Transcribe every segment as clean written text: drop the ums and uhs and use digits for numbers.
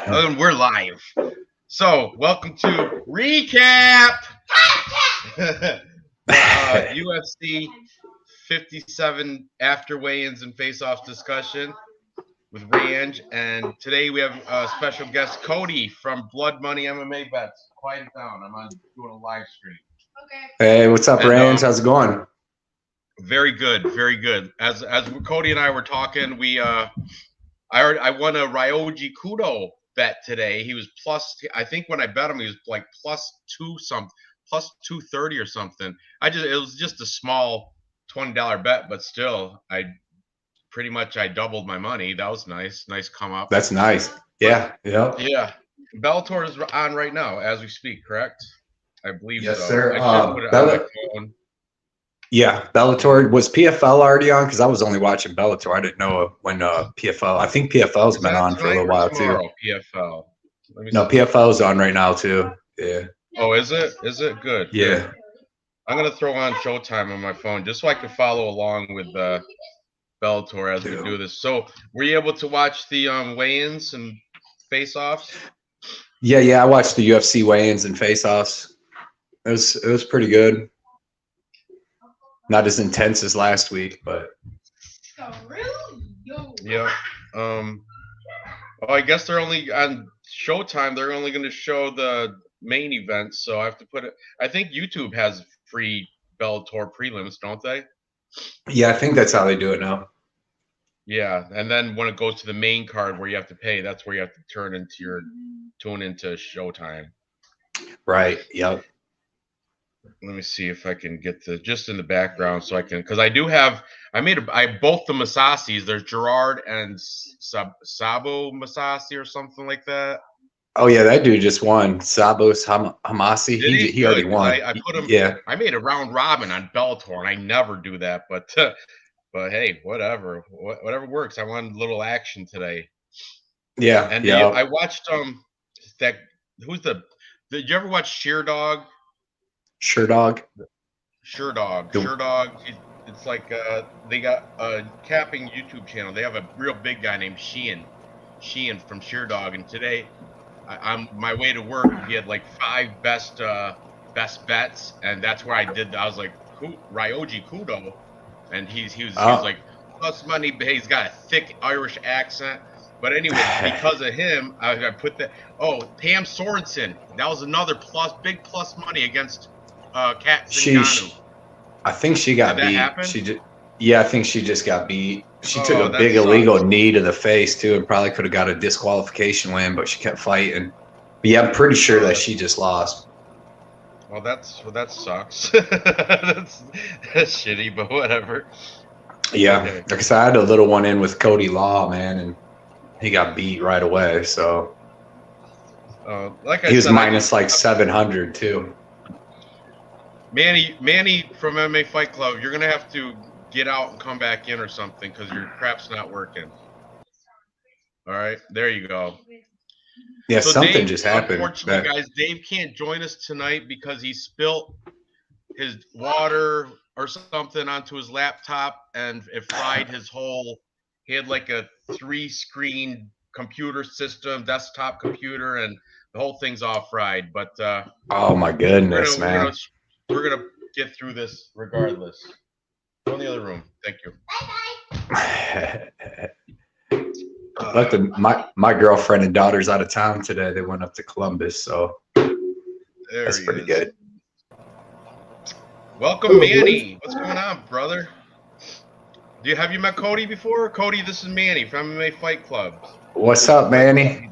And we're live. So, welcome to REECAAAP! UFC 57 after weigh-ins and face-offs discussion with Ranj. And today we have a special guest, Cody from Blood Money MMA Bets. Quiet it down. I'm doing a live stream. Okay. Hey, what's up, Ranj? How's it going? Very good, very good. As Cody and I were talking, I won a Ryoji Kudo bet today. He was plus, I think when I bet him, he was like plus 230 or something. It was just a small $20 bet, but still, I doubled my money. That was nice come up. That's nice. Yeah. Yeah. Bellator is on right now as we speak, correct? I believe yes, so. Sir. I should put it on my phone. Yeah, Bellator. Was PFL already on? Because I was only watching Bellator. I didn't know when PFL. I think PFL's been on for a little while too. PFL. No, PFL's on right now too. Yeah. Oh, is it? Is it good? Yeah. Good. I'm gonna throw on Showtime on my phone just so I can follow along with Bellator as we do this. So, were you able to watch the weigh-ins and face-offs? Yeah. I watched the UFC weigh-ins and face-offs. It was pretty good. Not as intense as last week, but yeah. I guess they're only on Showtime. They're only going to show the main event, so I have to put it. I think YouTube has free Bellator prelims, don't they? Yeah, I think that's how they do it now. Yeah, and then when it goes to the main card where you have to pay, that's where you have to tune into Showtime. Right. Yep. Let me see if I can get just in the background so I can, because I both the Masasis. There's Gerard and Sabo Masasi or something like that. Oh yeah, that dude just won. Sabos Hamasi. He already won. I put him. Yeah. I made a round robin on Bellator, and I never do that, but hey, whatever works. I wanted a little action today. Yeah. And I watched that. Did you ever watch Sheerdog? Sherdog. It's like they got a capping YouTube channel. They have a real big guy named Sheehan from Sheerdog. And today, I'm my way to work. He had like 5 best bets, and that's where I was like, Ryoji Kudo, and he was like plus money. But he's got a thick Irish accent. But anyway, because of him, I put that. Oh, Pam Sorensen. That was another big plus money against. Kat Zingano. I think she got beat. I think she just got beat. She took a big illegal knee to the face too, and probably could have got a disqualification win, but she kept fighting. But yeah, I'm pretty sure that she just lost. Well, that sucks. that's shitty, but whatever. Yeah, like I said, I had a little one in with Cody Law, man, and he got beat right away. So he was minus like 700 too. Manny from MMA Fight Club, you're gonna have to get out and come back in or something because your crap's not working. All right, there you go. Yeah, so something Dave, just happened. Unfortunately, guys, Dave can't join us tonight because he spilt his water or something onto his laptop and it fried his whole. He had like a 3-screen computer system, desktop computer, and the whole thing's all fried. But oh my goodness, man. We're gonna get through this regardless. Go in the other room. Thank you. But my girlfriend and daughter's out of town today. They went up to Columbus, so that's pretty good. Welcome, Manny. What's going on, brother? Have you met Cody before? Cody, this is Manny from MMA Fight Club. What's up, Manny?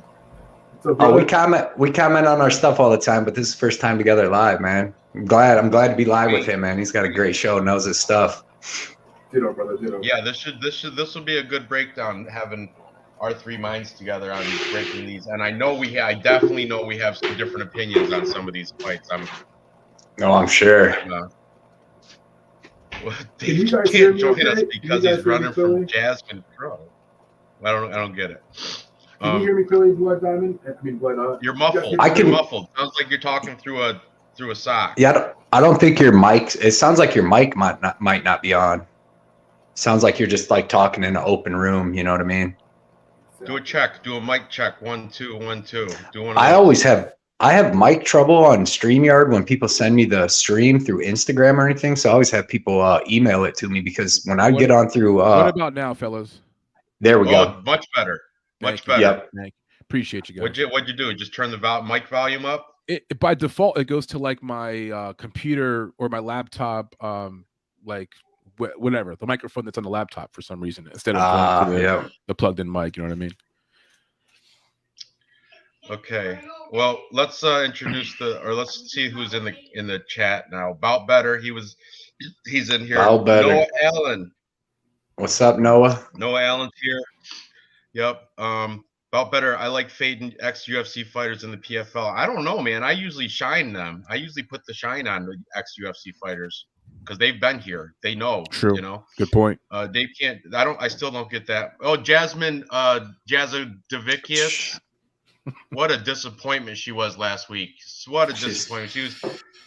Oh, we comment on our stuff all the time, but this is the first time together live, man. I'm glad to be live with him, man. He's got a great show, knows his stuff. Ditto, brother, ditto. Yeah, this will be a good breakdown, having our 3 minds together on breaking these. And I definitely know we have some different opinions on some of these fights. I'm sure. Dave can't join us because he's running from Jasmine Pro. I don't get it. Can you hear me clearly, Blood Diamond? Blood. You're muffled. You're muffled. Sounds like you're talking through a sock. Yeah, I don't think your mic. It sounds like your mic might not be on. Sounds like you're just like talking in an open room. You know what I mean? Do a check. Do a mic check. 1 2 1 2. Do one. I have mic trouble on StreamYard when people send me the stream through Instagram or anything. So I always have people email it to me because when I get on through. What about now, fellas? There we go. Much better. Much better. Yep. Appreciate you guys. What'd you do? Just turn the mic volume up? By default, it goes to like my computer or my laptop, like whatever, the microphone that's on the laptop for some reason instead of going to the plugged-in mic. You know what I mean? Okay. Well, let's introduce let's see who's in the chat now. About Better, he's in here. About Better. Noah Allen. What's up, Noah? Noah Allen's here. Yep. About Better. I like fading ex-UFC fighters in the PFL. I don't know, man. I usually shine them. I usually put the shine on the ex-UFC fighters because they've been here. They know. True. You know. Good point. Dave can't. I still don't get that. Oh, Jasmine Jazadovicius. What a disappointment she was last week. What a disappointment.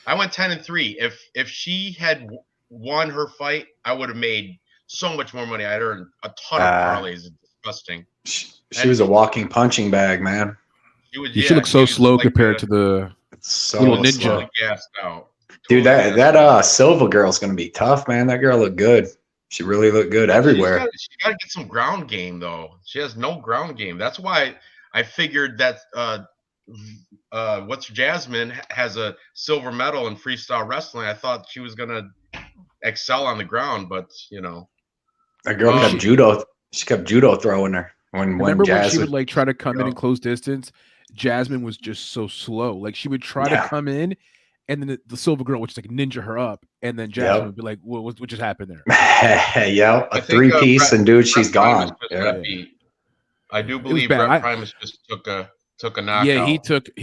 I went 10-3. If she had won her fight, I would have made so much more money. I'd earned a ton of parlays. It's disgusting. She was a walking punching bag, man. She looks so slow compared to the little ninja. Gassed out. Dude, that Silva girl's gonna be tough, man. That girl looked good. She really looked good everywhere. She got to get some ground game though. She has no ground game. That's why I figured that Jasmine has a silver medal in freestyle wrestling. I thought she was gonna excel on the ground, but you know, that girl kept judo. She kept judo throwing her. Remember when she would like try to come in and close distance? Jasmine was just so slow. Like she would try to come in, and then the silver girl would just like ninja her up, and then Jasmine would be like, "What just happened there?" A 3-piece, and dude, she's gone. I do believe Brett Primus just took a knockout. Yeah, he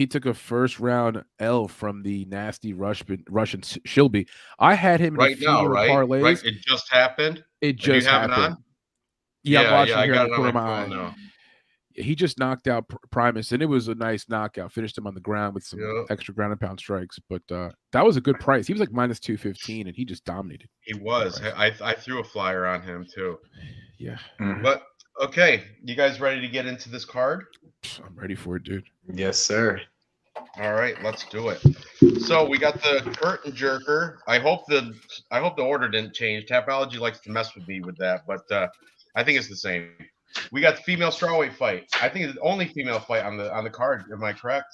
took a first round L from the nasty Russian Shilby. I had him in right now, right? parlays. Right, it just happened. It just happened. On? Yeah, I'm watching I here got in the it corner on of my my phone eye. now. He just knocked out Primus, and it was a nice knockout. Finished him on the ground with some extra ground and pound strikes, but that was a good price. He was like minus 215, and he just dominated. He was. I threw a flyer on him too. Yeah. But okay, you guys ready to get into this card? I'm ready for it, dude. Yes, sir. All right, let's do it. So we got the curtain jerker. I hope the order didn't change. Tapology likes to mess with me with that, but I think it's the same. We got the female strawweight fight. I think it's the only female fight on the card. Am I correct?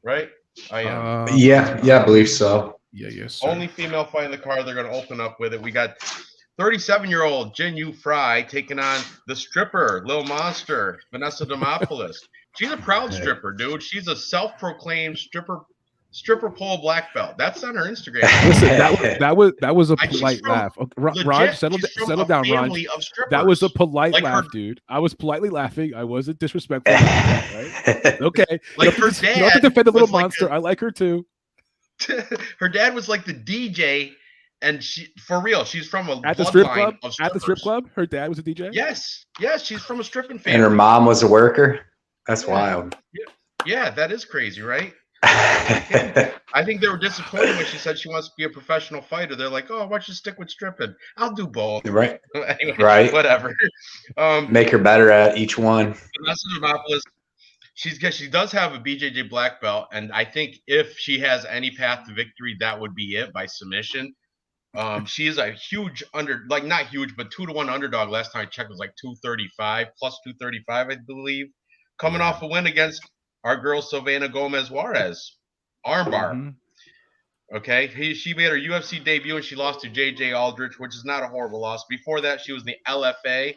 Right? I am. Yeah, I believe so. Yeah, yes. Sir. Only female fight in the card. They're going to open up with it. We got 37-year-old Jin Yu Fry taking on the stripper, Lil Monster, Vanessa Demopoulos. She's a proud stripper, dude. She's a self-proclaimed stripper pole black belt. That's on her Instagram. Listen, that was a polite laugh. Raj, settle down, Raj. That was a polite laugh, dude. I was politely laughing. I wasn't disrespectful. Right? Okay. Like her dad. You don't have to defend the little monster. I like her too. Her dad was like the DJ, and she, for real, she's from a at the strip club. At the strip club, her dad was a DJ. Yes, she's from a stripping family. And her mom was a worker. That's wild. Yeah, that is crazy, right? I think they were disappointed when she said she wants to be a professional fighter. They're like, "Oh, why don't you stick with stripping? I'll do both." Right. Anyway, right. Whatever. Make her better at each one. Vanessa Demopoulos, she does have a BJJ black belt, and I think if she has any path to victory, that would be it by submission. She is a huge not huge, but 2-1 underdog. Last time I checked, was like 235 plus 235, I believe. Coming off a win against our girl Silvana Gomez Juarez, armbar. Mm-hmm. Okay, she made her UFC debut and she lost to JJ Aldrich, which is not a horrible loss. Before that, she was in the LFA,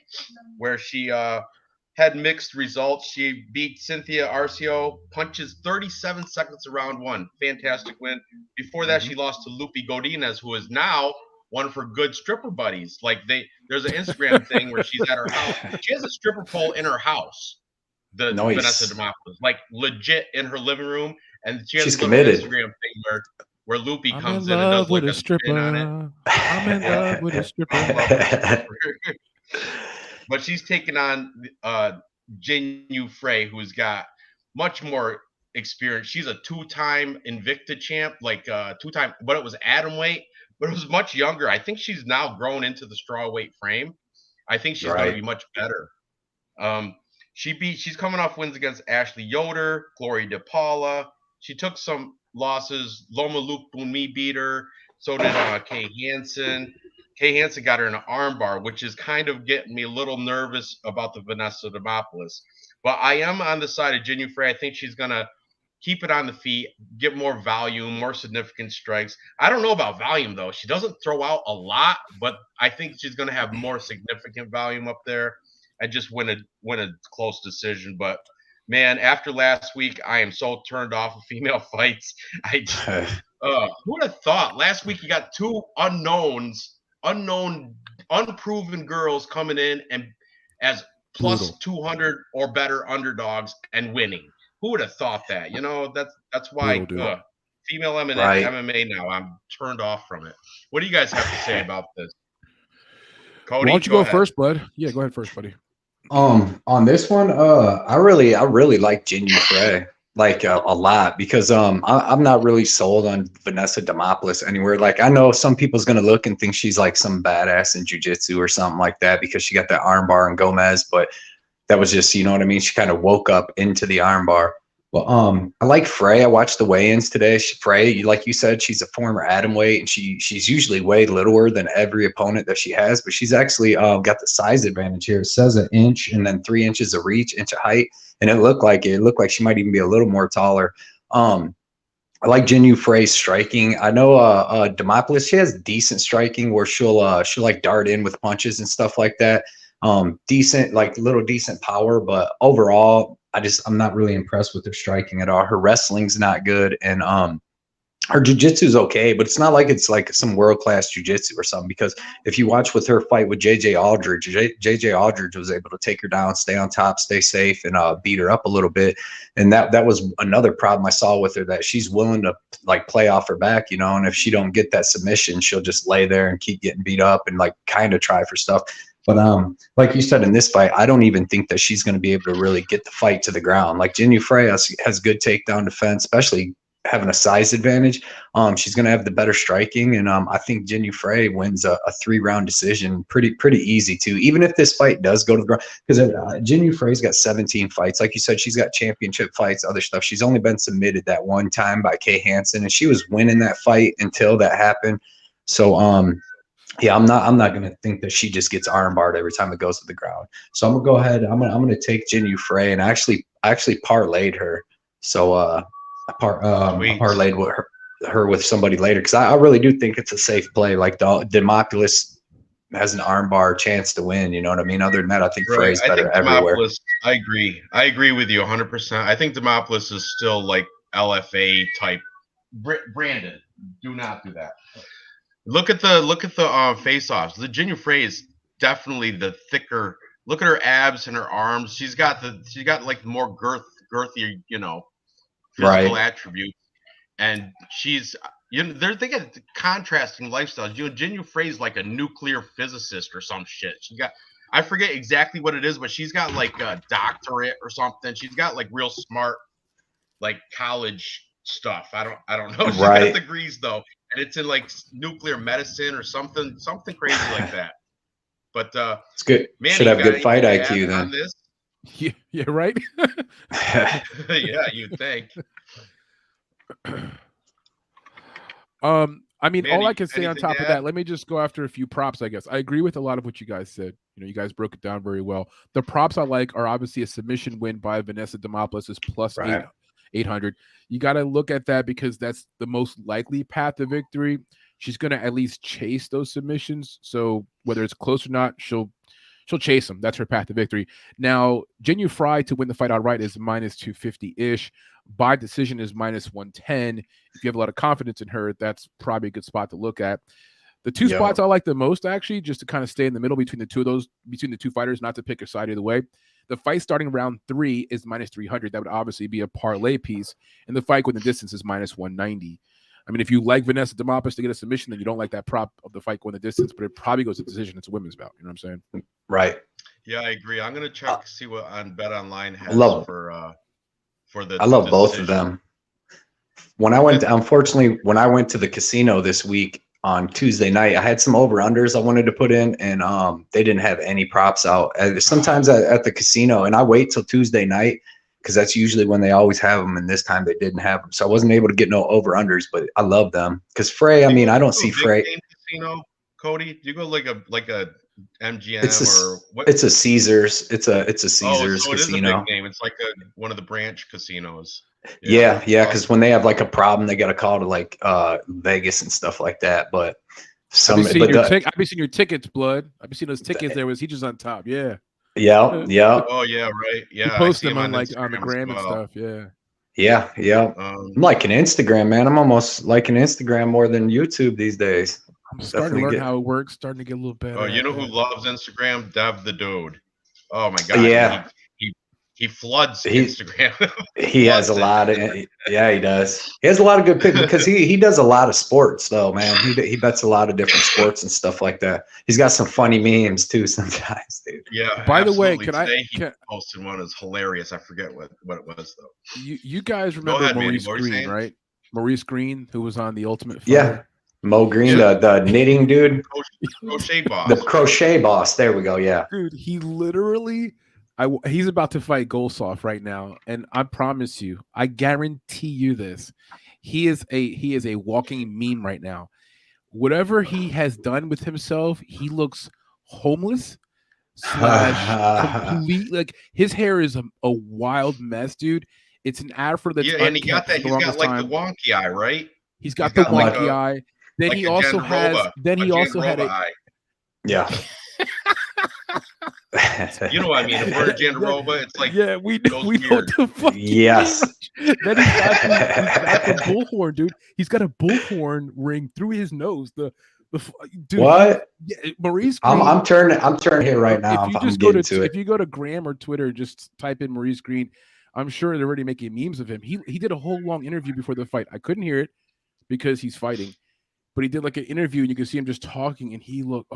where she had mixed results. She beat Cynthia Arcio, punches 37 seconds of round one. Fantastic win. Before that, she lost to Lupi Godinez, who is now one of her good stripper buddies. Like there's an Instagram thing where she's at her house. She has a stripper pole in her house. Vanessa Demopoulos, like legit in her living room, and she's committed. Instagram thing where Loopy comes in and does like a spin on it. I'm in love with a stripper. But she's taking on Jin Yu Frey, who's got much more experience. She's a 2-time Invicta champ, like 2-time, but it was atom weight, but it was much younger. I think she's now grown into the strawweight frame. I think she's going to be much better. she's coming off wins against Ashley Yoder, Gloria DePaula. She took some losses. Loma Luke Bumi beat her. So did Kay Hansen. Kay Hansen got her in an armbar, which is kind of getting me a little nervous about the Vanessa Demopoulos. But I am on the side of Jinh Yu Frey. I think she's going to keep it on the feet, get more volume, more significant strikes. I don't know about volume, though. She doesn't throw out a lot, but I think she's going to have more significant volume up there and just win a close decision. But, man, after last week, I am so turned off of female fights. Who would have thought? Last week you got two unproven girls coming in and as plus 200 or better underdogs and winning. Who would have thought that? You know, that's why female MMA now, I'm turned off from it. What do you guys have to say about this? Cody, why don't you go first, bud? Yeah, go ahead first, buddy. On this one, I really like Jinh Yu Frey like a lot because I'm not really sold on Vanessa Demopoulos anywhere. Like I know some people's gonna look and think she's like some badass in jiu-jitsu or something like that because she got that armbar and Gomez, but that was just, you know what I mean? She kind of woke up into the armbar. Well, I like Frey. I watched the weigh-ins today. Frey, like you said, she's a former atomweight, and she's usually way littler than every opponent that she has. But she's actually got the size advantage here. It says an inch and then 3 inches of reach, inch of height, and it looked like she might even be a little more taller. I like Jinh Yu Frey's striking. I know Demopoulos, she has decent striking where she'll like dart in with punches and stuff like that. Decent, like little decent power, but overall, I'm not really impressed with her striking at all. Her wrestling's not good, and her jiu-jitsu is okay, but it's not like it's like some world-class jiu-jitsu or something. Because if you watch with her fight with JJ Aldridge, JJ Aldridge was able to take her down, stay on top, stay safe, and beat her up a little bit. And that was another problem I saw with her, that she's willing to like play off her back, you know. And if she don't get that submission, she'll just lay there and keep getting beat up and like kind of try for stuff. But like you said in this fight, I don't even think that she's going to be able to really get the fight to the ground. Like Jinh Yu Frey has good takedown defense, especially having a size advantage. She's going to have the better striking, and I think Jinh Yu Frey wins a 3-round decision pretty easy too. Even if this fight does go to the ground, because Jinh Yu Frey's got 17 fights. Like you said, she's got championship fights, other stuff. She's only been submitted that one time by Kay Hansen, and she was winning that fight until that happened. So yeah, I'm not gonna think that she just gets armbarred every time it goes to the ground. So I'm gonna go ahead. I'm gonna take Jinh Yu Frey, and I actually parlayed her. So I parlayed with her with somebody later because I really do think it's a safe play. Like Demopoulos has an armbar chance to win. You know what I mean? Other than that, I think Frey's better everywhere. I agree with you 100%. I think Demopoulos is still like LFA type. Brandon, do not do that. Look at the face-offs. The Jinh Yu Frey is definitely the thicker. Look at her abs and her arms. She's got like more girthy, you know, physical attributes. And she's, you know, they got contrasting lifestyles. You know, Jinh Yu Frey is like a nuclear physicist or some shit. I forget exactly what it is, but she's got like a doctorate or something. She's got like real smart, like college stuff. I don't know. She's got degrees though. And it's in like nuclear medicine or something crazy like that. But it's good. Manny, should have good fight IQ then. This? Yeah, right. Yeah, you'd think. I mean, Manny, all I can say on top of that, let me just go after a few props, I guess. I agree with a lot of what you guys said. You know, you guys broke it down very well. The props I like are obviously a submission win by Vanessa Demopoulos is plus 800. You got to look at that because that's the most likely path to victory. She's going to at least chase those submissions. So whether it's close or not, she'll chase them. That's her path to victory. Now, Jinh Yu Frey to win the fight outright is minus 250-ish. By decision is minus 110. If you have a lot of confidence in her, that's probably a good spot to look at. The two spots I like the most, actually, just to kind of stay in the middle between the two fighters, not to pick a side either way. The fight starting round 3 is minus 300. That would obviously be a parlay piece. And the fight with the distance is minus 190. I mean, if you like Vanessa Demopoulos to get a submission, then you don't like that prop of the fight going the distance, but it probably goes to decision. It's a women's bout. You know what I'm saying? Right. Yeah, I agree. I'm going to check see what on Bet Online has for the. I love both of them. When I went, unfortunately, when I went to the casino this week, on Tuesday night. I had some over-unders I wanted to put in, and they didn't have any props out. Sometimes at the casino, and I wait till Tuesday night because that's usually when they always have them, and this time they didn't have them. So I wasn't able to get no over-unders, but I love them. Because Frey, I mean, I don't see Frey. Casino, Cody? Do you go like a MGM or what? It's a Caesars. It's a Caesars so casino. It is a big name. It's like one of the branch casinos. Yeah. Because when they have like a problem, they got to call to like Vegas and stuff like that. But I've been seeing your tickets, Blood. I've been seeing those tickets there. Was he just on top? Yeah. Yeah. Oh yeah, right. Yeah. He posted them on like on the gram and stuff. Yeah. Yeah. I'm liking Instagram, man. I'm almost liking Instagram more than YouTube these days. I'm starting to learn how it works. Starting to get a little better. Oh, you know who loves Instagram? Dev the Dude. Oh my God. Yeah. He floods Instagram. He has a lot of, yeah, he does. He has a lot of good picks because he does a lot of sports though, man. He bets a lot of different sports and stuff like that. He's got some funny memes too sometimes, dude. Yeah. By the way, he posted one that's hilarious. I forget what it was though. You guys remember Maurice Green, right? Maurice Green, who was on the Ultimate Fighter. Yeah. Mo Green, the knitting dude. Crochet boss. The crochet boss. There we go. Yeah. Dude, he literally he's about to fight Golsoff right now, and I promise you, I guarantee you this, he is a walking meme right now. Whatever he has done with himself, he looks homeless / complete. Like his hair is a wild mess, dude. It's an afro that's and he got that. He's got like the wonky eye, right? He's got the wonky eye. Then he also has. Then he also had a. Yeah. You know what I mean? The word Jandarova, it's like we know what the fuck. Yes. Then he's got the bullhorn, dude. He's got a bullhorn ring through his nose. Dude, what? Yeah, Maurice. Green, I'm turning here right now. If you go to Gram or Twitter, just type in Maurice Green. I'm sure they're already making memes of him. He did a whole long interview before the fight. I couldn't hear it because he's fighting. But he did like an interview, and you can see him just talking, and he looks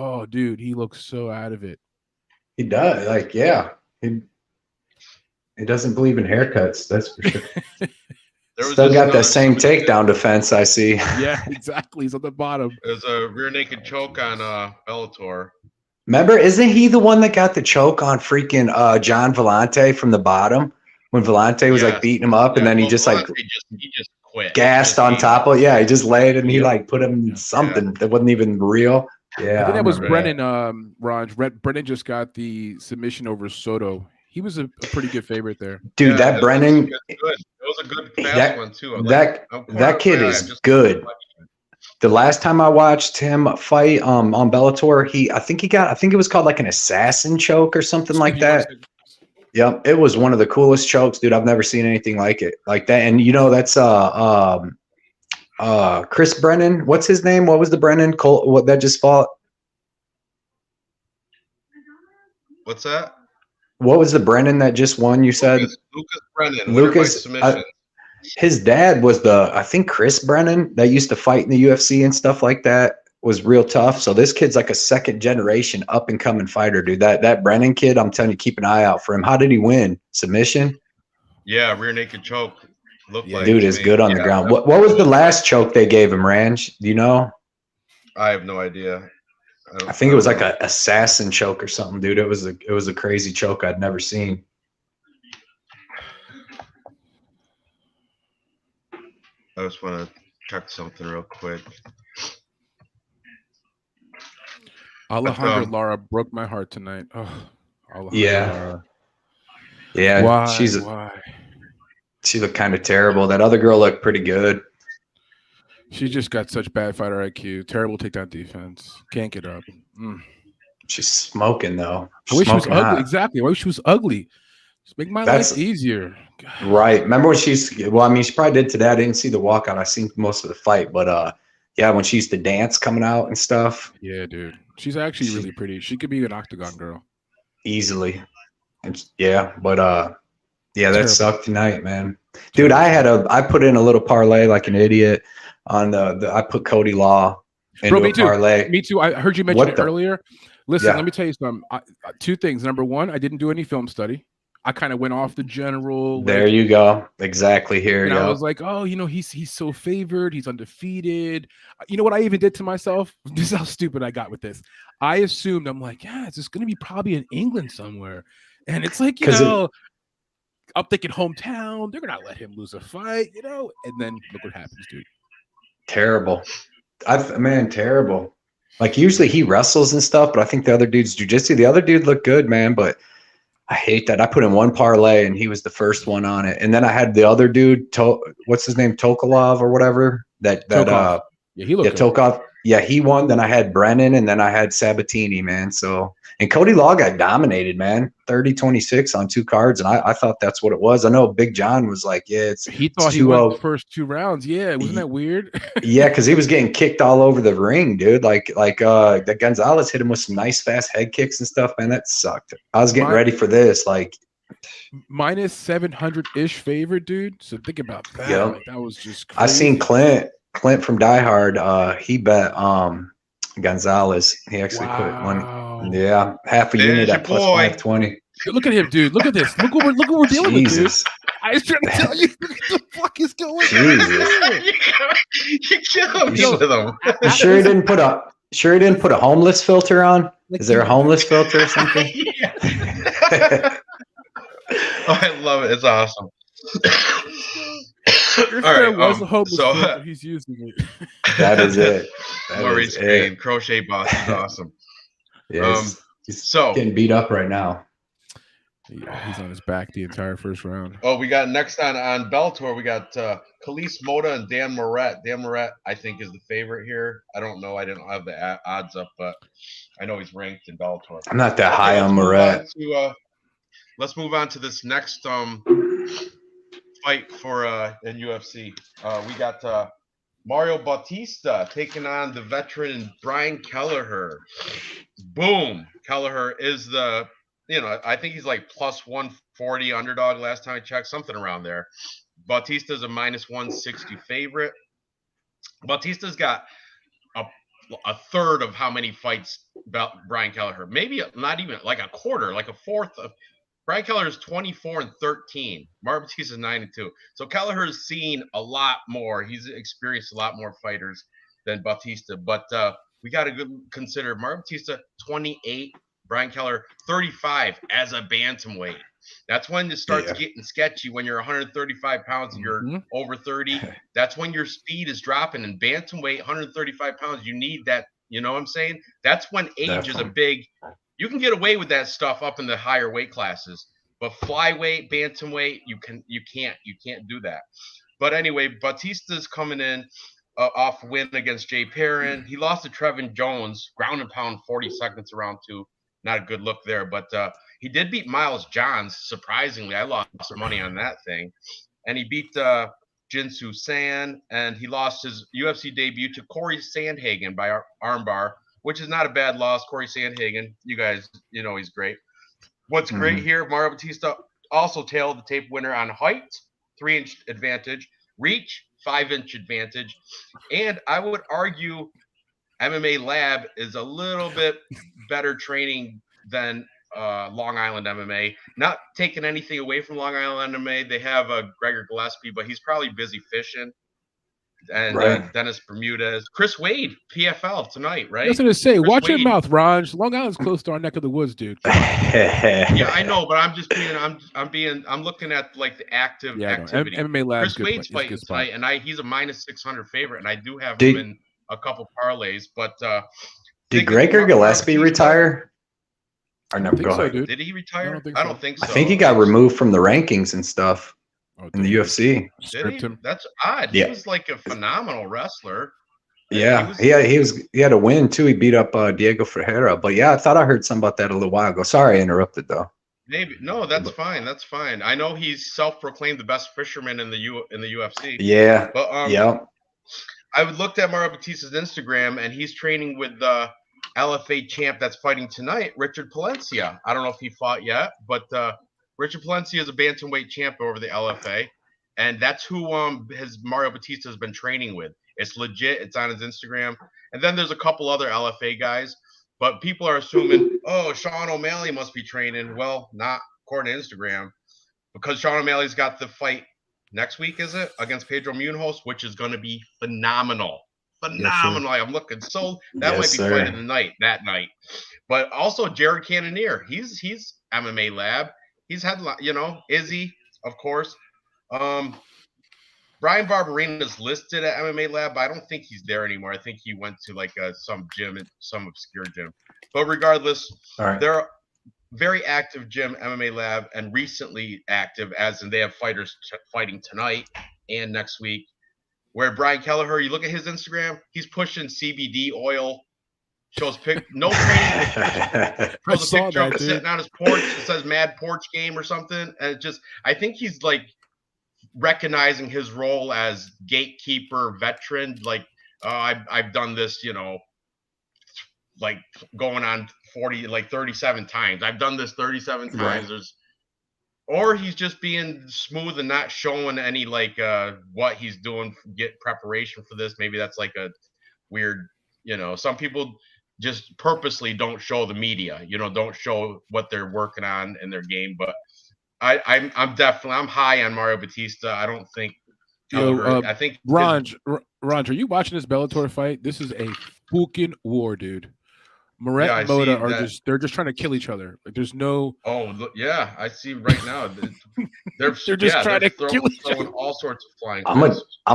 so out of it. He does, like, yeah. He doesn't believe in haircuts, that's for sure. Still got that same takedown defense, I see. Yeah, exactly. He's on the bottom. There's a rear naked choke on Bellator. Remember, isn't he the one that got the choke on freaking John Vellante from the bottom when Vellante was like beating him up, and then he just quit. Gassed on top of he just laid and he like put him in something that wasn't even real. Yeah, I think that was Brennan. Ranj. Brennan just got the submission over Soto. He was a pretty good favorite there, dude. That Brennan, it was a good fast one too. That kid is good. The last time I watched him fight on Bellator, I think it was called like an assassin choke or something like that. Yep, it was one of the coolest chokes, dude. I've never seen anything like that. And you know, that's Chris Brennan. What's his name? What was the Brennan? What that just fought? What's that? What was the Brennan that just won? You said Lucas Brennan. Lucas. His dad was I think Chris Brennan that used to fight in the UFC and stuff like that. Was real tough. So this kid's like a second generation up and coming fighter, dude. That Brennan kid, I'm telling you, keep an eye out for him. How did he win? Submission? Yeah, rear naked choke. Dude is good on the ground. What was the last choke they gave him, Ranj? Do you know? I have no idea. I think it was like an assassin choke or something, dude. It was a crazy choke I'd never seen. I just want to check something real quick. Alejandra Lara broke my heart tonight. Oh, Lara. Yeah. Why? She looked kind of terrible. That other girl looked pretty good. She just got such bad fighter IQ. Terrible takedown defense. Can't get up. She's smoking though. I wish she was ugly. Exactly. I wish she was ugly. Just make my life easier. God. Right. Remember when she probably did today. I didn't see the walkout. I seen most of the fight, but yeah, when she used to dance coming out and stuff. Yeah, dude. She's actually really pretty. She could be an octagon girl. Easily. That sucked tonight, man. Dude, I put in a little parlay like an idiot on I put Cody Law into a parlay. Me too. I heard you mention it earlier. Listen, let me tell you something. Two things. Number one, I didn't do any film study. I kind of went off the general. There you go. Exactly here. And I was like, oh, you know, he's so favored. He's undefeated. You know what I even did to myself? This is how stupid I got with this. I assumed, I'm like, yeah, it's just going to be probably in England somewhere. And it's like, you know, I'm thinking hometown. They're going to let him lose a fight, you know? And then look what happens, dude. Terrible. Man, terrible. Like usually he wrestles and stuff, but I think the other dude's jiu-jitsu. The other dude looked good, man, but I hate that. I put in one parlay and he was the first one on it. And then I had the other dude, what's his name, Tokolov or whatever. Yeah, he looked good. Tokov. Yeah, he won. Then I had Brennan and then I had Sabatini, man. So, and Cody Law got dominated, man. 30-26 on 2 cards. And I thought that's what it was. I know Big John was like, yeah, he thought he won the first 2 rounds. Yeah, wasn't that weird? Yeah, because he was getting kicked all over the ring, dude. Like the Gonzalez hit him with some nice fast head kicks and stuff, man. That sucked. I was getting ready for this, like minus 700-ish favorite, dude. So think about that. Yep. Like, that was just crazy. I seen Clint from Die Hard. He bet Gonzalez. He actually put one. Yeah, half a unit at plus 520. Look at him, dude. Look at this. Look what we're dealing with, dude. I was trying to tell you what the fuck is going on. You killed me with him. You sure he didn't put a homeless filter on? Is there a homeless filter or something? Oh, I love it. It's awesome. If there was a homeless filter, he's using it. That is it. Maurice Green, Crochet Boss is awesome. Yes. He's getting beat up right now. Yeah, he's on his back the entire first round. Oh, we got next on Bellator, we got Khalees Mota and Dan Moret. Dan Moret, I think, is the favorite here. I don't know. I didn't have the odds up, but I know he's ranked in Bellator. I'm not that high on Moret. Let's move on to this next fight for in UFC. We got Mario Bautista taking on the veteran Brian Kelleher. Boom. Kelleher is the, I think he's like plus 140 underdog last time I checked, something around there. Bautista's a minus 160 favorite. Bautista's got a third of how many fights Brian Kelleher. Maybe not even like a quarter, like a fourth of. Brian Kelleher is 24-13. Mario Bautista is 9-2. So Kelleher has seen a lot more. He's experienced a lot more fighters than Bautista. But we got to consider Mario Bautista 28, Brian Kelleher 35 as a bantamweight. That's when it starts getting sketchy. When you're 135 pounds and you're over 30, that's when your speed is dropping. And bantamweight, 135 pounds, you need that. You know what I'm saying? That's when age is a big. You can get away with that stuff up in the higher weight classes, but flyweight, bantamweight, you can't do that. But anyway, Bautista's coming in off win against Jay Perrin. He lost to Trevin Jones, ground and pound, 40 seconds around 2. Not a good look there, but he did beat Miles Johns. Surprisingly, I lost some money on that thing, and he beat Jinsu San, and he lost his UFC debut to Corey Sandhagen by armbar, which is not a bad loss. Corey Sandhagen, you guys, he's great. What's great here, Mario Bautista also tailed the tape winner on height, 3-inch advantage, reach, 5-inch advantage, and I would argue MMA Lab is a little bit better training than Long Island MMA. Not taking anything away from Long Island MMA. They have Gregor Gillespie, but he's probably busy fishing. And Dennis Bermudez, Chris Wade, PFL tonight, right? I was going to say, watch your mouth, Ranj. Long Island's close to our neck of the woods, dude. Yeah, I know, but I'm looking at like the active activity. MMA Lab. Chris Wade's fighting tonight, and he's a minus 600 favorite, and I do have him in a couple parlays. But did Gregor Gillespie retire? Or no, go ahead. Did he retire? I don't think so. I think he got removed from the rankings and stuff. In the UFC. That's odd. Yeah. He was like a phenomenal wrestler. Yeah, he had a win too. He beat up Diego Ferreira. But yeah, I thought I heard something about that a little while ago. Sorry I interrupted though. Maybe no, that's fine. That's fine. I know he's self-proclaimed the best fisherman in the UFC. Yeah. But I looked at Mario Bautista's Instagram, and he's training with the LFA champ that's fighting tonight, Richard Palencia. I don't know if he fought yet, but Richard Palencia is a bantamweight champ over the LFA, and that's who Mario Bautista has been training with. It's legit. It's on his Instagram. And then there's a couple other LFA guys, but people are assuming, Sean O'Malley must be training. Well, not according to Instagram, because Sean O'Malley's got the fight next week, is it, against Pedro Munoz, which is going to be phenomenal. Phenomenal. Yes, I'm looking so that might be fight of the night that night. But also Jared Cannonier, he's MMA Lab. He's had, you know, Izzy, of course. Brian Barberina's listed at MMA Lab, but I don't think he's there anymore. I think he went to like some gym, some obscure gym. But regardless, they're very active gym, MMA Lab, and recently active, as in they have fighters fighting tonight and next week. Where Brian Kelleher, you look at his Instagram, he's pushing CBD oil, shows no training, shows a picture of sitting on his porch. It says Mad Porch Game or something. And it just, I think he's like recognizing his role as gatekeeper veteran. Like, I've done this, you know, like going on 37 times. I've done this 37 times. Right. Or he's just being smooth and not showing any like what he's doing, get preparation for this. Maybe that's like a weird, you know, some people just purposely don't show the media, you know, don't show what they're working on in their game. But I'm high on Mario Batista. I don't think I think Ranj, are you watching this Bellator fight? This is a fucking war, dude. Moret and Mota they're just trying to kill each other. Like there's no. Oh yeah, I see right now. They're just trying to kill each other. All sorts of flying. I'm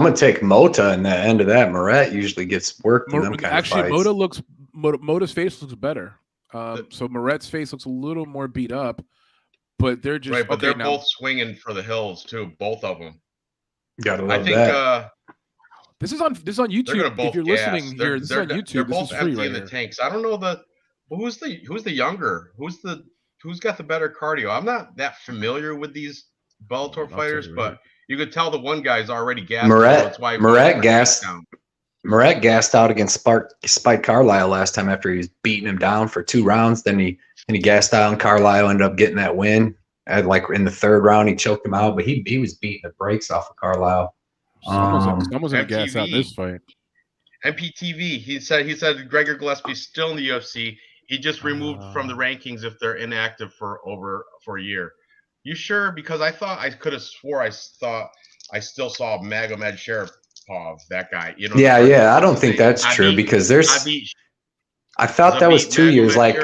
gonna take Mota in the end of that. Moret usually gets worked in them kind of fights. Mota's face looks better. So Moret's face looks a little more beat up, but they're just right. But they're both swinging for the hills too. Both of them. Gotta love that. This is on YouTube. If you're listening here, this is on YouTube. They're both this is free empty in the tanks. I don't know who's the younger, who's got the better cardio. I'm not that familiar with these Bellator fighters, but you could tell the one guy's already gassed. Moret gassed out against Spike Carlisle last time after he was beating him down for 2 rounds. Then he gassed out, and Carlisle ended up getting that win. Like in the 3rd round, he choked him out, but he was beating the brakes off of Carlisle. Someone's gonna gas out this fight. MPTV. He said Gregor Gillespie's still in the UFC. He just removed from the rankings if they're inactive for a year. You sure? Because I thought I could have swore I still saw Magomed Sharipov, that guy. You know. Yeah. I don't think that's true because I thought that was 2 years. Like.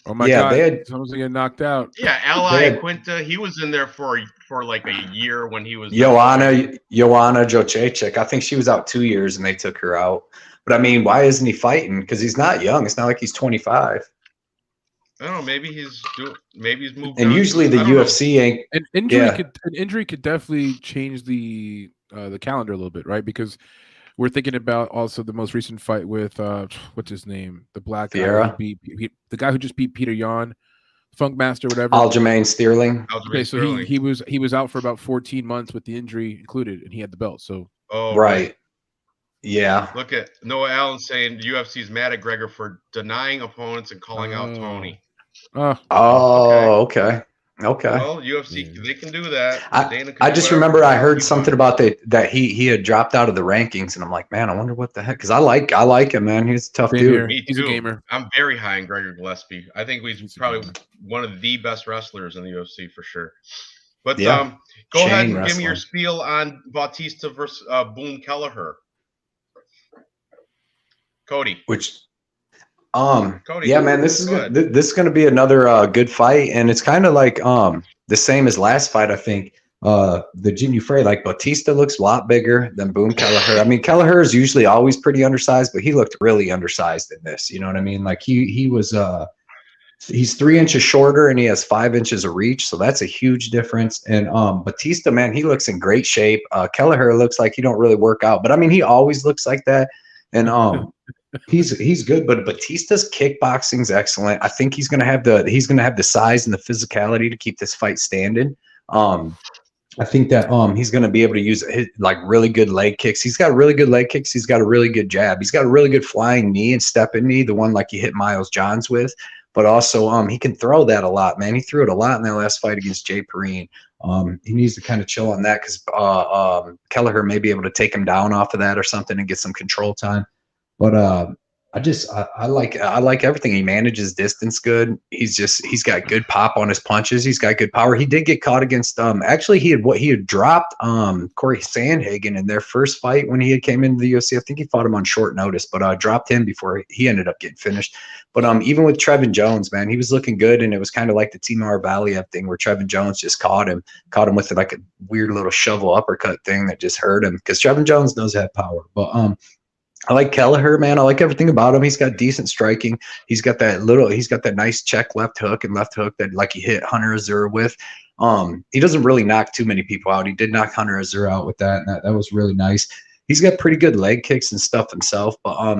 Oh my God! Someone's gonna get knocked out. Yeah, Ally Quinta, he was in there for like a year when he was. Joanna Jacek. I think she was out 2 years and they took her out. But I mean, why isn't he fighting? Because he's not young. It's not like he's 25. I don't know. Maybe he's moved. And usually the UFC ain't. An injury could definitely change the calendar a little bit, right? Because we're thinking about also the most recent fight with what's his name, the black guy, the guy who just beat Peter Yan, Funkmaster, whatever. Aljamain Sterling. Okay, so he was out for about 14 months with the injury included, and he had the belt. So right, yeah. Look at Noah Allen saying the UFC's mad at Gregor for denying opponents and calling out Tony. Okay. Well, UFC, they can do that. I just remember I heard something about that he had dropped out of the rankings, and I'm like, man, I wonder what the heck. Because I like him, man. He's a tough dude. Me too. He's a gamer. I'm very high in Gregor Gillespie. I think he's probably one of the best wrestlers in the UFC for sure. But go ahead and give me your spiel on Bautista versus Boone Kelleher. Cody. Cody, yeah, man, this is going to be another good fight, and it's kind of like the same as last fight. I think the Jinu Frey, like Bautista looks a lot bigger than Boone Kelleher. I mean, Kelleher is usually always pretty undersized, but he looked really undersized in this. You know what I mean? Like he was he's 3 inches shorter and he has 5 inches of reach, so that's a huge difference. And Bautista, man, he looks in great shape. Kelleher looks like he don't really work out, but I mean, he always looks like that. And he's good, but Batista's kickboxing's excellent. I think he's gonna have the size and the physicality to keep this fight standing. I think that he's gonna be able to use his, like, really good leg kicks. He's got really good leg kicks. He's got a really good jab. He's got a really good flying knee and stepping knee, the one like he hit Miles Johns with. But also he can throw that a lot, man. He threw it a lot in that last fight against Jay Perrine. He needs to kind of chill on that because Kelleher may be able to take him down off of that or something and get some control time. But I like everything. He manages distance good. He's got good pop on his punches. He's got good power. He did get caught against actually he had dropped Corey Sandhagen in their first fight when he had came into the UFC. I think he fought him on short notice, but dropped him before he ended up getting finished. But even with Trevin Jones, man, he was looking good, and it was kind of like the Timur Valiev thing where Trevin Jones just caught him with like a weird little shovel uppercut thing that just hurt him, because Trevin Jones knows that power. But I like Kelleher, man. I like everything about him. He's got decent striking. He's got that nice check left hook that like he hit Hunter Azure with. He doesn't really knock too many people out. He did knock Hunter Azure out with that, and that was really nice. He's got pretty good leg kicks and stuff himself, but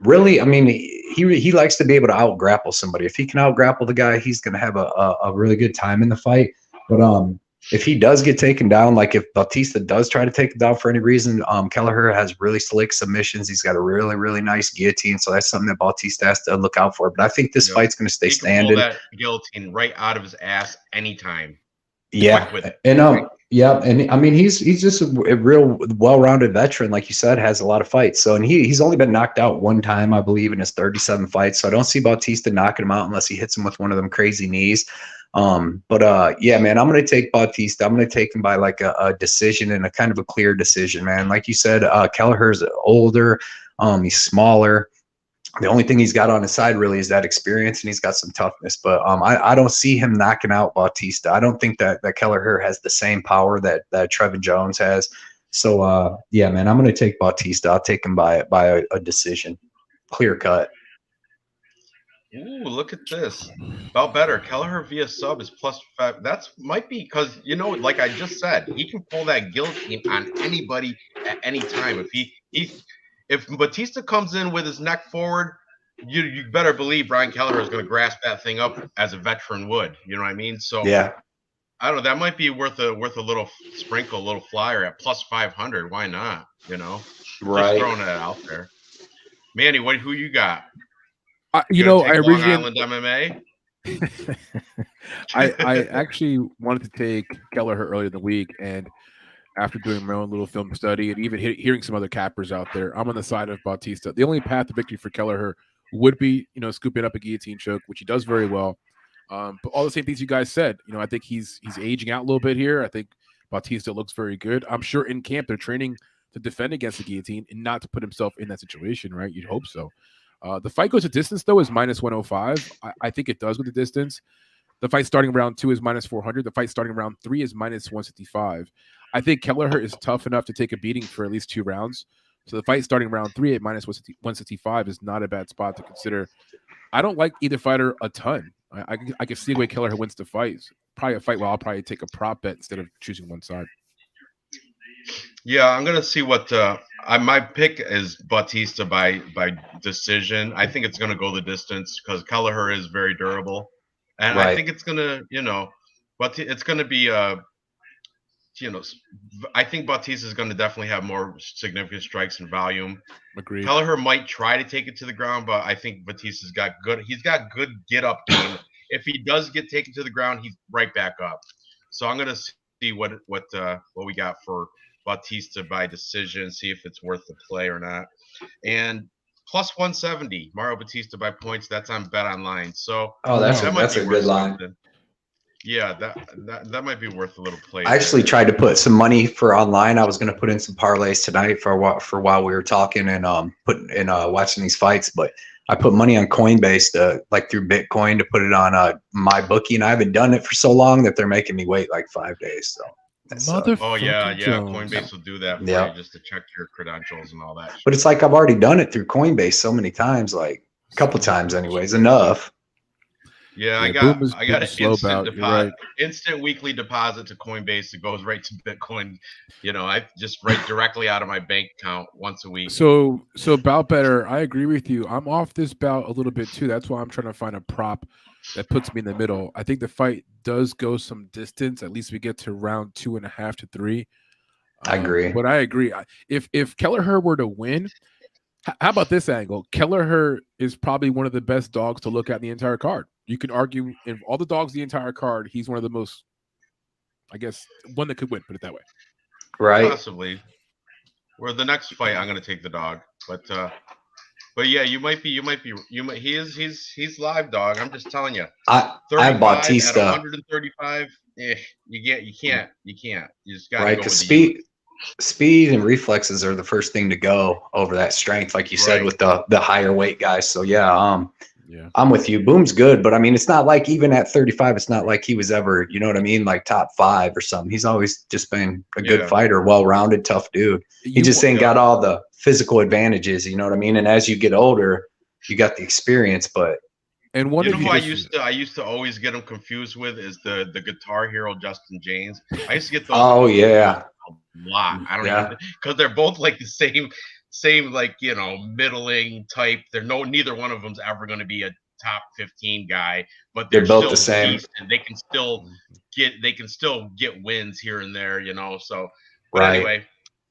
really, I mean, he likes to be able to out grapple somebody. If he can out grapple the guy, he's going to have a really good time in the fight. But if he does get taken down, like if Bautista does try to take him down for any reason, Kelleher has really slick submissions. He's got a really, really nice guillotine, so that's something that Bautista has to look out for. But I think this fight's going to stay standing. Pull that guillotine right out of his ass anytime. Yeah, and yeah, and I mean he's just a real well-rounded veteran, like you said, has a lot of fights. So, and he's only been knocked out one time, I believe, in his 37 fights. So I don't see Bautista knocking him out unless he hits him with one of them crazy knees. Yeah, man, I'm going to take Bautista. I'm going to take him by like a decision, and a kind of a clear decision, man. Like you said, Kelleher's older. He's smaller. The only thing he's got on his side really is that experience, and he's got some toughness. But I don't see him knocking out Bautista. I don't think that Kelleher has the same power that Trevin Jones has. So yeah, man, I'm going to take Bautista. I'll take him by a decision, clear cut. Ooh, look at this. About better. Kelleher via sub is +5. That's might be because, you know, like I just said, he can pull that guillotine on anybody at any time. If Bautista comes in with his neck forward, you better believe Brian Kelleher is going to grasp that thing up as a veteran would. You know what I mean? So yeah, I don't know. That might be worth a little sprinkle, a little flyer at +500. Why not? You know, right. Just throwing it out there. Manny, who you got? I Long Island MMA. I actually wanted to take Kelleher earlier in the week, and after doing my own little film study and even hearing some other cappers out there, I'm on the side of Bautista. The only path to victory for Kelleher would be, scooping up a guillotine choke, which he does very well. But all the same things you guys said, I think he's aging out a little bit here. I think Bautista looks very good. I'm sure in camp they're training to defend against the guillotine and not to put himself in that situation, right? You'd hope so. The fight goes to distance, though, is -105. I think it does with the distance. The fight starting round 2 is -400. The fight starting round 3 is -165. I think Kelleher is tough enough to take a beating for at least 2 rounds. So the fight starting round 3 at -165 is not a bad spot to consider. I don't like either fighter a ton. I can see the way Kelleher wins the fight. Probably a fight where I'll probably take a prop bet instead of choosing one side. Yeah, I'm gonna see what my pick is Bautista by decision. I think it's gonna go the distance because Kelleher is very durable, and right. I think it's gonna, but it's gonna be I think Bautista is gonna definitely have more significant strikes and volume. Agreed. Kelleher might try to take it to the ground, but I think Bautista's got good. He's got good get up game. If he does get taken to the ground, he's right back up. So I'm gonna see what we got for Bautista by decision, see if it's worth the play or not. And +170, Mario Bautista by points. That's on Bet Online. So that's a good line. Yeah, that might be worth a little play. I actually tried to put some money for online. I was going to put in some parlays tonight for while we were talking and watching these fights, but I put money on Coinbase like through Bitcoin to put it on my bookie, and I haven't done it for so long that they're making me wait like 5 days. So. Oh yeah, Coinbase will do that for you just to check your credentials and all that. But it's like I've already done it through Coinbase so many times, like a couple times anyways, enough. Yeah, I got an instant deposit, right. Instant weekly deposit to Coinbase. It goes right to Bitcoin. I just write directly out of my bank account once a week. So bout better. I agree with you. I'm off this bout a little bit too. That's why I'm trying to find a prop that puts me in the middle. I think the fight does go some distance. At least we get to round 2.5 to 3. I agree. But I agree. If Kelleher were to win, how about this angle? Kelleher is probably one of the best dogs to look at in the entire card. You can argue in all the dogs in the entire card, he's one of the most, I guess, one that could win, put it that way. Right. Possibly. Where the next fight, I'm going to take the dog. But But yeah, he's live, dog. I'm just telling you. I have Bautista at 135. You can't. You just gotta right, go with because speed and reflexes are the first thing to go over that strength, like you said, with the higher weight guys. So yeah, I'm with you. Boom's good, but I mean, it's not like even at 35, it's not like he was ever, you know what I mean, like top 5 or something. He's always just been a good fighter, well-rounded, tough dude. He just ain't got all the physical advantages, you know what I mean? And as you get older, you got the experience, but and one who I used to always get him confused with is the Guitar Hero Justin James. I used to get those. Oh yeah, a lot. I don't even, because they're both like the same like, you know, middling type. Neither one of them's ever going to be a top 15 guy, but they're both the same. Decent. They can still get wins here and there, you know. So, but anyway,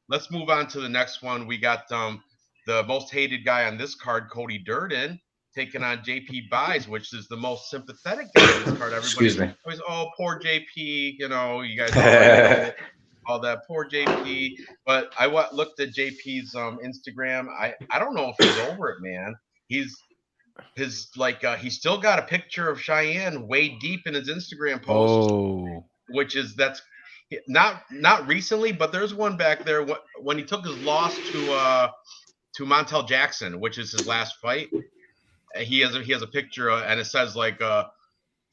let's move on to the next one. We got the most hated guy on this card, Cody Durden, taking on JP Buys, which is the most sympathetic guy on this card. Everybody always, oh, poor JP, you know, you guys all that poor JP. But I looked at JP's Instagram. I don't know if he's over it, man. He's still got a picture of Cheyenne way deep in his Instagram post, that's not recently, but there's one back there when he took his loss to Montel Jackson, which is his last fight. He has a picture and it says like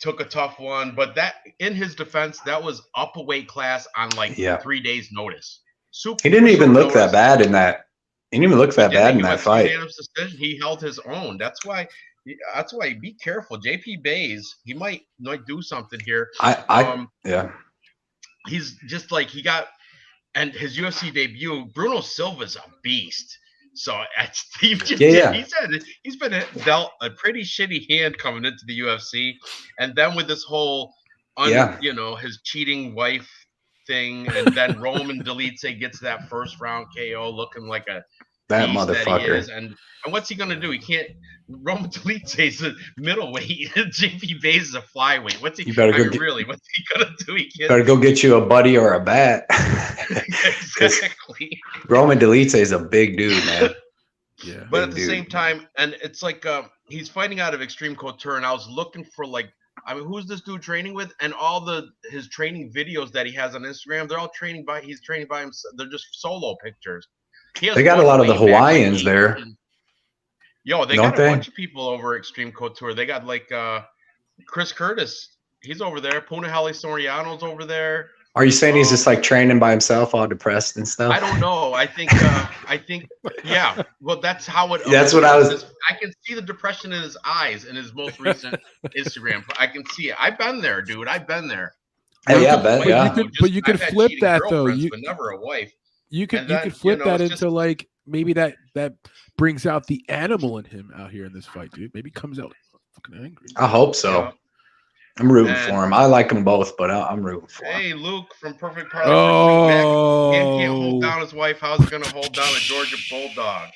took a tough one, but that, in his defense, that was up a weight class on like 3 days notice. He didn't even look that bad in that. He didn't even look that bad in that fight. He held his own. That's why be careful. JP Buys, he might do something here. He's just like, and his UFC debut, Bruno Silva's a beast. So he's been dealt a pretty shitty hand coming into the UFC, and then with this whole, you know, his cheating wife thing, and then Roman Dolidze gets that first round KO, looking like that motherfucker. That he is, and what's he gonna do? He can't. Roman Dolidze is a middleweight. JP Buys is a flyweight. What's he? What's he gonna do? He can't. Better go get you a buddy or a bat. Exactly. Roman Dolidze is a big dude, man. Yeah. But at the same time, and it's like he's fighting out of Extreme Couture, and I was looking for who's this dude training with? And all his training videos that he has on Instagram, they're all he's training by himself. They're just solo pictures. They got a lot of the Hawaiians there. They got a bunch of people over Extreme Couture. They got like Chris Curtis. He's over there. Punahele Soriano's over there. Are you saying he's just like training by himself, all depressed and stuff? I don't know. I think, yeah. Well, that's how it. That's what I was. I can see the depression in his eyes in his most recent Instagram. I can see it. I've been there, dude. I've been there. But you could flip that though. But never a wife. You could flip that into like maybe that brings out the animal in him out here in this fight, dude. Maybe comes out fucking angry. I hope so. Yeah. I'm rooting for him. I like them both, but I'm rooting for him. Hey, Luke from Perfect Parlay. Can't hold down his wife. How's he going to hold down a Georgia Bulldog?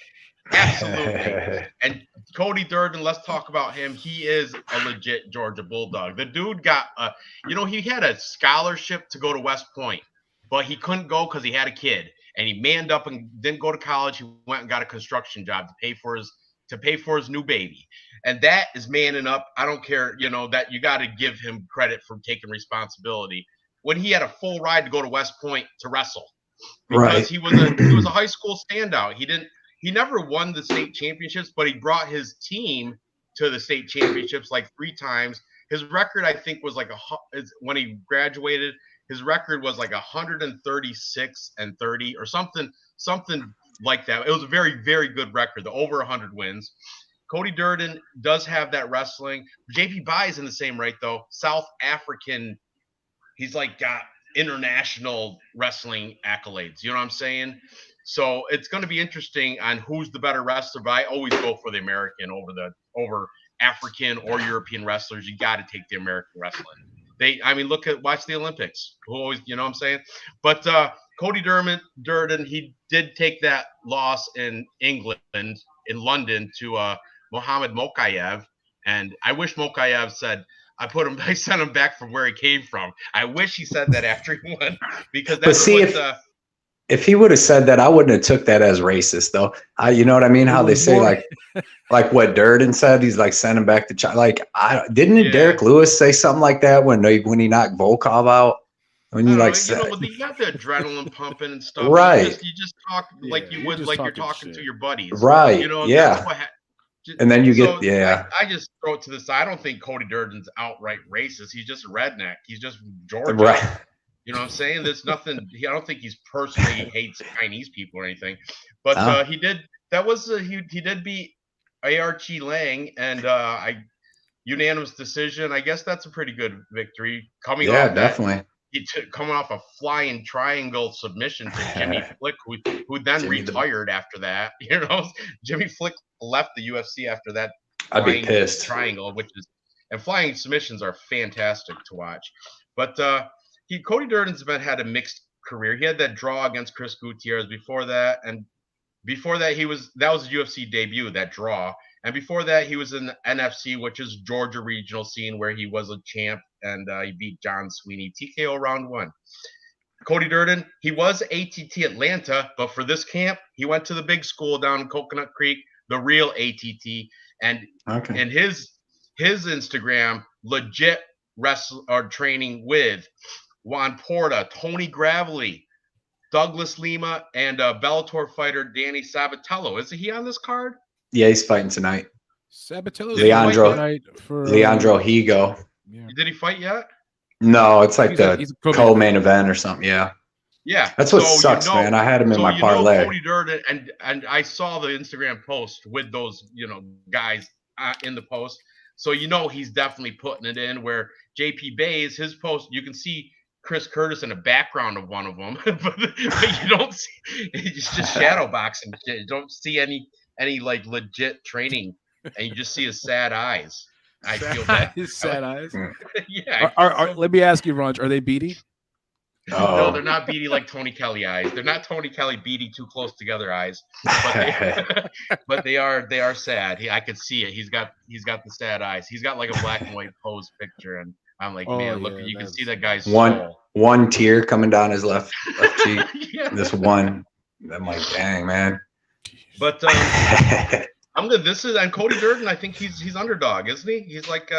Absolutely. And Cody Durden, let's talk about him. He is a legit Georgia Bulldog. The dude got, he had a scholarship to go to West Point, but he couldn't go because he had a kid. And he manned up and didn't go to college. He went and got a construction job to pay for his new baby. And that is manning up. I don't care, that you got to give him credit for taking responsibility. When he had a full ride to go to West Point to wrestle, because he was a high school standout. He never won the state championships, but he brought his team to the state championships like 3 times. His record, I think, was when he graduated, his record was like 136-30 or something like that. It was a very, very good record, over 100 wins. Cody Durden does have that wrestling. JP Buys in the same right, though. South African. He's like got international wrestling accolades. You know what I'm saying? So it's going to be interesting on who's the better wrestler. But I always go for the American over African or European wrestlers. You got to take the American wrestling. Watch the Olympics. Who always, you know what I'm saying? But Cody Durden, he did take that loss in England, in London, to Mohamed Mokaev, and I wish Mokaev said, I sent him back from where he came from. I wish he said that after he won, because that's if he would have said that, I wouldn't have took that as racist, though. You know what I mean? How they say like what Durden said, he's like send him back to China. Like, didn't Derek Lewis say something like that when he knocked Volkov out? When you like you know, when you got the adrenaline pumping and stuff, right? You just talk like you would, like you're talking to your buddies, right? You know, yeah. And then you get I just throw it to the side. I don't think Cody Durden's outright racist. He's just a redneck. He's just Georgia. Right. You know what I'm saying? There's nothing. I don't think he's personally hates Chinese people or anything. But he did. That was he did beat Archie Lang and unanimous decision. I guess that's a pretty good victory. Coming off definitely. Coming off a flying triangle submission to Jimmy Flick, who then retired after that. You know, Jimmy Flick left the UFC after that. I'd be pissed. Triangle, and flying submissions are fantastic to watch. But Cody Durden's had a mixed career. He had that draw against Chris Gutierrez before that, and before that that was a UFC debut, that draw. And before that, he was in the NFC, which is Georgia regional scene, where he was a champ, and he beat John Sweeney TKO round 1. Cody Durden, he was ATT Atlanta, but for this camp, he went to the big school down in Coconut Creek, the real ATT, and in his Instagram, legit wrestling or training with Juan Porta, Tony Gravely, Douglas Lima, and Bellator fighter Danny Sabatello. Isn't he on this card? Yeah, he's fighting tonight. Sabatello, Leandro Higo. Yeah. Did he fight yet? No, it's like the co-main event or something. Yeah. Yeah. That's what sucks, man. I had him in my parlay. Cody Durden, and I saw the Instagram post with those, guys in the post. So he's definitely putting it in. Where JP Bays, his post, you can see Chris Curtis in the background of one of them, but you don't see. It's just shadow boxing. You don't see any like legit training, and you just see his sad eyes. I feel bad. His sad eyes. Yeah. Let me ask you, Ranj, are they beady? No, they're not beady like Tony Kelly eyes. They're not Tony Kelly beady too close together eyes. But they are sad. I could see it. He's got the sad eyes. He's got like a black and white pose picture, and I'm like, man, look, you can see that guy's one tear coming down his left cheek. This one. I'm like, dang, man. But this is and Cody Durden. I think he's underdog, isn't he? He's like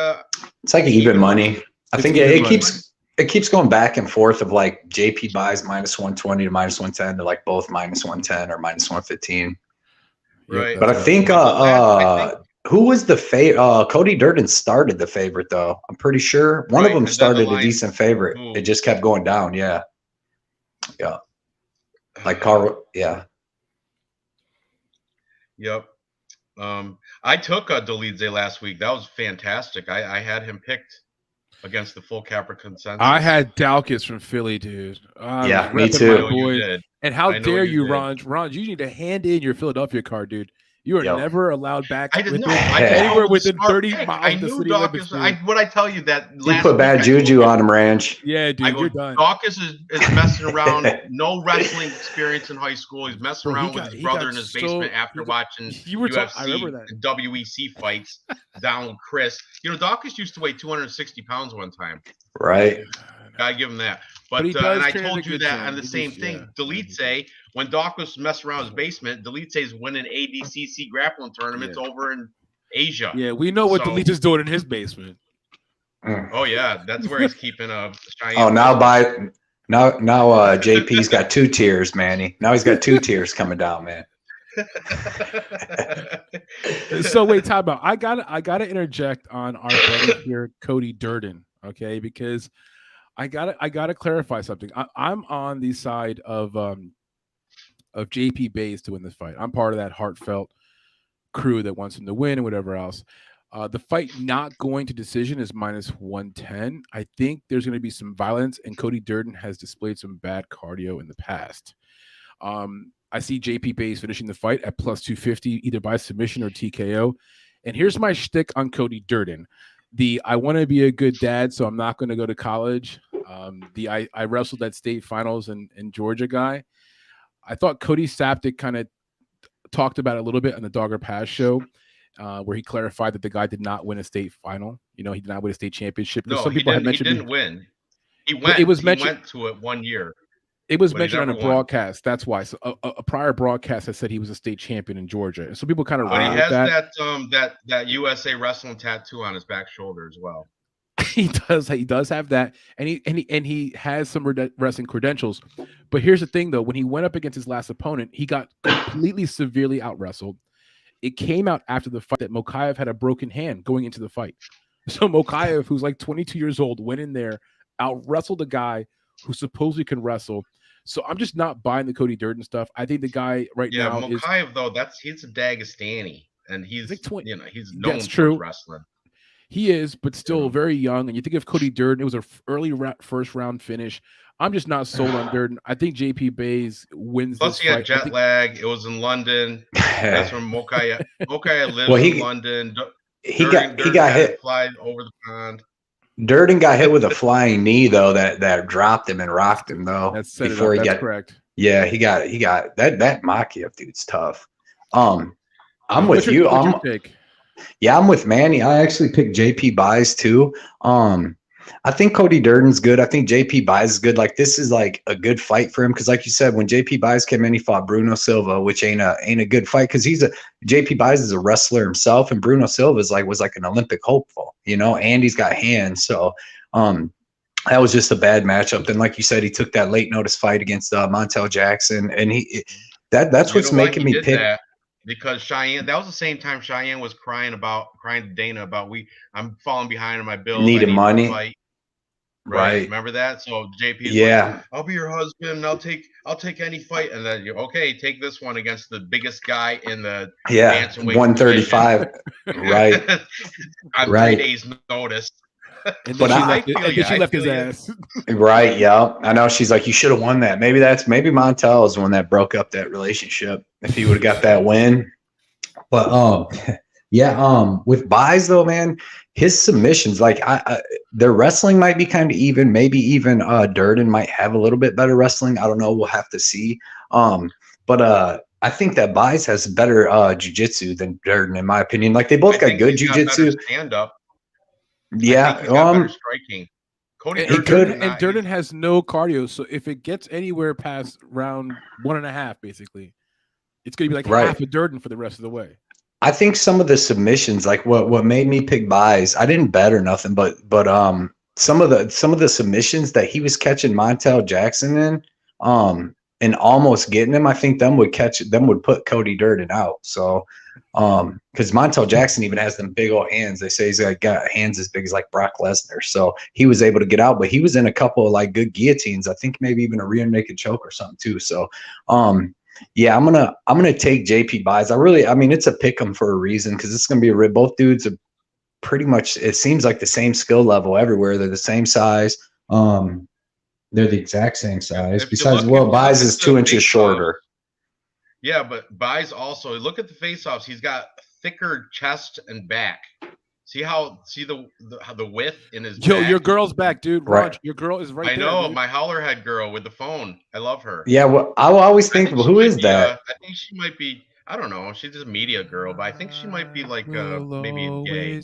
it's like even money. I think it keeps going back and forth of like JP buys -120 to -110 to like both -110 or -115. Right. But I think who was the favorite? Cody Durden started the favorite though. I'm pretty sure one of them started a decent favorite. It just kept going down. Yeah. Like Carl. Yeah. Yep. I took Dolidze last week. That was fantastic. I had him picked against the full Capra consensus. I had Dalkis from Philly, dude. Yeah, me too. And how dare you, Ranj? Ranj, you need to hand in your Philadelphia card, dude. You are never allowed back anywhere within 30 miles. I knew Dawkins. What I tell you that you put bad juju on him, Ranch. Yeah, dude, you're done. Dawkins is messing around. No wrestling experience in high school. He's messing around with his brother in his basement after watching UFC and WEC fights down with Chris. Dawkins used to weigh 260 pounds one time. Right. Gotta give him that. But and I told you that on the same thing. Dolidze, when Doc was messing around his basement, Dolidze's winning ADCC grappling tournaments over in Asia. Yeah, we know what Dolidze's doing in his basement. Oh yeah, that's where he's keeping a Cheyenne. Oh, now JP's got 2 tiers, Manny. Now he's got 2 tiers coming down, man. So wait, time out. I gotta interject on our brother here, Cody Durden, okay? Because I gotta clarify something. I'm on the side of JP Bays to win this fight. I'm part of that heartfelt crew that wants him to win and whatever else. The fight not going to decision is -110. I think there's going to be some violence, and Cody Durden has displayed some bad cardio in the past. I see JP Bays finishing the fight at +250, either by submission or TKO. And here's my shtick on Cody Durden. I want to be a good dad, so I'm not going to go to college. I wrestled at state finals in Georgia guy. I thought Cody Saptic kind of talked about it a little bit on the Dogger Pass show, where he clarified that the guy did not win a state final. He did not win a state championship. No, some people had mentioned he didn't win. He went. He went to it one year. It was mentioned on a broadcast. That's why. So a prior broadcast has said he was a state champion in Georgia, and so people kind of. But he has that USA wrestling tattoo on his back shoulder as well. He does. He does have that, and he has some wrestling credentials. But here's the thing, though: when he went up against his last opponent, he got completely severely out wrestled. It came out after the fight that Mokaev had a broken hand going into the fight. So Mokaev, who's like 22 years old, went in there, out wrestled a guy who supposedly can wrestle. So I'm just not buying the Cody Durden stuff. I think the guy now Mokaev, though, he's a Dagestani, and he's like he's known for wrestling. He is, but still very young. And you think of Cody Durden, it was an early first round finish. I'm just not sold on Durden. I think JP Bays wins. Plus, he had jet lag. It was in London. That's when Mokaev lives in London. He got hit. Fly over the pond. Durden got hit with a flying knee though that dropped him and rocked him though. That's correct. Yeah, he got that Makiev dude's tough. I'm with you. I'm with Manny. I actually picked JP Buys too. I think Cody Durden's good. I think JP Buys is good. Like this is like a good fight for him because, like you said, when JP Buys came in, he fought Bruno Silva, which ain't a good fight because JP Buys is a wrestler himself, and Bruno Silva was like an Olympic hopeful, and he's got hands. So that was just a bad matchup. Then, like you said, he took that late notice fight against Montel Jackson, and that's what's making me pick. Because Cheyenne, that was the same time Cheyenne was crying to Dana about I'm falling behind on my bills. Needed money. Fight. Right. Remember that? So JP, like, I'll be your husband. I'll take any fight, and then okay, take this one against the biggest guy in the 135. Right. On 3 days' notice. And then she left his ass. Right. Yeah. I know. She's like, you should have won that. Maybe Montel is the one that broke up that relationship. If he would have got that win. But with Buys though, man, his submissions, like their wrestling might be kind of even. Maybe even Durden might have a little bit better wrestling. I don't know. We'll have to see. But I think that Buys has better jiu-jitsu than Durden, in my opinion. Like they both got good jiu-jitsu. Stand up. Yeah, striking. Cody Durden has no cardio, so if it gets anywhere past round 1.5, basically, it's gonna be like half a Durden for the rest of the way. I think some of the submissions, like what made me pick Buys, I didn't bet or nothing, but some of the submissions that he was catching Montel Jackson in, and almost getting him, I think them would put Cody Durden out. So. Because Montel Jackson even has them big old hands. They say he's got hands as big as like Brock Lesnar. So he was able to get out, but he was in a couple of like good guillotines. I think maybe even a rear naked choke or something too. So, I'm gonna take JP Buys. It's a pick 'em for a reason because it's gonna be both dudes are pretty much. It seems like the same skill level everywhere. They're the same size. They're the exact same size. Besides, Buys is 2 inches shorter. Yeah, but Buys also look at the face-offs. He's got thicker chest and back. See the width in his back? Your girl's back, dude. Ranj, your girl is right there. I know, dude. my holler head girl with the phone. I love her. Yeah, well, I always think, who is that? I think she might be. I don't know. She's just a media girl, but I think she might be like maybe gay.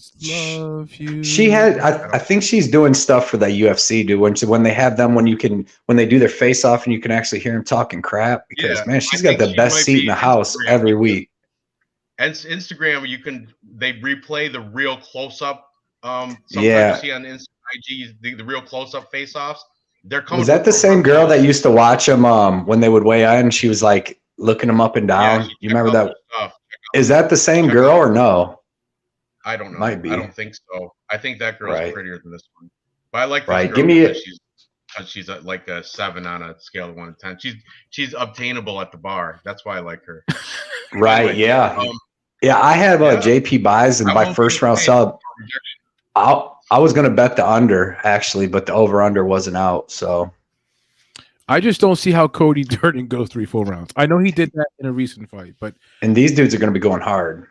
She had. I think she's doing stuff for that UFC, dude. When they have them, when they do their face off, and you can actually hear them talking crap. Because man, she's got the best seat in the house every week. And Instagram, they replay the real close up. Sometimes you see on IG the real close up face offs. They're coming. Was that the same girl that used to watch them when they would weigh in? She was like looking them up and down. You remember that? Is that the same girl or no? I don't know. Might be. I don't think so. I think that girl's prettier than this one. But I like this girl Give me she's like a 7 on a scale of 1 to 10. She's obtainable at the bar. That's why I like her. Right. Anyway, I have JP Buys, and by first round sub, I was going to bet the under actually, but the over under wasn't out. So. I just don't see how Cody Durden goes 3 full rounds. I know he did that in a recent fight, and these dudes are going to be going hard.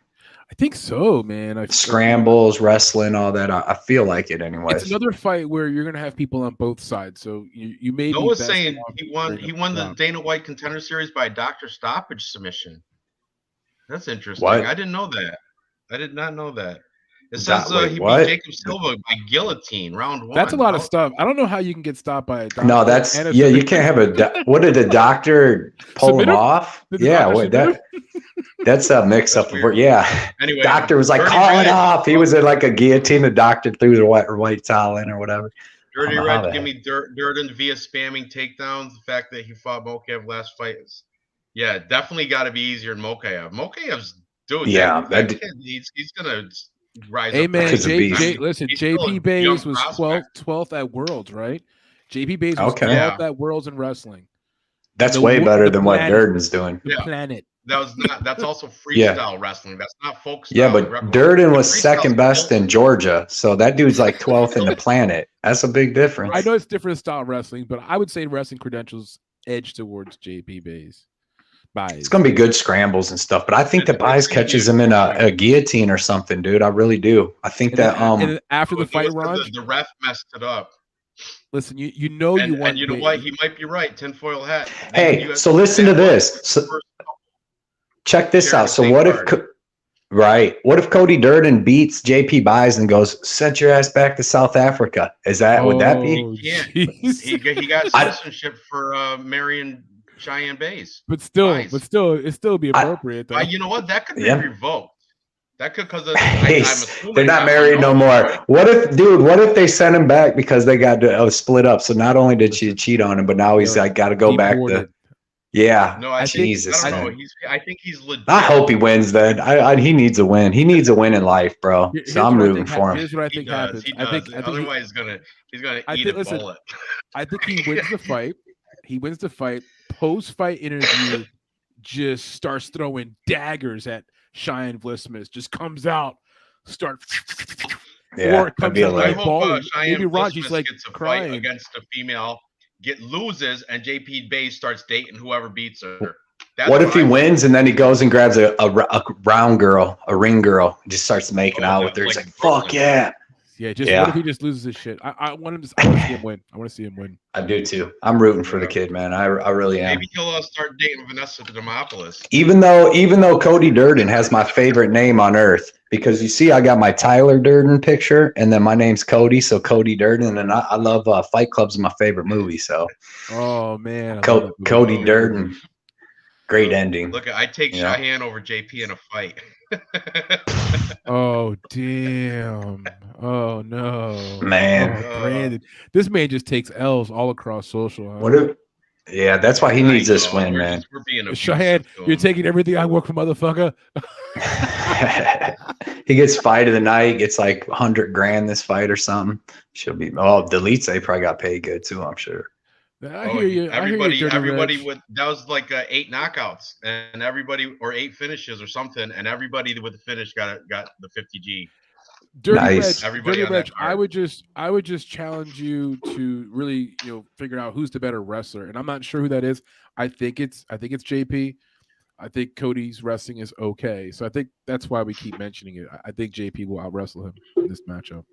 I think so, man. Scrambles, wrestling, all that. I feel like it anyway. It's another fight where you're going to have people on both sides. So you may. Noah was saying he won the Dana White Contender Series by doctor stoppage submission. That's interesting. What? I didn't know that. I did not know that. It says he beat Jacob Silva by guillotine, round 1. That's a lot of stuff. I don't know how you can get stopped by a doctor. No, that's you can't have what did the doctor pull him off? That's a mix up of yeah. Anyway, doctor was like, call it off. He was in like a guillotine. The doctor threw the white towel in or whatever. Dirty Red, give me Durden via spamming takedowns. The fact that he fought Mokaev last fight is, definitely got to be easier than Mokaev. Mokaev's dude. Yeah, that kid, he's gonna rise up. Man, listen, JP Bays was 12th at Worlds, right? JP Bays was 12th at Worlds in wrestling. That's way better than what Durden's doing. The planet. That's also freestyle wrestling. That's not folk style. Yeah, but Durden was second best in Georgia, so that dude's like 12th in the planet. That's a big difference. I know it's different style wrestling, but I would say wrestling credentials edge towards JP Bays. It's gonna be good scrambles and stuff, but I think that Baez catches him in a guillotine or something, dude. I really do. I think that after the fight, Ranj, the ref messed it up. Listen, you know you want, and you know what? He might be right. Tinfoil hat. Hey, so listen to this. So, check this out. So what if Cody Durden beats JP Baez and goes, send your ass back to South Africa? Would that be? He got citizenship for marrying Cheyenne Bays. But it still be appropriate though. You know what? That could be revoked. That could because they're not married no more. Right? What if they sent him back because they got split up? So not only did she cheat on him, but now he's like got to go back to. Yeah. No, I think he's legit. I hope he wins then. He needs a win. He needs a win in life, bro. So I'm rooting for him. Here's what I think happens. I think otherwise he's gonna eat a bullet. I think he wins the fight. He wins the fight. Post-fight interview, just starts throwing daggers at Cheyenne Vlismas. Just comes out, start. Or it comes out like balling. Maybe Ranji's like gets a crying fight against a female. Loses and JP Bays starts dating whoever beats her. What if he wins and then he goes and grabs a round girl, a ring girl, and just starts making out with her? He's like, fuck yeah. What if he just loses his shit? I want him to. I want to see him win. I want to see him win. I do too. I'm rooting for the kid, man. I really am. Maybe he'll start dating Vanessa Demopoulos. Even though Cody Durden has my favorite name on earth, because you see, I got my Tyler Durden picture, and then my name's Cody, so Cody Durden, and I love Fight Club's my favorite movie. So, oh man, Cody Durden, great ending. Look, I take Cheyenne over JP in a fight. Oh damn! Oh no, man! Brandon, this man just takes L's all across social. Huh? What if? Yeah, that's why he needs this win, man. Cheyenne, you're taking everything I work for, motherfucker. He gets fight of the night, gets like $100,000 this fight or something. She'll be Delete. They probably got paid good too, I'm sure. I hear you. Everybody that was like 8 knockouts and everybody or 8 finishes or something, and everybody with the finish got the 50G. Dirty Reg, I would just challenge you to really figure out who's the better wrestler, and I'm not sure who that is. I think it's JP. I think Cody's wrestling is okay, so I think that's why we keep mentioning it. I think JP will out wrestle him in this matchup.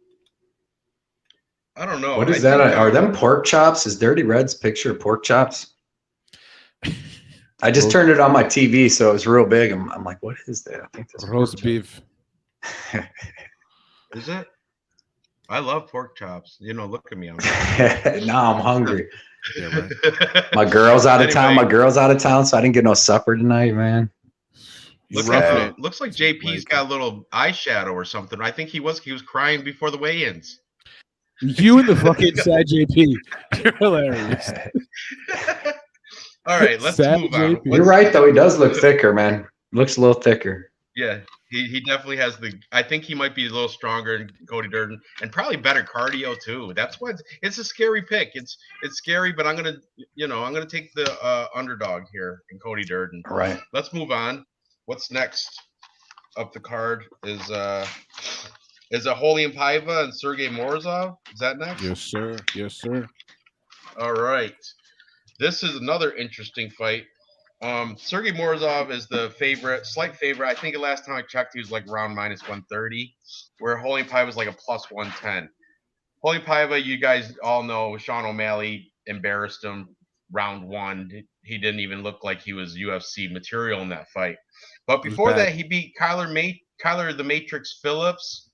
I don't know. What is that? Are them pork chops? Is Dirty Red's picture of pork chops? I just turned it on my TV, so it was real big. I'm like, what is that? I think that's roast beef. Is it? I love pork chops. Look at me. Now I'm hungry. Yeah, right. My girl's out of town. My girl's out of town, so I didn't get no supper tonight, man. Looks like JP's got a little eyeshadow or something. I think he was crying before the weigh-ins. You and the fucking sad JP. You're hilarious. All right, let's move on. You're right, though. He does look thicker, man. Looks a little thicker. Yeah, he definitely has I think he might be a little stronger than Cody Durden and probably better cardio too. That's why it's a scary pick. It's scary, but I'm gonna take the underdog here in Cody Durden. All right. Let's move on. What's next up the card is it Julian Paiva and Sergey Morozov? Is that next? Yes, sir. Yes, sir. All right. This is another interesting fight. Sergey Morozov is the slight favorite. I think the last time I checked, he was like around -130, where Julian Paiva was like a +110. Julian Paiva, you guys all know, Sean O'Malley embarrassed him round 1. He didn't even look like he was UFC material in that fight. But before that, he beat Kyler the Matrix Phillips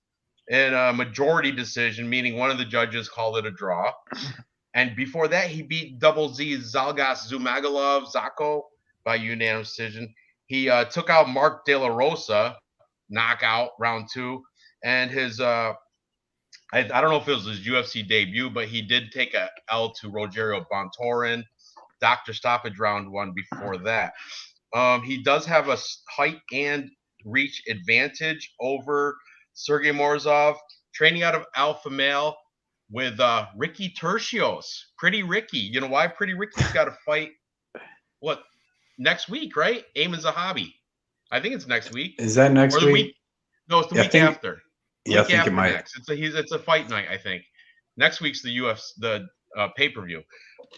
in a majority decision, meaning one of the judges called it a draw. And before that, he beat Double Z Zalgas Zako by unanimous decision. He took out Mark De La Rosa, knockout, round 2. And his, I don't know if it was his UFC debut, but he did take a L to Rogerio Bontorin, doctor stoppage round 1 before that. He does have a height and reach advantage over Sergey Morozov, training out of Alpha Male with Ricky Tercios. Pretty Ricky. You know why? Pretty Ricky's got to fight, what, next week, right? Aim is a hobby. I think it's next week. Is that next week? No, it's the week after. Yeah, I think it might. Next. It's a fight night, I think. Next week's the UFC, pay-per-view.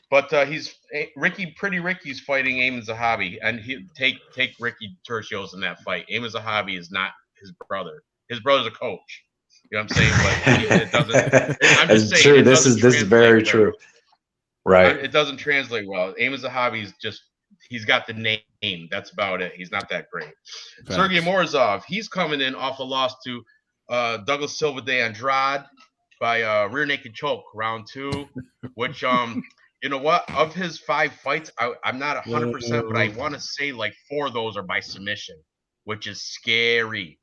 But Pretty Ricky's fighting Aim Zahabi, and he take Ricky Tercios in that fight. Aim Zahabi is not his brother. His brother's a coach. You know what I'm saying? But it doesn't. I'm just saying. True. This is very true. Right. It doesn't translate well. Aim Zahabi is just, he's got the name. That's about it. He's not that great. Thanks. Sergey Morozov, he's coming in off a loss to Douglas Silva de Andrade by rear naked choke, round 2, which you know what? Of his 5 fights, I'm not 100%, but I want to say like 4 of those are by submission, which is scary.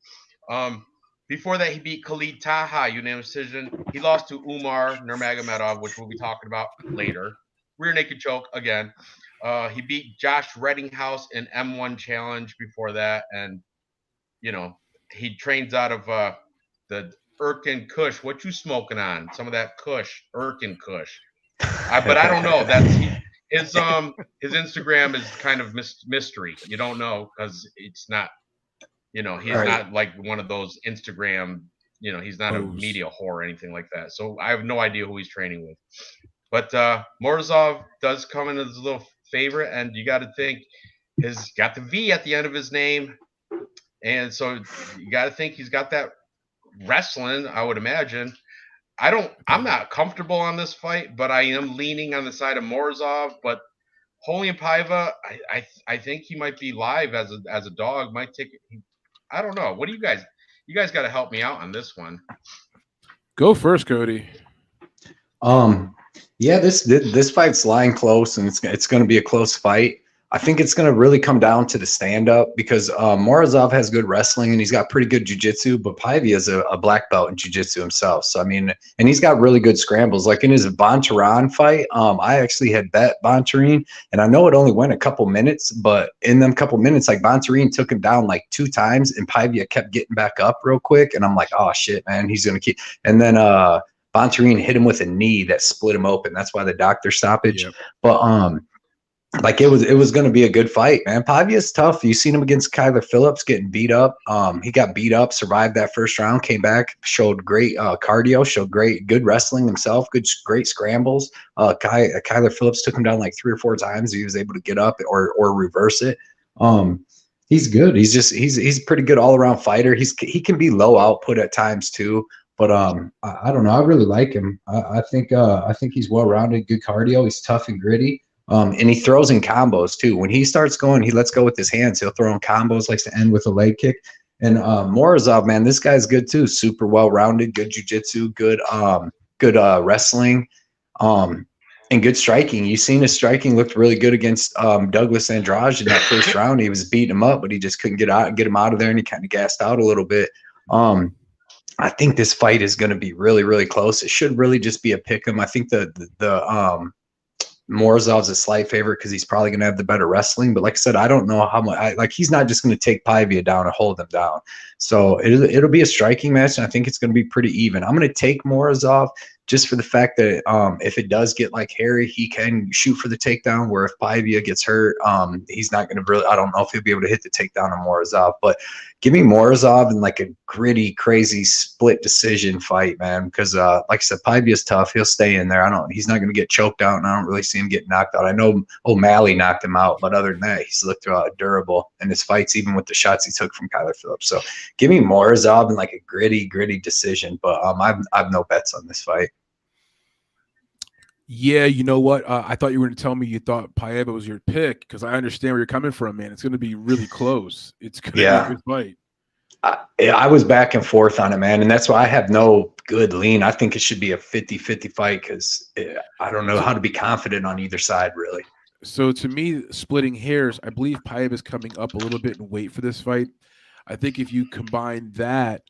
Before that, he beat Khalid Taha, unanimous decision. He lost to Umar Nurmagomedov, which we'll be talking about later. Rear naked choke again. He beat Josh Reddinghouse in M1 challenge before that, and you know he trains out of the Erkin Kush. What you smoking on? Some of that Kush, Erkin Kush. But I don't know. His Instagram is kind of mystery. You don't know because it's not. You know, he's not like one of those Instagram, you know, he's not a media whore or anything like that. So I have no idea who he's training with. But Morozov does come in as a little favorite, and you got to think he's got the V at the end of his name. And so you got to think he's got that wrestling, I would imagine. I'm not comfortable on this fight, but I am leaning on the side of Morozov. But Julian Paiva, I think he might be live as a dog. Might take it. I don't know. What do you guys? You guys got to help me out on this one. Go first, Cody. Yeah, this fight's lying close, and it's going to be a close fight. I think it's going to really come down to the stand-up because Morozov has good wrestling and he's got pretty good jiu-jitsu, but Paiva is a black belt in jiu-jitsu himself. So, I mean, and he's got really good scrambles. Like in his Bontorin fight, I actually had bet Bontorin, and I know it only went a couple minutes, but in them couple minutes, like Bontorin took him down like 2 times, and Paiva kept getting back up real quick, and I'm like, oh, shit, man, he's going to keep – and then Bontorin hit him with a knee that split him open. That's why the doctor stoppage. Yep. But like it was going to be a good fight, man. Paiva is tough. You seen him against Kyler Phillips getting beat up. He got beat up, survived that first round, came back, showed great cardio, showed good wrestling himself, great scrambles. Kyler Phillips took him down like 3 or 4 times. He was able to get up or reverse it. He's good. He's a pretty good all around fighter. He can be low output at times too. But I don't know. I really like him. I think he's well rounded, good cardio. He's tough and gritty. And he throws in combos too. When he starts going, he lets go with his hands. He'll throw in combos, likes to end with a leg kick. And Morozov, man, this guy's good too. Super well-rounded, good jiu-jitsu, good wrestling, and good striking. You seen his striking looked really good against Douglas Andrade in that first round. He was beating him up, but he just couldn't get him out of there, and he kind of gassed out a little bit. I think this fight is going to be really, really close. It should really just be a pick 'em. I think the Morozov's a slight favorite because he's probably going to have the better wrestling. But like I said, I don't know how much. Like he's not just going to take Paiva down and hold him down. So it'll be a striking match, and I think it's going to be pretty even. I'm going to take Morozov just for the fact that if it does get like hairy, he can shoot for the takedown. Where if Paiva gets hurt, he's not going to really. I don't know if he'll be able to hit the takedown on Morozov. But give me Morozov in like a gritty, crazy split decision fight, man. Because like I said, Paiva is tough. He'll stay in there. He's not going to get choked out, and I don't really see him get knocked out. I know O'Malley knocked him out, but other than that, he's looked durable in his fights, even with the shots he took from Kyler Phillips. So give me Morozov in like a gritty I have no bets on this fight. Yeah, you know what? I thought you were going to tell me you thought Paiva was your pick because I understand where you're coming from, man. It's going to be really close. It's going to be a good fight. I was back and forth on it, man, and that's why I have no good lean. I think it should be a 50-50 fight because I don't know how to be confident on either side, really. So to me, splitting hairs, I believe Paiva is coming up a little bit in weight for this fight. I think if you combine that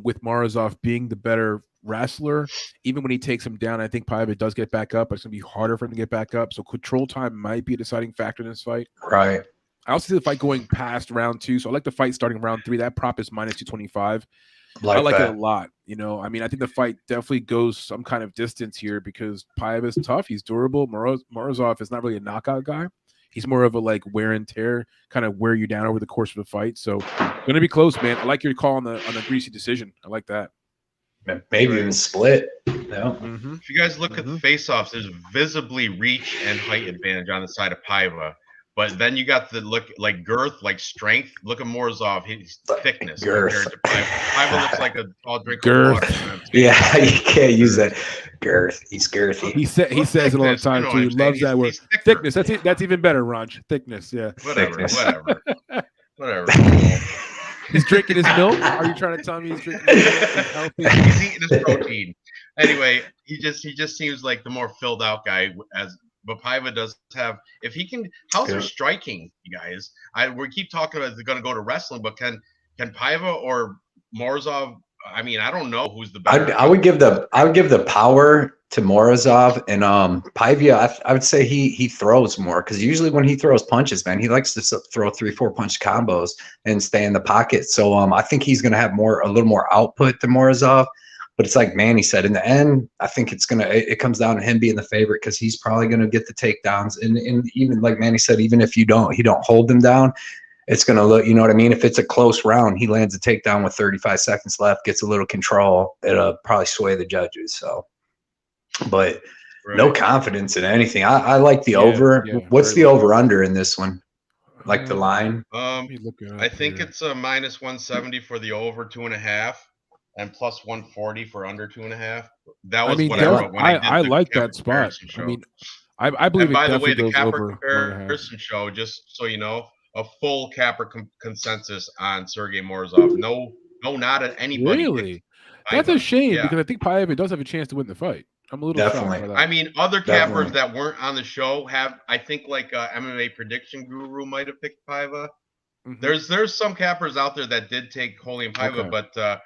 with Morozov being the better wrestler, even when he takes him down, I think Paiva does get back up, but it's going to be harder for him to get back up. So control time might be a deciding factor in this fight. Right. I also see the fight going past round 2. So I like the fight starting round 3. That prop is minus 225. I like it a lot. You know, I mean, I think the fight definitely goes some kind of distance here because Paiva is tough. He's durable. Morozov is not really a knockout guy. He's more of a like wear and tear, kind of wear you down over the course of the fight. So going to be close, man. I like your call on the greasy decision. I like that. Maybe even split. No. If you guys look at the face-offs, there's visibly reach and height advantage on the side of Paiva. But then you got the look like girth, like strength. Look at Morozov, his thickness. Girth. Paiva looks like a tall drink girth. of water. Yeah, you can't use that. Girth. He's girthy. He says it all the time too. He loves that word. Thickness. That's even better, Ranj. Thickness. Yeah. Whatever. He's drinking his milk. Are you trying to tell me he's drinking his milk? He's eating his protein. Anyway, he just seems like the more filled out guy but Paiva does have, if he can, how's their striking, you guys? We keep talking about they're going to go to wrestling, but can Paiva or Morozov? I mean, I don't know who's the better. I would give the power to Morozov, and Paiva. I would say he throws more because usually when he throws punches, man, he likes to throw 3-4 punch combos and stay in the pocket. So I think he's going to have a little more output than Morozov. But it's like Manny said, in the end, I think it comes down to him being the favorite because he's probably going to get the takedowns. And even like Manny said, even if he don't hold him down, it's going to look, you know what I mean? If it's a close round, he lands a takedown with 35 seconds left, gets a little control, it'll probably sway the judges. So, but no confidence in anything. I like the over. Yeah, what's the over under in this one? Like the line? I think it's a minus 170 for the over 2.5. And plus 140 for under 2.5. That was what I wrote when I like that spot. Show. I mean, I believe. And by the way, the Capper comparison show, just so you know, a full Capper consensus on Sergey Morozov. No, not at anybody. Really, that's a shame because I think Paiva does have a chance to win the fight. I'm a little shocked by that. I mean, other Cappers that weren't on the show have. I think like MMA prediction guru might have picked Paiva. There's some Cappers out there that did take Holy and Paiva, but.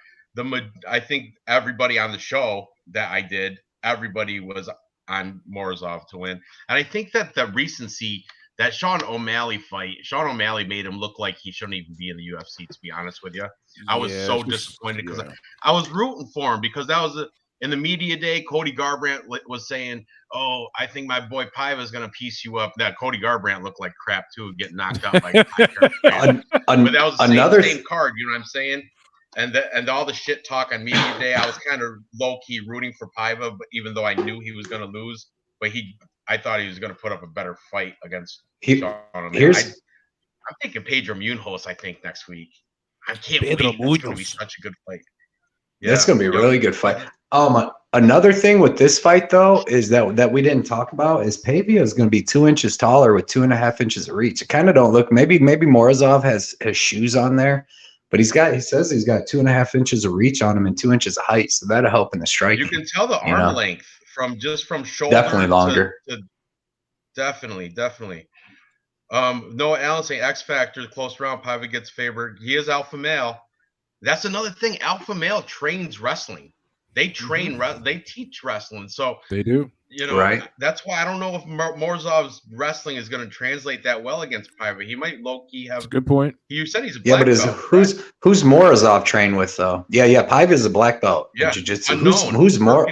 I think everybody on the show that I did, everybody was on Morozov to win. And I think that the recency, that Sean O'Malley fight, Sean O'Malley made him look like he shouldn't even be in the UFC, to be honest with you. I was so disappointed because I was rooting for him because that was in the media day, Cody Garbrandt was saying, oh, I think my boy Paiva is going to piece you up. That Cody Garbrandt looked like crap too, getting knocked out like but that was the same card, you know what I'm saying? And all the shit talk on media day, I was kind of low key rooting for Paiva, but even though I knew he was going to lose, but I thought he was going to put up a better fight against Sean O'Malley. I'm thinking Pedro Munoz. I think next week. I can't wait. It's going to be such a good fight. Yeah, that's going to be a really good fight. Another thing with this fight though is that we didn't talk about is Paiva is going to be 2 inches taller with 2.5 inches of reach. It kind of don't look. Maybe Morozov has shoes on there. But he says he's got 2.5 inches of reach on him and 2 inches of height, so that'll help in the striking. You can tell the arm length from shoulder. Definitely longer. Definitely. Noah Allen saying X Factor, close round, Paiva gets favored. He is alpha male. That's another thing. Alpha male trains wrestling. They train, they teach wrestling. So they do. You know, that's why I don't know if Morozov's wrestling is going to translate that well against Paiva. He might low-key have. That's a good point. You said he's a black belt. Who's Morozov trained with though? Yeah. Paiva is a black belt. Yeah. Jiu-jitsu. Who's more?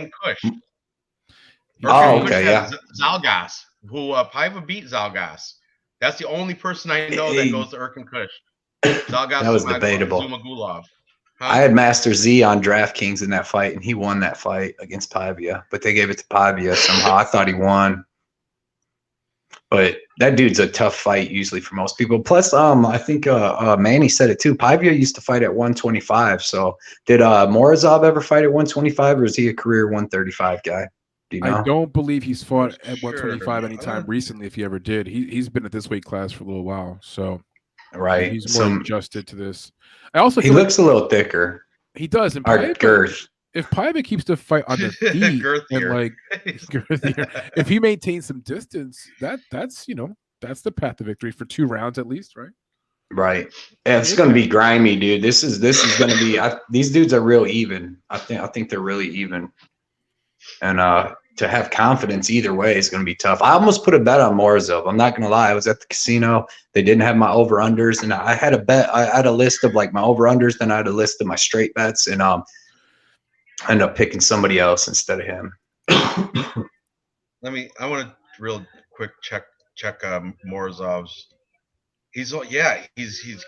Zalgas, who Paiva beat Zalgas. That's the only person I know that goes to Erkin Kush. Zalgas. That was debatable. Zumagulov. I had Master Z on DraftKings in that fight, and he won that fight against Paiva. But they gave it to Paiva somehow. I thought he won. But that dude's a tough fight usually for most people. Plus, I think Manny said it too. Paiva used to fight at 125. So did Morozov ever fight at 125, or is he a career 135 guy? Do you know? I don't believe he's fought at 125 anytime recently. If he ever did, he's been at this weight class for a little while. So Right. Yeah, he's more adjusted to this. I also he looks a little thicker. He does. And girth. If Paiva keeps the fight on the feet and like girthier, if he maintains some distance, that's that's the path to victory for 2 rounds at least, right? Right. And it's going to be grimy, dude. This is going to be. These dudes are real even. I think they're really even. And to have confidence either way is going to be tough. I almost put a bet on Morozov. I'm not going to lie. I was at the casino. They didn't have my over unders, and I had a bet. I had a list of like my over unders. Then I had a list of my straight bets, and I ended up picking somebody else instead of him. I want to real quick check Morozov's. He's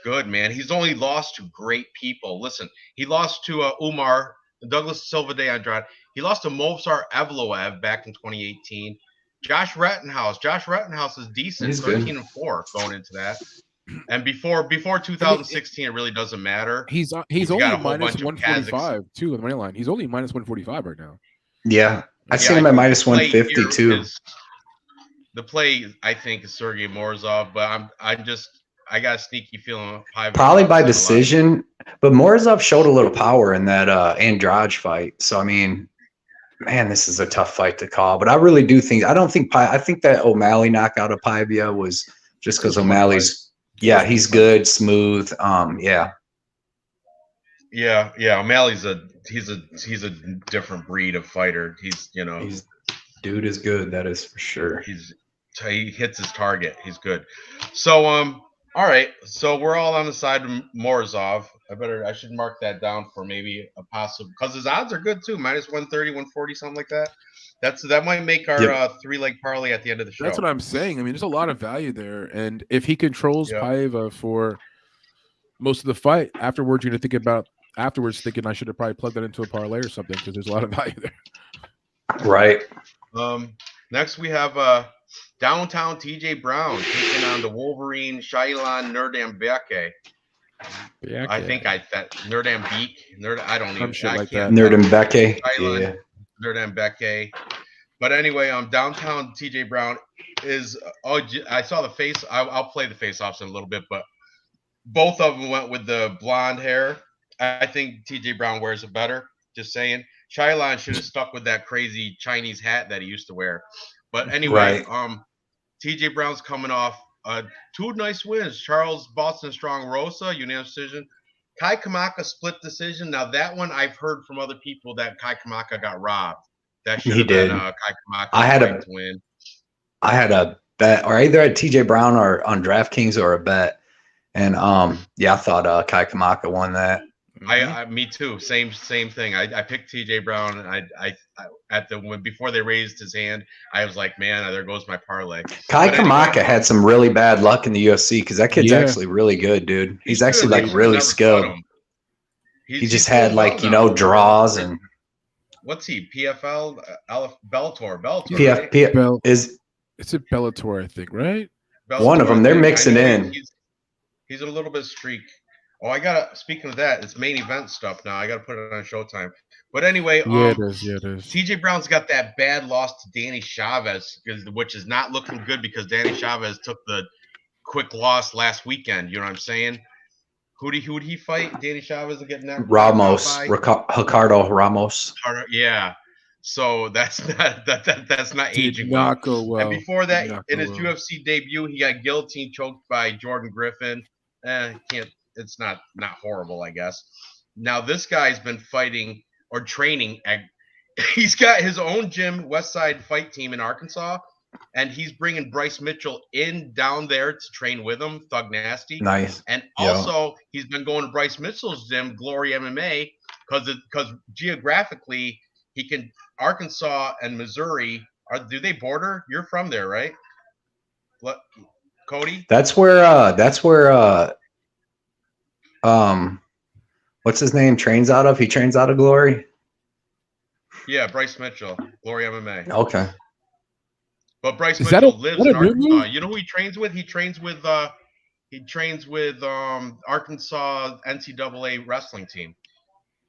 good, man. He's only lost to great people. Listen, he lost to Umar, Douglas Silva de Andrade. He lost to Movsar Evloev back in 2018. Josh Rettenhouse. Josh Rettenhouse is decent, 13-4 going into that. And before 2016, it really doesn't matter. He's only minus 145 too on the money line. He's only minus 145 right now. Yeah, I'd say him at minus 150 too. The play, I think, is Sergey Morozov, but I got a sneaky feeling. Probably by decision, but Morozov showed a little power in that Andrade fight. So, I mean, man, this is a tough fight to call. But I really do think – I think that O'Malley knockout of Paiva was just because O'Malley's – yeah, he's good, smooth. Yeah. Yeah, O'Malley's he's a different breed of fighter. Dude is good, that is for sure. He hits his target. He's good. So all right. So we're all on the side of Morozov. I should mark that down for maybe a possible, because his odds are good too. Minus 130, 140, something like that. That might make our 3-leg parlay at the end of the show. That's what I'm saying. I mean, there's a lot of value there, and if he controls Paiva for most of the fight, afterwards you're gonna think about thinking I should have probably plugged that into a parlay or something, because there's a lot of value there. Right. Next we have Downtown TJ Brown taking on the Wolverine Shailan Nurdambeke. I think that Nurdambeke. I don't even. Shit like that. Nurdambeke. Yeah. Nurdambeke. But anyway, Downtown TJ Brown is. I saw the face. I'll play the face-offs in a little bit, but both of them went with the blonde hair. I think TJ Brown wears it better. Just saying. Shailan should have stuck with that crazy Chinese hat that he used to wear. But anyway, TJ Brown's coming off 2 nice wins. Charles Boston Strong Rosa, unanimous decision. Kai Kamaka split decision. Now that one I've heard from other people that Kai Kamaka got robbed. That should have been Kai Kamaka to win. I had a bet, or either at TJ Brown or on DraftKings or a bet. And I thought Kai Kamaka won that. Me too. Same thing. I picked TJ Brown, and I before they raised his hand, I was like, man, there goes my parlay. Kai Kamaka had some really bad luck in the UFC, because that kid's actually really good, dude. He's actually like really skilled. He just had draws and. What's he? PFL, Bellator. PFL it's a Bellator, I think, right? Bellator, one of them. They're mixing in. He's a little bit streak. Oh, speaking of that, it's main event stuff now. I gotta put it on Showtime. But anyway, it is. TJ Brown's got that bad loss to Danny Chavez, which is not looking good, because Danny Chavez took the quick loss last weekend. You know what I'm saying? Who would he fight? Danny Chavez to get next? Ricardo Ramos. Yeah. So that's not aging not go well. And before that, in his UFC debut, he got guillotine choked by Jordan Griffin. It's not horrible, I guess. Now this guy's been fighting or training. He's got his own gym, Westside Fight Team in Arkansas, and he's bringing Bryce Mitchell down there to train with him, Thug Nasty. Nice. And also he's been going to Bryce Mitchell's gym, Glory MMA, because geographically Arkansas and Missouri do they border? You're from there, right? What, Cody? That's where what's his name trains out of? He trains out of Glory. Yeah, Bryce Mitchell, Glory MMA. Okay. But Bryce Mitchell lives in Arkansas. You know who he trains with? He trains with Arkansas NCAA wrestling team.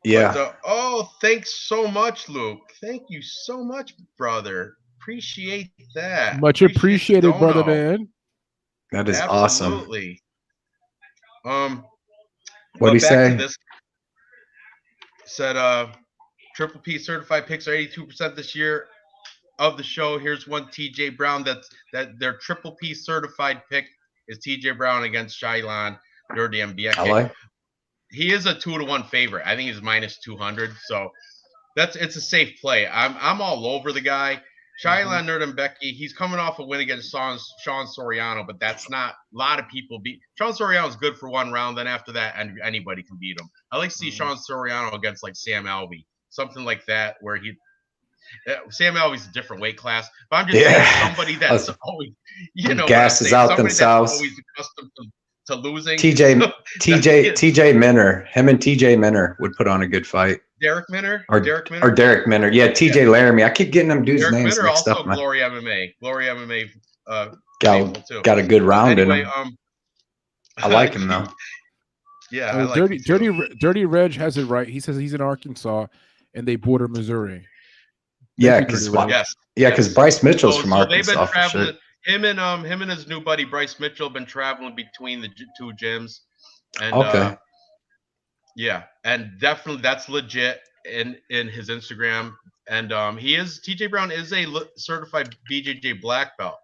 Yeah. But, thanks so much, Luke. Thank you so much, brother. Appreciate that. Much appreciated, brother man. That is awesome. Absolutely. What do you say? This said Triple P certified picks are 82% this year of the show. Here's one TJ Brown that their Triple P certified pick is TJ Brown against Shailan Dirty MBK. He is a 2-1 favorite. I think he's minus 200. So it's a safe play. I'm all over the guy. Shailan Nerdembeki, he's coming off a win against Sean Soriano, but that's not a lot of people beat. Sean Soriano's good for one round, then after that, anybody can beat him. I like to see Sean Soriano against like Sam Alvey, something like that, where Sam Alvey's a different weight class, but I'm just saying somebody that's always, gasses out themselves. Always accustomed to losing. TJ Minner, him and TJ Minner would put on a good fight. Derek Minner? Derek Minner. Yeah, TJ Laramie. I keep getting them dudes' Derek names Minner mixed also up. Glory MMA. Glory MMA got a good round in him. I like him though. Yeah. Dirty Reg has it right. He says he's in Arkansas and they border Missouri. Yeah, because Bryce Mitchell's from Arkansas. They've been traveling. Him and his new buddy Bryce Mitchell have been traveling between the two gyms. And yeah, and definitely that's legit in his Instagram. And TJ Brown is a certified BJJ black belt.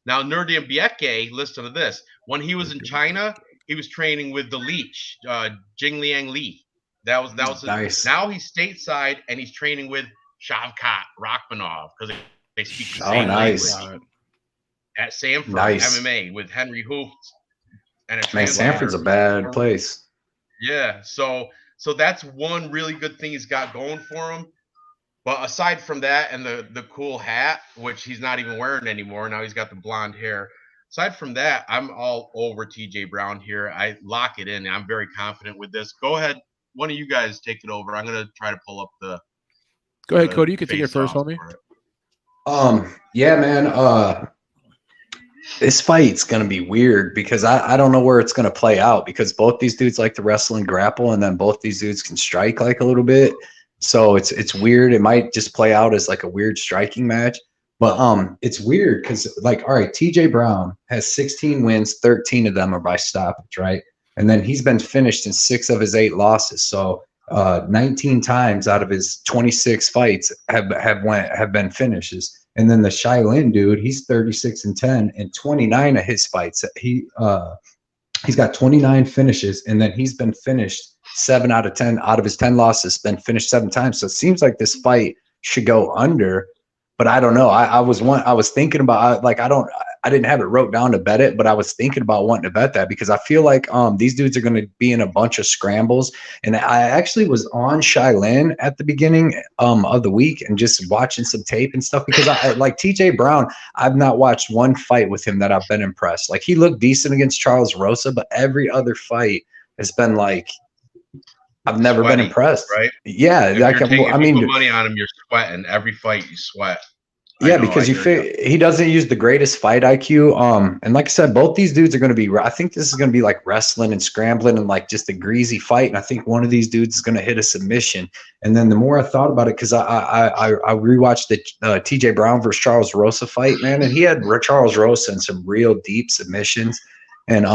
Now Nerdy and Bieke, listen to this. When he was in China, he was training with the Leech, Jingliang Li. That was nice. Now he's stateside and he's training with Shavkat Rachmanov because they speak the same language. At Sanford MMA with Henry Hooft. Man, Sanford's a bad place. Yeah, so that's one really good thing he's got going for him. But aside from that and the cool hat, which he's not even wearing anymore, now he's got the blonde hair. Aside from that, I'm all over TJ Brown here. I lock it in. I'm very confident with this. Go ahead. One of you guys take it over. I'm going to try to pull up the Go ahead, Cody. You can take it first, homie. Yeah, man. This fight's going to be weird because I don't know where it's going to play out because both these dudes like to wrestle and grapple, and then both these dudes can strike like a little bit. So it's weird. It might just play out as like a weird striking match. But it's weird because, like, all right, TJ Brown has 16 wins, 13 of them are by stoppage, right? And then he's been finished in 6 of his 8 losses. So 19 times out of his 26 fights have been finishes. And then the Shailin dude, he's 36-10, and 29 of his fights. He's got 29 finishes, and then he's been finished 7 out of 10 out of his 10 losses, been finished 7 times. So it seems like this fight should go under, but I don't know. I was thinking about, like, I didn't have it wrote down to bet it, but I was thinking about wanting to bet that because I feel like these dudes are going to be in a bunch of scrambles. And I actually was on Shailin at the beginning of the week and just watching some tape and stuff because I like TJ Brown. I've not watched one fight with him that I've been impressed. Like, he looked decent against Charles Rosa, but every other fight has been like, I've never been impressed. Right? Yeah. If like, I mean, put money on him, you're sweating. Every fight you sweat. Yeah, because he doesn't use the greatest fight IQ. And like I said, both these dudes are going to be, I think this is going to be like wrestling and scrambling and like just a greasy fight. And I think one of these dudes is going to hit a submission. And then the more I thought about it, because I rewatched the TJ Brown versus Charles Rosa fight, man, and he had Charles Rosa in some real deep submissions. And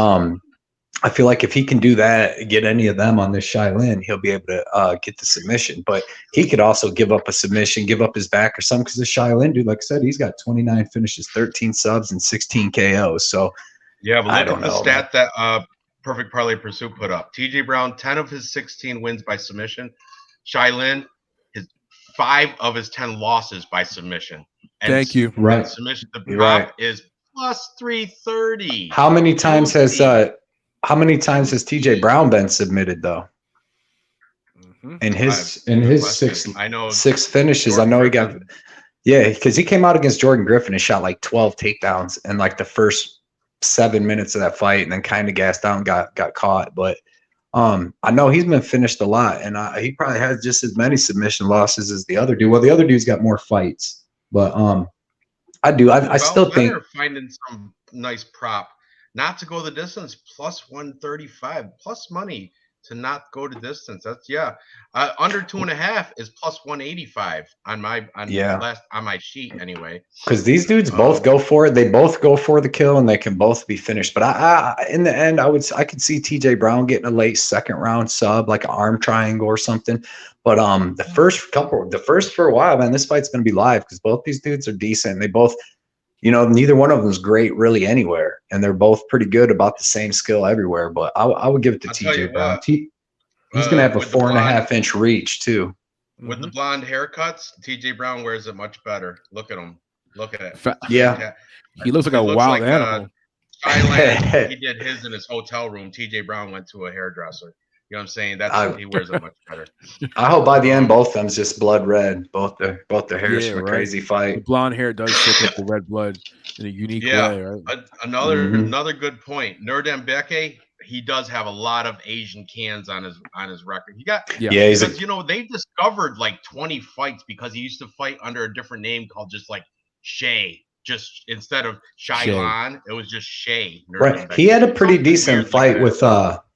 I feel like if he can do that, get any of them on this Shailin, he'll be able to get the submission. But he could also give up a submission, give up his back or something, because the Shailin dude, like I said, he's got 29 finishes, 13 subs, and 16 KOs. So yeah, but look at the stat that Perfect Parlay Pursuit put up. TJ Brown, 10 of his 16 wins by submission. Shailin, 5 of his 10 losses by submission. And thank you. Right. Submission. The prop is plus 330. How many times has TJ Brown been submitted though? In his 6 finishes, I know he got because he came out against Jordan Griffin and shot like 12 takedowns in like the first 7 minutes of that fight, and then kind of gassed out and got caught. But I know he's been finished a lot, and he probably has just as many submission losses as the other dude. Well, the other dude's got more fights, but I still think finding some nice prop. Not to go the distance, plus 135, plus money. to not go to distance. That's under 2.5 is plus 185 on my on my sheet anyway. Because these dudes both go for it. They both go for the kill, and they can both be finished. But I in the end, I could see TJ Brown getting a late second round sub, like an arm triangle or something. But the first for a while, man, this fight's gonna be live because both these dudes are decent. They both, neither one of them is great really anywhere, and they're both pretty good about the same skill everywhere. But I would give it to TJ Brown. He's gonna have a 4.5-inch reach too. With the blonde haircuts, TJ Brown wears it much better. Look at him. Look at it. Yeah, he looks like a wild animal. Thailand, he did his in his hotel room. TJ Brown went to a hairdresser. You know what I'm saying? He wears it much better. I hope by the end both of them's just blood red. Both their hairs from a crazy fight. The blonde hair does soak up the red blood in a unique way, right? Another good point. Nurdembeke, he does have a lot of Asian cans on his record. He got because they discovered like 20 fights because he used to fight under a different name called just like Shay. Just instead of Shailan, it was just Shay. Right. He had a pretty decent fight with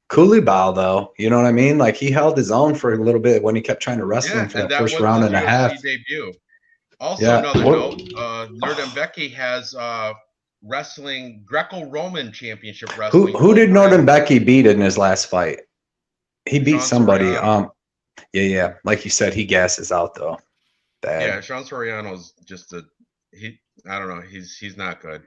Kulibal, though. You know what I mean? Like he held his own for a little bit when he kept trying to wrestle him for that first round and a half. Debut. Also, another note: Nurdembeke has wrestling Greco-Roman championship wrestling. Who did Nurdembeke beat in his last fight? He beat somebody. Yeah. Like you said, he gasses out though. Yeah, Sean Soriano's just I don't know. He's not good.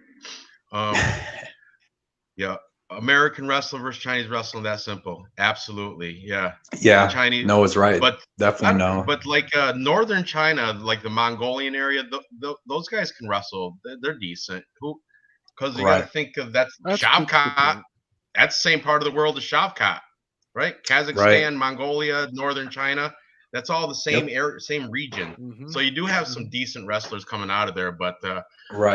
Yeah. American wrestler versus Chinese wrestling, that simple. Absolutely. Yeah. Yeah. Chinese. No is right. But definitely no. But like northern China, like the Mongolian area, those guys can wrestle. They're decent. Because you got to think of that's Shavkat. That's the same part of the world as Shavkat, right? Kazakhstan, Mongolia, northern China. That's all the same area, same region. Mm-hmm. So you do have some decent wrestlers coming out of there, but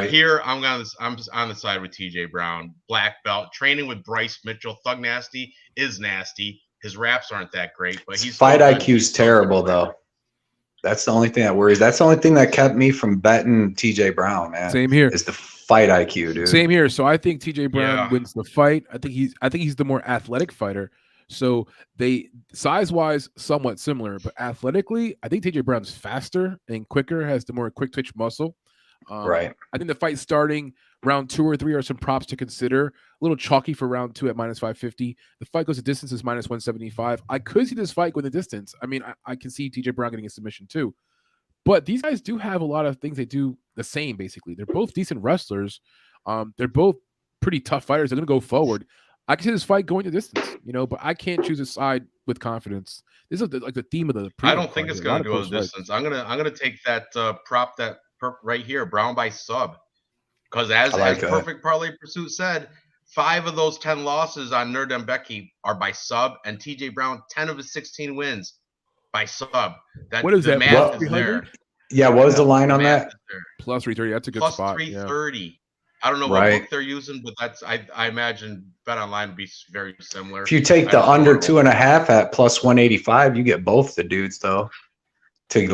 here I'm on the side with TJ Brown, black belt, training with Bryce Mitchell. Thug Nasty is nasty. His raps aren't that great, but he's fight IQ's terrible though. That's the only thing that worries. That's the only thing that kept me from betting TJ Brown, man. Same here. Is the fight IQ, dude. Same here. So I think TJ Brown wins the fight. I think he's the more athletic fighter. So they size-wise somewhat similar, but athletically, I think TJ Brown's faster and quicker, has the more quick twitch muscle. Right. I think the fight starting round 2 or 3 are some props to consider. A little chalky for round 2 at minus 550. The fight goes to distance is minus 175. I could see this fight going the distance. I mean, I can see TJ Brown getting a submission too. But these guys do have a lot of things they do the same, basically. They're both decent wrestlers. They're both pretty tough fighters. They're going to go forward. I can see this fight going to distance, but I can't choose a side with confidence. This is like the theme of the. I don't think it's going to go to distance. I'm gonna take that prop right here, Brown by sub, because as Perfect Parlay Pursuit said, 5 of those 10 losses on Nurdembeke are by sub, and TJ Brown 10 of his 16 wins by sub. What is that? Math is there. Yeah, what was the line on that? Plus 330. That's a good plus spot. 330. Yeah. I don't know what book they're using, but that's I imagine Bet Online would be very similar. If you take the under 2.5 at plus 185, you get both the dudes though. To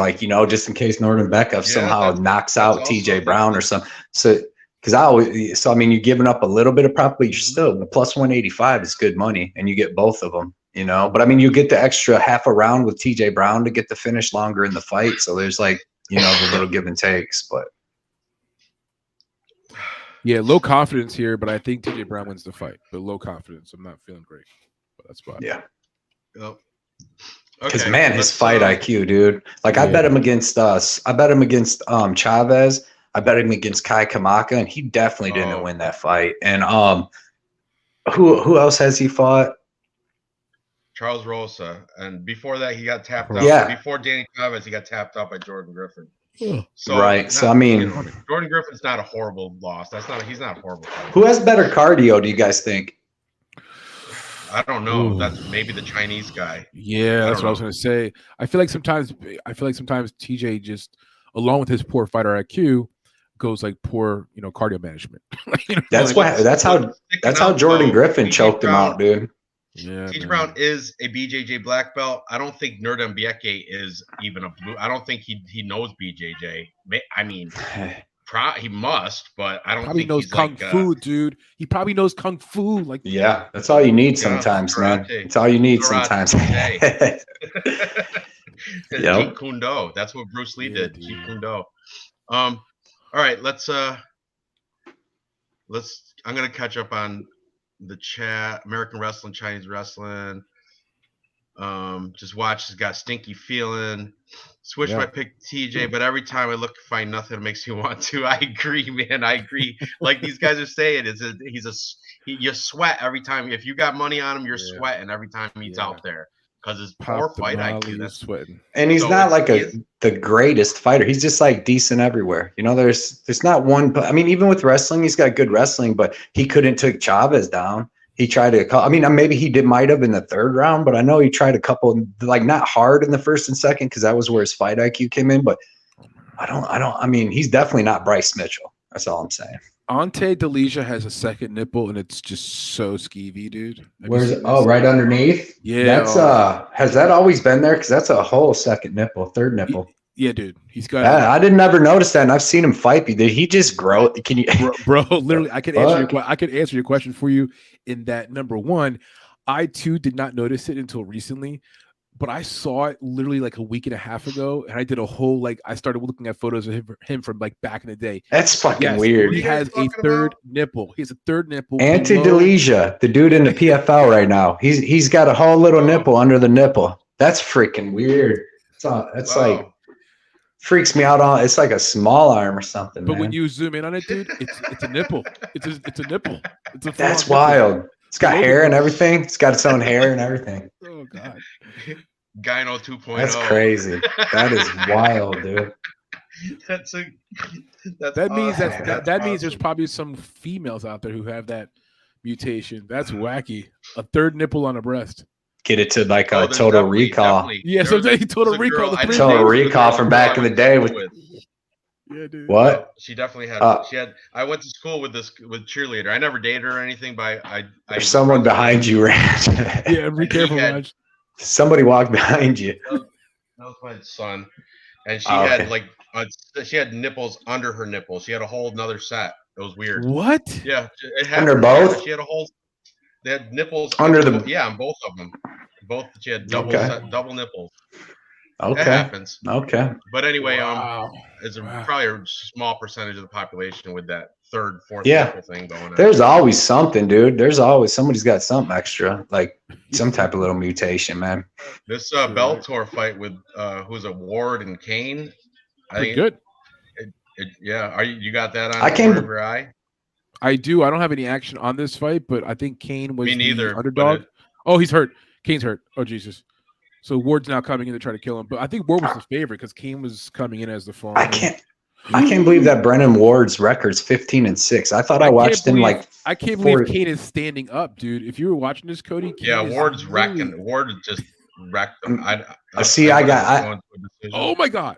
just in case Nurdembeke somehow knocks out TJ Brown or something. So I mean you're giving up a little bit of prop, but you're still the plus 185 is good money, and you get both of them. But I mean you get the extra half a round with TJ Brown to get the finish longer in the fight. So there's the little give and takes, but. Yeah, low confidence here, but I think TJ Brown wins the fight. But low confidence. I'm not feeling great. But that's fine. Yeah. Because his fight IQ, dude. Like I bet him against us. I bet him against Chavez. I bet him against Kai Kamaka, and he definitely didn't win that fight. And who else has he fought? Charles Rosa. And before that he got tapped out. Yeah. Before Danny Chavez, he got tapped out by Jordan Griffin. So I mean, Jordan Griffin's not a horrible loss. He's not horrible. Who has better cardio, do you guys think? I don't know. That's maybe the Chinese guy. Yeah, that's what I was going to say. I feel like sometimes TJ just, along with his poor fighter IQ, goes like poor, cardio management. That's how Jordan Griffin choked him out, dude. Yeah, TJ Brown is a BJJ black belt. I don't think Nurdembeke is even a blue. I don't think he knows BJJ. I mean, He must, but I don't probably think knows he's kung fu, dude. He probably knows kung fu. Like, yeah, that's all you need sometimes, man. It's all you need sometimes. Jeet Yep. Kune Do. That's what Bruce Lee did. Dude. Jeet Kune Do. All right, let's. I'm gonna catch up on the chat. American wrestling, Chinese wrestling. Just watch. Has got stinky feeling. Switch my pick TJ, but every time I look to find nothing that makes me want to. I agree, man. I agree. Like these guys are saying, you sweat every time. If you got money on him, you're sweating every time he's out there because his poor fight IQ. That's sweating. And he's not like the greatest fighter. He's just like decent everywhere. You know, there's not one. But I mean, even with wrestling, he's got good wrestling, but he couldn't take Chavez down. He tried to call. I mean, maybe he might have in the third round, but I know he tried a couple, like not hard in the first and second because that was where his fight IQ came in. But I mean, he's definitely not Bryce Mitchell. That's all I'm saying. Ante Delija has a second nipple, and it's just so skeevy, dude. Where's it? Oh, right underneath. Yeah. That's has that always been there? Because that's a whole second nipple, third nipple. Yeah, dude. He's got. I didn't ever notice that, and I've seen him fight. Did he just grow? Can you, bro? Literally, I could answer your question for you. In that, number one, I too did not notice it until recently, but I saw it literally like a week and a half ago, and I did a whole I started looking at photos of him from like back in the day. That's fucking weird. He has a third nipple. He has a third nipple. Ante Delija, the dude in the PFL right now, he's got a whole little nipple under the nipple. That's freaking weird. It's like. Freaks me out on. It's like a small arm or something. But when you zoom in on it, dude, it's a nipple. It's a nipple. That's wild. It's got hair and everything. It's got its own hair and everything. Oh god. Gyno 2.0. That's crazy. That is wild, dude. That means there's probably some females out there who have that mutation. That's wacky. A third nipple on a breast. Get it to like a total recall. Definitely. Yeah, so total recall. Total recall from back in the day with. Yeah, dude. What? She definitely had. I went to school with cheerleader. I never dated her or anything, but There's someone behind you, Ranj. Yeah, be careful, Ranj. Somebody walked behind you. That was my son, and she had she had nipples under her nipples. She had a whole another set. It was weird. What? Yeah, it under both. She had a whole. They had nipples under the. Yeah, on both of them. Both. She had double nipples. Okay. It happens. Okay. But anyway, it's probably a small percentage of the population with that third, fourth nipple thing going on. There's always something, dude. There's always somebody's got something extra, like some type of little mutation, man. This Bellator fight with who's a Ward and Kane. Pretty good. Yeah. You got that on your eye? I do. I don't have any action on this fight, but I think Kane was the underdog. Oh, he's hurt. Kane's hurt. Oh, Jesus. So Ward's now coming in to try to kill him. But I think Ward was the favorite because Kane was coming in as the favorite. I can't believe that Brennan Ward's record's 15-6. I thought I watched him like. I can't believe Kane is standing up, dude. If you were watching this, Cody. Ward's wrecking. Ward just wrecked him. Oh my God.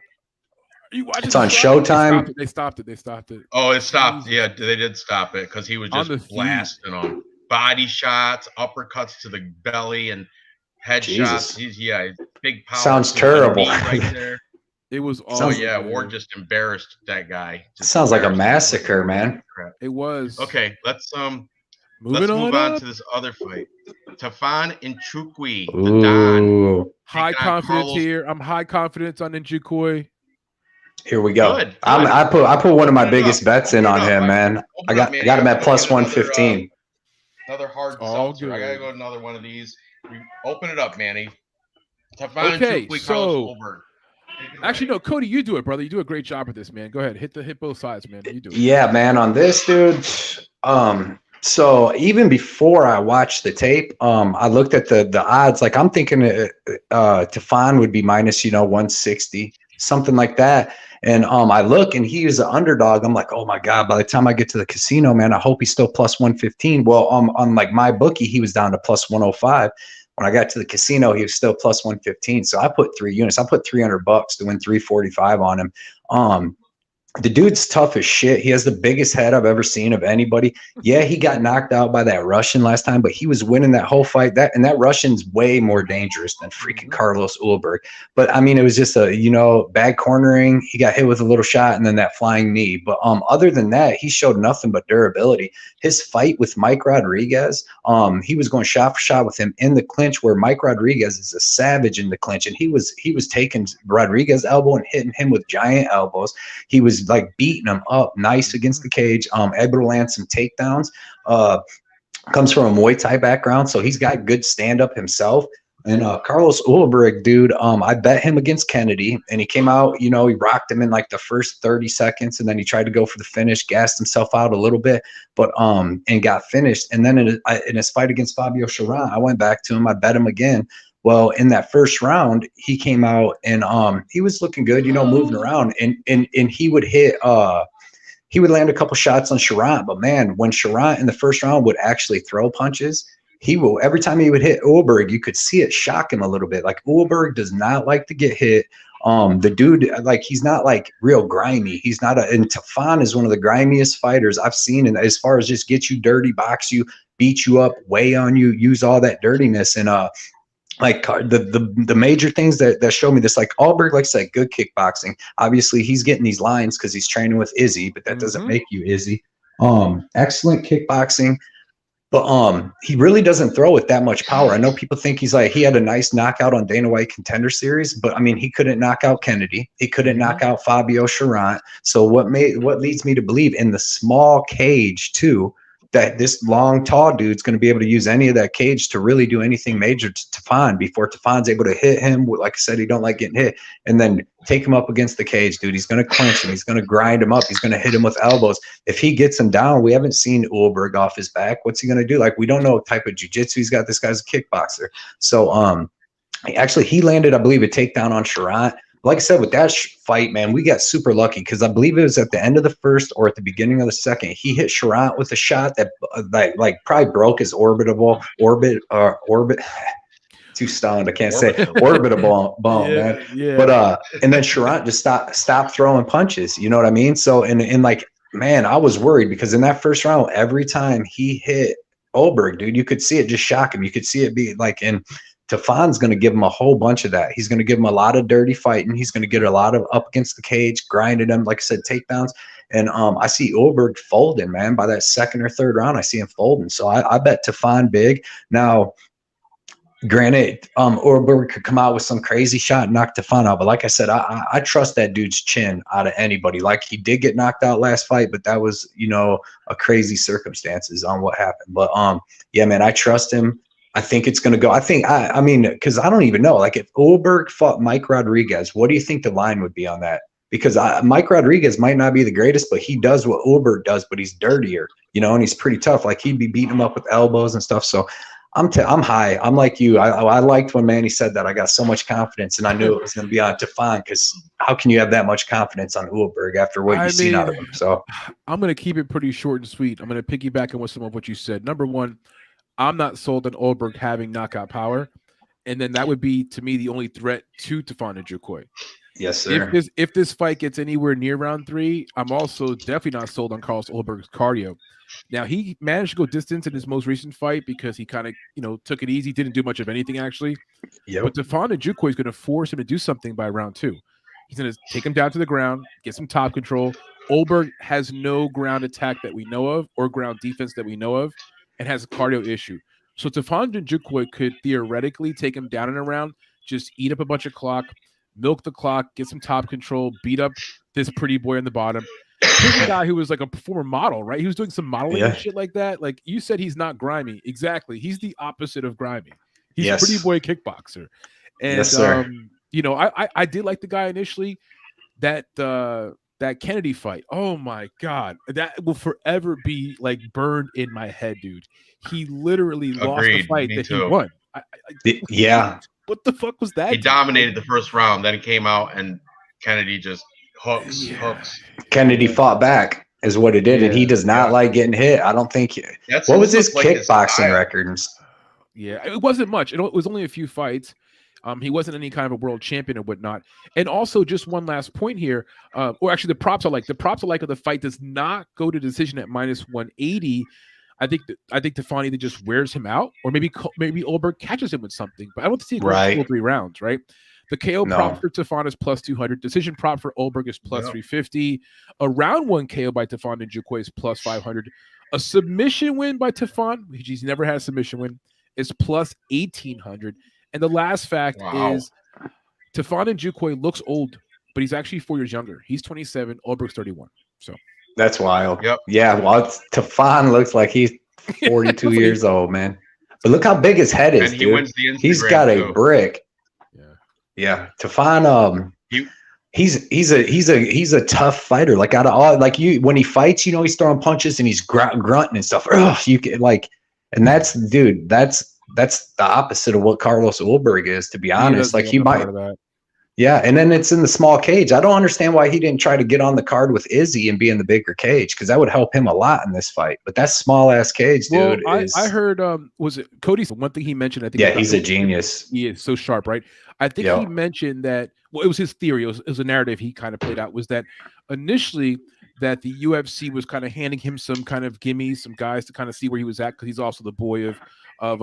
It's on Showtime. They stopped it. Oh, it stopped. Yeah, they did stop it because he was just blasting them. Body shots, uppercuts to the belly, and headshots. Big power. Sounds terrible. Right there. It was awesome. Ward just embarrassed that guy. Sounds like a massacre, man. It was. Okay, let's move on to this other fight. Tafan Nchukwi, the Don. High confidence here. I'm high confidence on Nchukwi. Here we go. Good. I put one of my biggest bets in on him, man. I got him at plus 115. Another hard seltzer. I gotta go to another one of these. Open it up, Manny. Okay, so actually, no, Cody, you do it, brother. You do a great job with this, man. Go ahead, hit both sides, man. You do it. Yeah, man. On this, dude. So even before I watched the tape, I looked at the odds. Like I'm thinking, Tafan would be minus 160, something like that. And I look and he was an underdog. I'm like, oh my God, by the time I get to the casino, man, I hope he's still plus 115. Well, on like my bookie, he was down to plus 105. When I got to the casino, he was still plus 115. So I put 3 units. I put $300 to win 345 on him. The dude's tough as shit. He has the biggest head I've ever seen of anybody. Yeah, he got knocked out by that Russian last time, but he was winning that whole fight. That Russian's way more dangerous than freaking Carlos Ulberg. But I mean, it was just a, you know, bad cornering. He got hit with a little shot and then that flying knee. But other than that, he showed nothing but durability. His fight with Mike Rodriguez, he was going shot for shot with him in the clinch, where Mike Rodriguez is a savage in the clinch, and he was taking Rodriguez's elbow and hitting him with giant elbows. He was like beating him up nice against the cage, able to land some takedowns. Comes from a Muay Thai background, so he's got good stand-up himself. And Carlos Ulberg, dude, I bet him against Kennedy, and he came out, you know, he rocked him in like the first 30 seconds, and then he tried to go for the finish, gassed himself out a little bit, but and got finished. And then in his fight against Fabio Cherant, I went back to him, I bet him again. Well, in that first round, he came out and he was looking good, you know, moving around, and he would hit he would land a couple shots on Cherant, but man, when Cherant in the first round would actually throw punches, every time he would hit Ulberg, you could see it shock him a little bit. Like, Ulberg does not like to get hit. The dude, like, he's not like real grimy. He's not and Tafon is one of the grimiest fighters I've seen, and as far as just get you dirty, box you, beat you up, weigh on you, use all that dirtiness. And like the major things that show me this, like Ulberg likes like good kickboxing. Obviously, he's getting these lines because he's training with Izzy, but that doesn't make you Izzy. Excellent kickboxing. But he really doesn't throw with that much power. I know people think he had a nice knockout on Dana White Contender Series, but I mean, he couldn't knock out Kennedy. He couldn't knock out Fabio Cherant. So what leads me to believe in the small cage too, that this long, tall dude's going to be able to use any of that cage to really do anything major to Tafon before Tafon's able to hit him. Like I said, he don't like getting hit, and then take him up against the cage, dude. He's going to clinch him. He's going to grind him up. He's going to hit him with elbows. If he gets him down, we haven't seen Ulberg off his back. What's he going to do? Like, we don't know what type of jiu-jitsu he's got. This guy's a kickboxer. So, actually, he landed, I believe, a takedown on Cherant. Like I said, with that fight, man, we got super lucky because I believe it was at the end of the first or at the beginning of the second. He hit Cherant with a shot that like probably broke his orbit. Too stoned, I can't say orbitable bone, man. Yeah. But and then Cherant just stopped throwing punches. You know what I mean? So and like, man, I was worried because in that first round, every time he hit Ulberg, dude, you could see it just shock him. You could see it be like in. Tafon's going to give him a whole bunch of that. He's going to give him a lot of dirty fighting. He's going to get a lot of up against the cage, grinding him, like I said, takedowns. And I see Ulberg folding, man. By that second or third round, I see him folding. So I bet Tafon big. Now, granted, Ulberg could come out with some crazy shot and knock Tafon out. But like I said, I trust that dude's chin out of anybody. Like, he did get knocked out last fight, but that was, you know, a crazy circumstances on what happened. But yeah, man, I trust him. I think it's going to go. I mean, because I don't even know. Like, if Ulberg fought Mike Rodriguez, what do you think the line would be on that? Because Mike Rodriguez might not be the greatest, but he does what Ulberg does, but he's dirtier, you know, and he's pretty tough. Like, he'd be beating him up with elbows and stuff. So I'm high. I'm like you. I liked when Manny said that. I got so much confidence, and I knew it was going to be on Tafon, because how can you have that much confidence on Ulberg after what you've seen out of him? So I'm going to keep it pretty short and sweet. I'm going to piggyback on some of what you said. Number one, I'm not sold on Ulberg having knockout power, and then that would be, to me, the only threat to Tafon Njoku. Yes, sir. If this fight gets anywhere near round 3, I'm also definitely not sold on Carlos Ulberg's cardio. Now, he managed to go distance in his most recent fight because he kind of, you know, took it easy, didn't do much of anything actually. Yep. But Tafon Njoku is going to force him to do something by round 2. He's going to take him down to the ground, get some top control. Ulberg has no ground attack that we know of or ground defense that we know of, and has a cardio issue. So Tafon Njoku could theoretically take him down in a round, just eat up a bunch of clock, milk the clock, get some top control, beat up this pretty boy on the bottom. Here's a guy who was like a former model, right? He was doing some modeling and shit like that. Like, you said, he's not grimy. Exactly. He's the opposite of grimy. He's a pretty boy kickboxer. And, you know, I did like the guy initially. That Kennedy fight, oh my God, that will forever be like burned in my head, dude. He literally lost the fight that he won. What the fuck was that? He dominated the first round, then he came out and Kennedy just hooks. Kennedy fought back, is what it did, and he does not like getting hit. I don't think. What was his kickboxing record? Yeah, it wasn't much. It was only a few fights. He wasn't any kind of a world champion or whatnot. And also, just one last point here, or actually, the props are like of the fight does not go to decision at -180. I think Tefan either just wears him out, or maybe Oldberg catches him with something. But I don't see it going full 3 rounds, right? The KO prop for Tefan is +200. Decision prop for Oldberg is +350. A round 1 KO by Tefan Njoku is +500. A submission win by Tefan, which he's never had a submission win, is +1800. And the last fact is Tefan Njoku looks old, but he's actually 4 years younger. He's 27. Oldberg's 31. So that's wild. Yep. Yeah. Well, Tefan looks like he's 42 years old, man. But look how big his head is, dude. He's got a brick. Yeah. Tefan, he's a tough fighter. Like out of all, like when he fights, you know, he's throwing punches and he's grunting and stuff. You can like, and that's the opposite of what Carlos Oldberg is, to be honest. Like he might. Yeah, and then it's in the small cage. I don't understand why he didn't try to get on the card with Izzy and be in the bigger cage, because that would help him a lot in this fight. But that small ass cage, dude. Well, I heard was it Cody's one thing he mentioned? I think he's a genius. He is so sharp, right? I think he mentioned that. Well, it was his theory. It was a narrative he kind of played out. Was that initially that the UFC was kind of handing him some kind of gimmies, some guys to kind of see where he was at, because he's also the boy of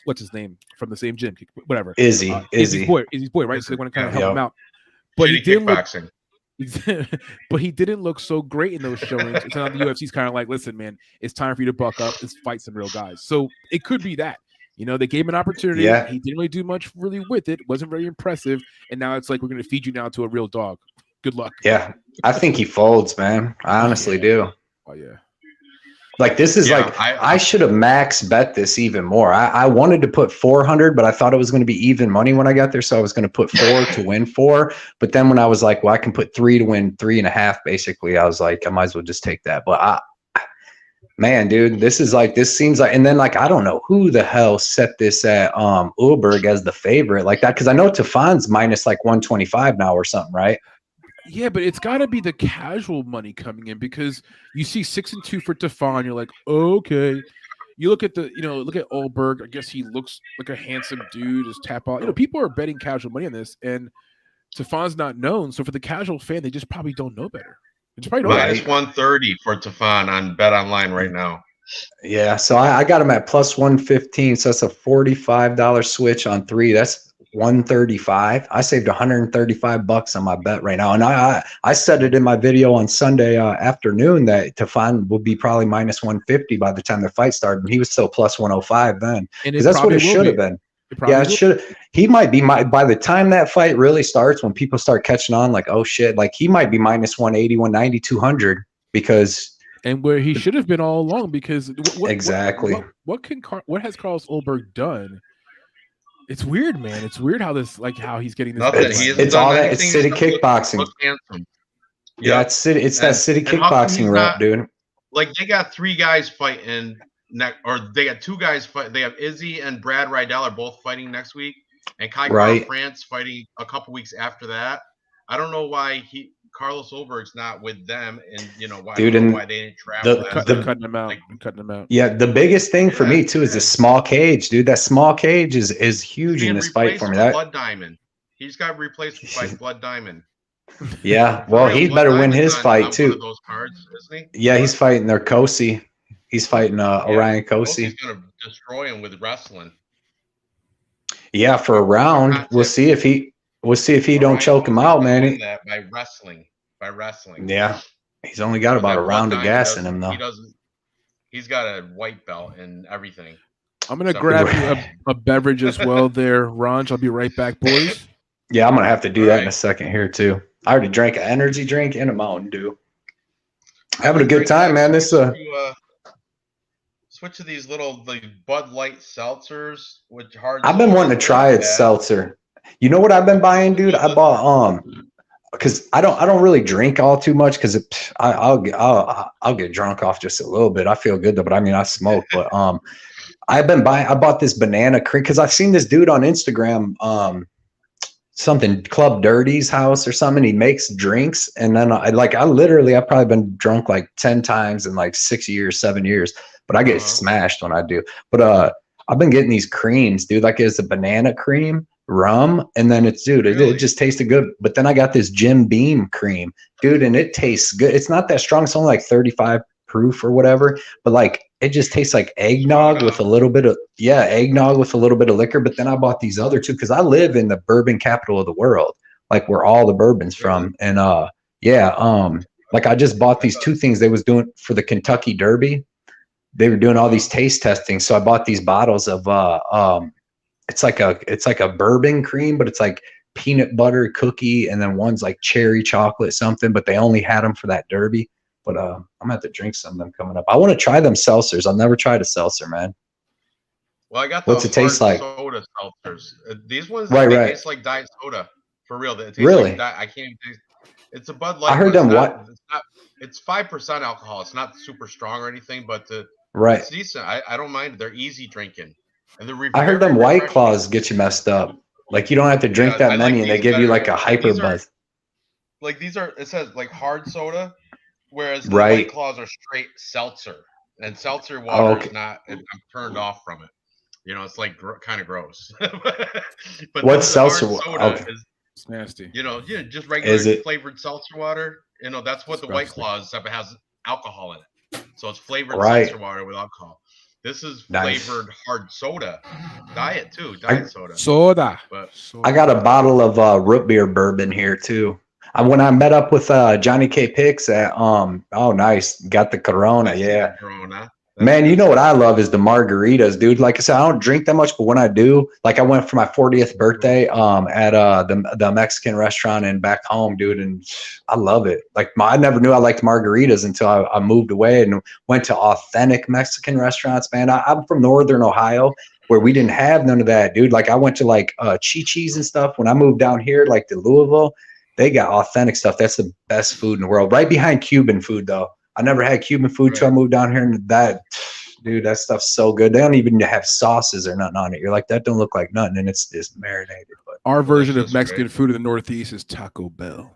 what's his name from the same gym, whatever. Izzy's boy, right? So they want to kind of help him out. But he didn't he didn't look so great in those showings. So now the UFC's kind of like, listen, man, it's time for you to buck up. Let's fight some real guys. So it could be that. You know, they gave him an opportunity. Yeah. He didn't really do much really with it. Wasn't very impressive. And now it's like, we're going to feed you now to a real dog. Good luck. Yeah. I think he folds, man. I honestly do. Oh, yeah. Like, this is I should have max bet this even more. I wanted to put 400, but I thought it was going to be even money when I got there. So I was going to put 4 to win 4. But then when I was like, well, I can put 3 to win 3.5, basically, I was like, I might as well just take that. But man, dude, this seems like, and then like, I don't know who the hell set this at Oldberg as the favorite like that. Cause I know Tefan's minus like 125 now or something, right? Yeah, but it's got to be the casual money coming in, because you see 6-2 for Tefan. You're like, okay. You look at look at Oldberg. I guess he looks like a handsome dude. Just tap out. You know, people are betting casual money on this, and Tefan's not known. So for the casual fan, they just probably don't know better. It's probably minus 130 for Tefan on Bet Online right now. Yeah, so I got him at plus 115. So that's a $45 switch on 3. That's 135. I saved $135 on my bet right now, and I said it in my video on Sunday afternoon that Tefan will be probably minus 150 by the time the fight started, and he was still plus 105 then, because that's what it should have been. Yeah, it should. He might be by the time that fight really starts, when people start catching on, like, oh shit, like he might be minus 180, 190, 200, because. And where he should have been all along, because exactly. What has Carlos Oldberg done? It's weird, man. It's weird how how he's getting this. It's all that. It's city kickboxing. Yeah, it's that city kickboxing rep, dude. Like, they got 3 guys fighting or they got 2 guys fight. They have Izzy and Brad Riddell are both fighting next week, and Kai France fighting a couple weeks after that. I don't know why Carlos Oldberg's not with them, and why they didn't travel. Cutting them out. Cutting them out. Yeah, the biggest thing for me too is the small cage, dude. That small cage is huge in this fight for me. Blood Diamond. He's got replaced by Blood Diamond. Yeah, well, he better win his fight too. Those cards, isn't he? Yeah, he's fighting Kosi. He's fighting Orion Kosi. He's gonna destroy him with wrestling. Yeah, for a round. We'll see if he don't choke him out, man. By wrestling. Yeah, he's only got about a round of gas in him, though. He's got a white belt and everything. I'm gonna grab you a beverage as well, there, Ranj. I'll be right back, boys. Yeah, I'm gonna have to do that in a second here too. I already drank an energy drink and a Mountain Dew. Having a good time, man. Switch to these little Bud Light seltzers with hard. I've been wanting to try it, seltzer. You know what I've been buying, dude? I bought because I don't really drink all too much, because I'll get drunk off just a little bit. I feel good though, but I mean I smoke. But I bought this banana cream because I've seen this dude on Instagram, something Club Dirty's house or something. He makes drinks, and then I've probably been drunk like 10 times in like 6 years, 7 years. But I get smashed when I do. But I've been getting these creams, dude. Like, it's a banana cream, rum, and then it's, dude, it just tasted good. But then I got this Jim Beam cream, dude, and it tastes good. It's not that strong. It's only like 35 proof or whatever, but like it just tastes like eggnog with a little bit of eggnog with a little bit of liquor. But then I bought these other two because I live in the bourbon capital of the world, like where all the bourbon's from. And like I just bought these two things they was doing for the Kentucky Derby. They were doing all these taste testing, so I bought these bottles of it's like a bourbon cream, but it's like peanut butter cookie, and then one's like cherry chocolate something, but they only had them for that Derby. But I'm gonna have to drink some of them coming up. I want to try them seltzers. I've never tried a seltzer, man. Well, I got the what's it taste like? Soda seltzers. These ones taste like diet soda for real. It tastes really? Like I can't even taste. It's a Bud Light. I heard them. It's 5% alcohol. It's not super strong or anything, but it's decent. I don't mind. They're easy drinking. And I heard them White Claws get you messed up. Like you don't have to drink that many, and they give you like a hyper buzz. Like these are, it says like hard soda, whereas the White Claws are straight seltzer, and seltzer water is not. I'm turned off from it. You know, it's like kind of gross. But what's seltzer soda? It's nasty. You know, just regular flavored seltzer water. You know, that's what the White Claws have. It has alcohol in it, so it's flavored seltzer water with alcohol. This is flavored hard soda, diet too, soda. But I got a bottle of root beer bourbon here too. When I met up with Johnny K. Picks at nice, got the Corona, Corona. Man, you know what I love is the margaritas, dude. Like I said, I don't drink that much, but when I do, like I went for my 40th birthday at the Mexican restaurant and back home, dude, and I love it. Like I never knew I liked margaritas until I moved away and went to authentic Mexican restaurants, man. I'm from Northern Ohio where we didn't have none of that, dude. Like I went to like Chi-Chi's and stuff. When I moved down here, like to Louisville, they got authentic stuff. That's the best food in the world. Right behind Cuban food, though. I never had Cuban food till I moved down here, and that stuff's so good. They don't even have sauces or nothing on it. You're like, that don't look like nothing, and it's just marinated. But our version of Mexican food in the Northeast is Taco Bell.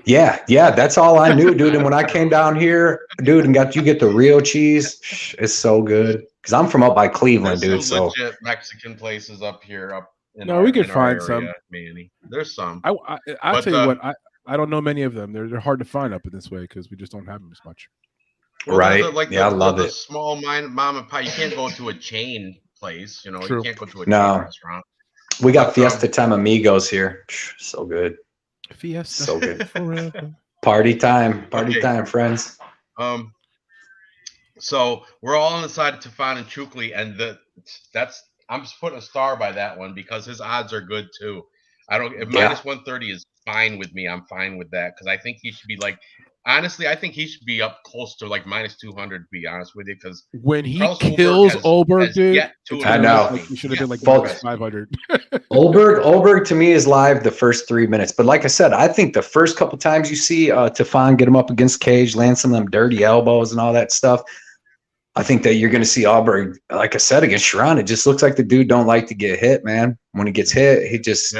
Yeah, that's all I knew, dude. And when I came down here, dude, and you get the real cheese, it's so good. Because I'm from up by Cleveland, dude. So legit Mexican places up here. We could find some. Manny. There's some. I'll tell you what. I don't know many of them. They're hard to find up in this way because we just don't have them as much. Well, I love it. Small mom and pop. You can't go to a chain place. You know, you can't go to a chain restaurant. We got Fiesta Time Amigos here. So good. Fiesta. So good. Party time, friends. So we're all on the side of Tefan and Chukli, and I'm just putting a star by that one because his odds are good too. Minus 130 is fine with me. I'm fine with that because I think he should be like. Honestly, I think he should be up close to like minus 200. To be honest with you, because when he kills Olberg, dude, I know he should have been like 500. Olberg to me is live the first 3 minutes, but like I said, I think the first couple times you see Tefan get him up against cage, land some of them dirty elbows and all that stuff, I think that you're going to see Olberg, like I said, against Sharon. It just looks like the dude don't like to get hit, man. When he gets hit, he just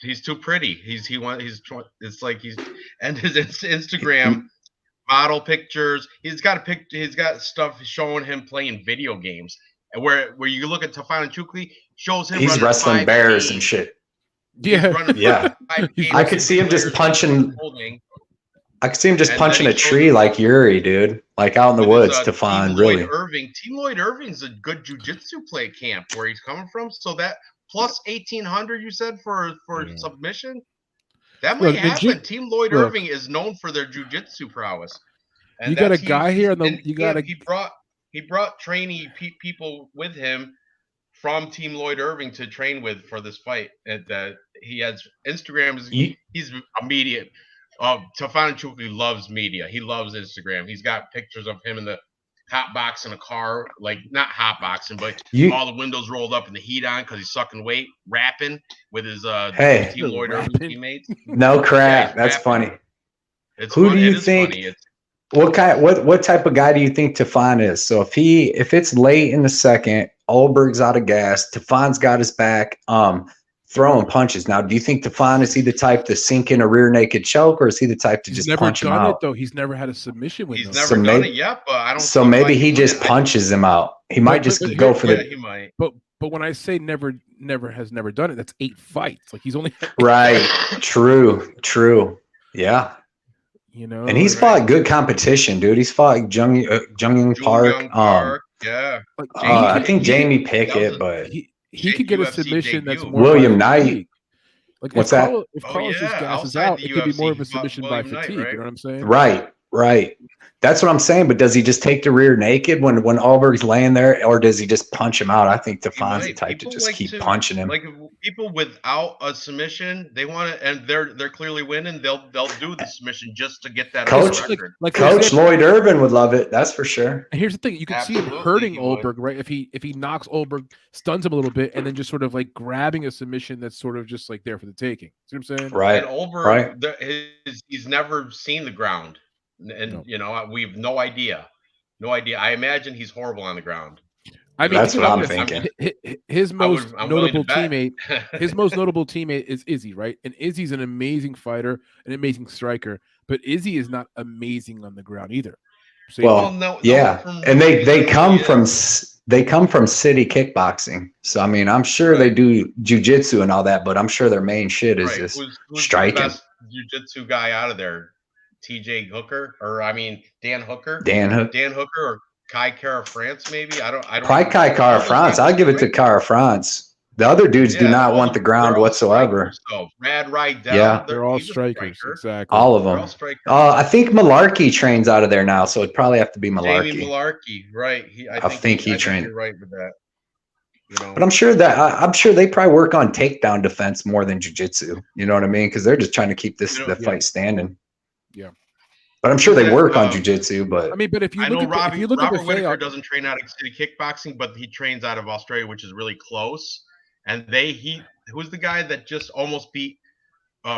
He's too pretty. It's like and his Instagram model pictures. He's got stuff showing him playing video games. And where you look at Tefan and Chukli, shows him he's wrestling bears and shit. Yeah. I could see him just punching. I could see him just punching a tree like Yuri, dude. Like out in the woods, Tefan. Really. Team Lloyd Irving's a good jiu-jitsu play camp where he's coming from. So that. Plus 1,800, you said for submission. That might happen. Team Lloyd Irving is known for their jiu-jitsu prowess. And you got a guy here, he brought trainee people with him from Team Lloyd Irving to train with for this fight. And he has Instagram. He's immediate. Tefan Chukli loves media. He loves Instagram. He's got pictures of him in the hot box in a car, like not hot boxing, but all the windows rolled up and the heat on because he's sucking weight, rapping with his Team Lloyd Irving teammates. No crap, that's funny. Who do you think? What type of guy do you think Tefan is? So if it's late in the second, Olberg's out of gas, Tefan's got his back, throwing punches. Now, do you think Tefan is he the type to sink in a rear naked choke, or is he the type to just punch him out? He's never done it though. He's never had a submission with him. He's never done it yet, but I don't. So maybe he just punches him out. He might just go for the. He might. But But when I say never has never done it, that's 8 fights. Like he's only right. True. Yeah. You know, and he's fought good competition, dude. He's fought Jung Young Park. Yeah. I think Jamie Pickett, but he could get a submission that's more William Knight. Like what's that? If Carlos just gasses out, it could be more of a submission by fatigue. Right? You know what I'm saying? Right. That's what I'm saying. But does he just take the rear naked when Alberg's laying there, or does he just punch him out? I think Defon's the type to just keep punching him. Like people without a submission, they want to, and they're clearly winning. They'll do the submission just to get that record. Like Coach Lloyd Irvin would love it. That's for sure. And here's the thing: you can see him hurting Alberg, right? If he knocks Alberg, stuns him a little bit, and then just sort of like grabbing a submission that's sort of just like there for the taking. See what I'm saying? Right. And Alberg, he's never seen the ground. And you know, we've no idea. I imagine he's horrible on the ground. I mean, that's what I'm thinking. His most notable teammate is Izzy, right? And Izzy's an amazing fighter, an amazing striker, but Izzy is not amazing on the ground either. So and they come from city kickboxing. So I mean, I'm sure they do jiu-jitsu and all that, but I'm sure their main shit is just striking. The best jiu-jitsu guy out of there? TJ Hooker, or I mean Dan Hooker, or Kai Kara France, maybe. I don't. Probably Kai Kara France. I'll give it to Kara France. The other dudes do not want the ground whatsoever. So Brad Rydell, they're all strikers. Exactly, all of them. I think Malarkey trains out of there now, so it'd probably have to be Malarkey. Jamie Malarkey, right? I think he trained. You're right with that. You know? But I'm sure they probably work on takedown defense more than jiu-jitsu. You know what I mean? Because they're just trying to keep the fight standing. Yeah, but I'm sure they work on jiu-jitsu. But I mean, but if you look at Robert Whitaker doesn't train out of city kickboxing, but he trains out of Australia, which is really close. And who's the guy that just almost beat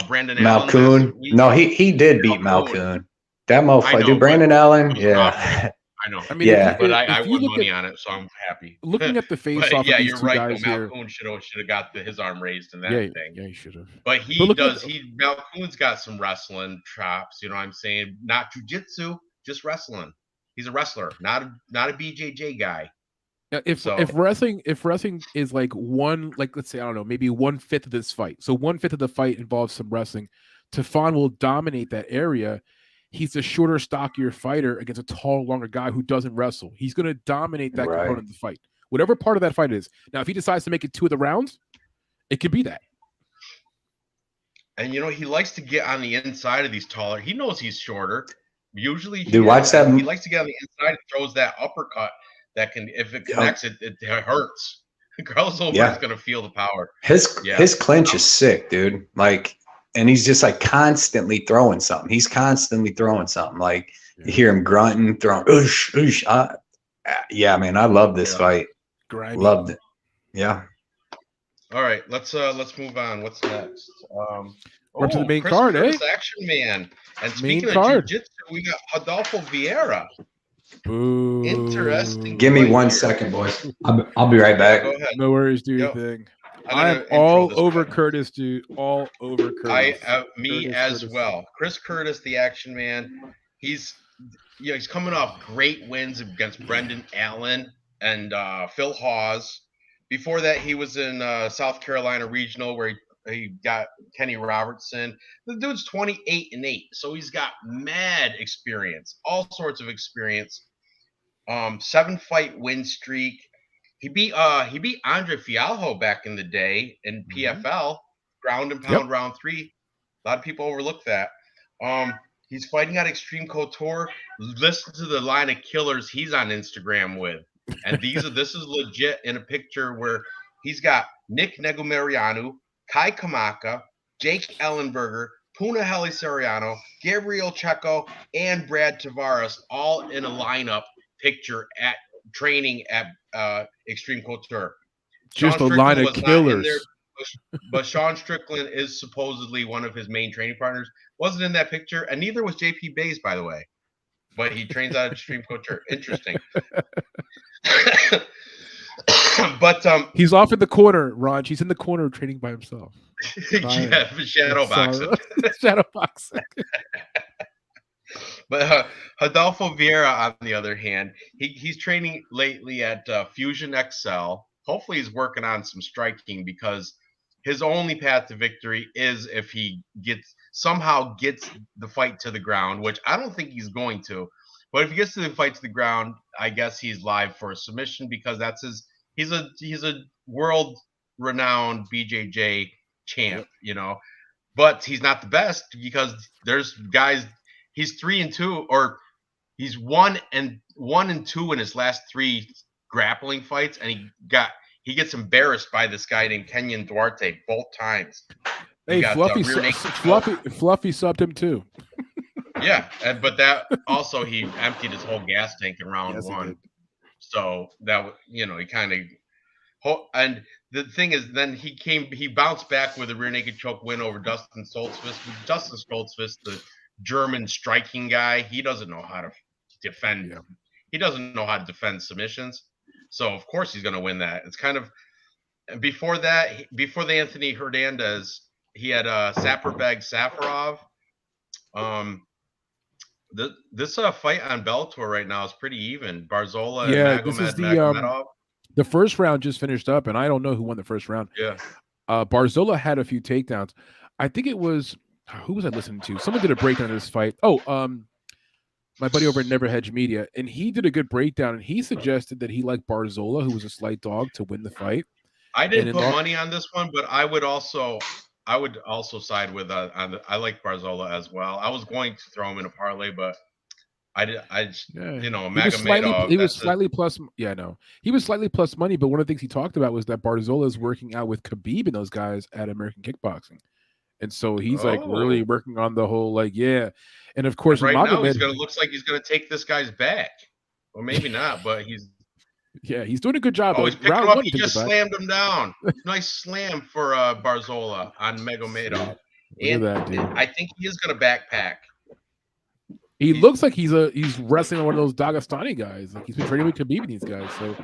Brandon Malcoon? No, he did beat Malcoon. That motherfucker, dude. Brandon Allen, yeah. I know. I mean, but I won money on it, so I'm happy. Looking at the face-off, yeah, of these you're two right. guys Malcoon should have got his arm raised in that thing. Yeah, he should have. But Malcoon's got some wrestling chops. You know what I'm saying? Not jujitsu, just wrestling. He's a wrestler, not a BJJ guy. Yeah, if wrestling is like let's say, I don't know, maybe 1/5 of this fight. So 1/5 of the fight involves some wrestling. Tefon will dominate that area. He's a shorter, stockier fighter against a tall, longer guy who doesn't wrestle. He's going to dominate that component of the fight, whatever part of that fight is. Now, if he decides to make it 2 of the rounds, it could be that. And you know, he likes to get on the inside of these taller. He knows he's shorter. Usually, watch that. He likes to get on the inside and throws that uppercut that can, if it connects, it hurts. Carlos Alberg is going to feel the power. His clinch is sick, dude. Like. And he's just like constantly throwing something. He's constantly throwing something. Like you hear him grunting, throwing. Yeah, man, I love this fight. Grimy. Loved it. Yeah. All right, let's move on. What's next? We're to the main card, Action Man. And speaking of jiu-jitsu, we got Adolfo Vieira. Boo. Interesting. Give me 1 second, boys. I'll be right back. Go ahead. No worries, do your thing. I'm all over Curtis, dude. All over Curtis. Me as well. Chris Curtis, the Action Man. He's coming off great wins against Brendan Allen and Phil Hawes. Before that, he was in South Carolina Regional where he got Kenny Robertson. The dude's 28-8, so he's got mad experience, all sorts of experience. 7-fight win streak. He beat Andre Fialho back in the day in PFL, ground and pound round 3. A lot of people overlook that. He's fighting at Extreme Couture. Listen to the line of killers he's on Instagram with. And this is legit in a picture where he's got Nick Negumereanu, Kai Kamaka, Jake Ellenberger, Puna Helisariano, Gabriel Checo, and Brad Tavares all in a lineup picture at training at Extreme Couture. Just a line of killers. But Sean Strickland is supposedly one of his main training partners. Wasn't in that picture, and neither was JP Bays, by the way. But he trains out of Extreme Couture. Interesting. But he's off in the corner, Ranj. He's in the corner training by himself. Shadow boxing. Shadow boxing. But Adolfo Vieira, on the other hand, he's training lately at Fusion XL, hopefully he's working on some striking, because his only path to victory is if he somehow gets the fight to the ground, which I don't think he's going to. But if he gets to the fight to the ground, I guess he's live for a submission, because that's he's a world renowned BJJ champ, but he's not the best, because there's guys, he's 3-2, or he's 1-2 in his last 3 grappling fights, and he gets embarrassed by this guy named Kenyon Duarte both times. Hey, Fluffy subbed him too. Yeah, but that also, he emptied his whole gas tank in round 1. So that, he kind of, and the thing is, then he bounced back with a rear naked choke win over Dustin Stoltzfus. Dustin Stoltzfus, the German striking guy, he doesn't know how to defend. Yeah. He doesn't know how to defend submissions. So of course he's going to win that. It's kind of, before the Anthony Hernandez, he had Saperbeg Safarov. This fight on Bellator right now is pretty even. Barzola and Magomed this is Magomedov. The first round just finished up, and I don't know who won the first round. Yeah. Barzola had a few takedowns. I think it was, who was I listening to? Someone did a breakdown of this fight. My buddy over at Never Hedge Media, and he did a good breakdown, and he suggested that he liked Barzola, who was a slight dog, to win the fight. I didn't put money on this one, but I would also side with I like Barzola as well. I was going to throw him in a parlay, but Magomedov. He was slightly plus. Yeah, no, he was slightly plus money. But one of the things he talked about was that Barzola is working out with Khabib and those guys at American Kickboxing, and so he's like really working on the whole And of course, right now looks like he's gonna take this guy's back, or maybe not, but he's. Yeah, he's doing a good job. He's picking him up. He just slammed him down. Nice slam for Barzola on Magomedov. And that, dude. I think he is going to backpack. He looks like he's wrestling one of those Dagestani guys. Like he's been training with Khabib and these guys. So,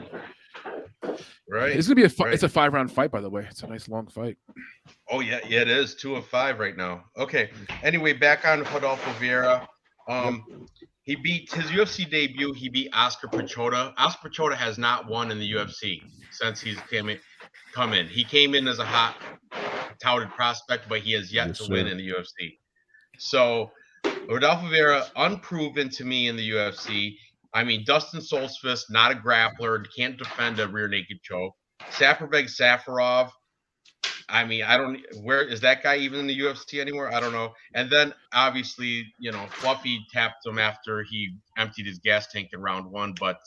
right, it's gonna be It's a 5-round fight, by the way. It's a nice long fight. Oh yeah, it is 2 of 5 right now. Okay. Anyway, back on Rodolfo Vieira. He beat his UFC debut. He beat Oscar Piechota. Oscar Piechota has not won in the UFC since he's come in. He came in as a hot touted prospect, but he has yet to win in the UFC. So Rodolfo Vieira, unproven to me in the UFC. I mean, Dustin Stoltzfus, not a grappler, can't defend a rear naked choke. Saperbeg Safarov. I mean, where is that guy even in the UFC anymore? I don't know. And then obviously, Fluffy tapped him after he emptied his gas tank in round 1. But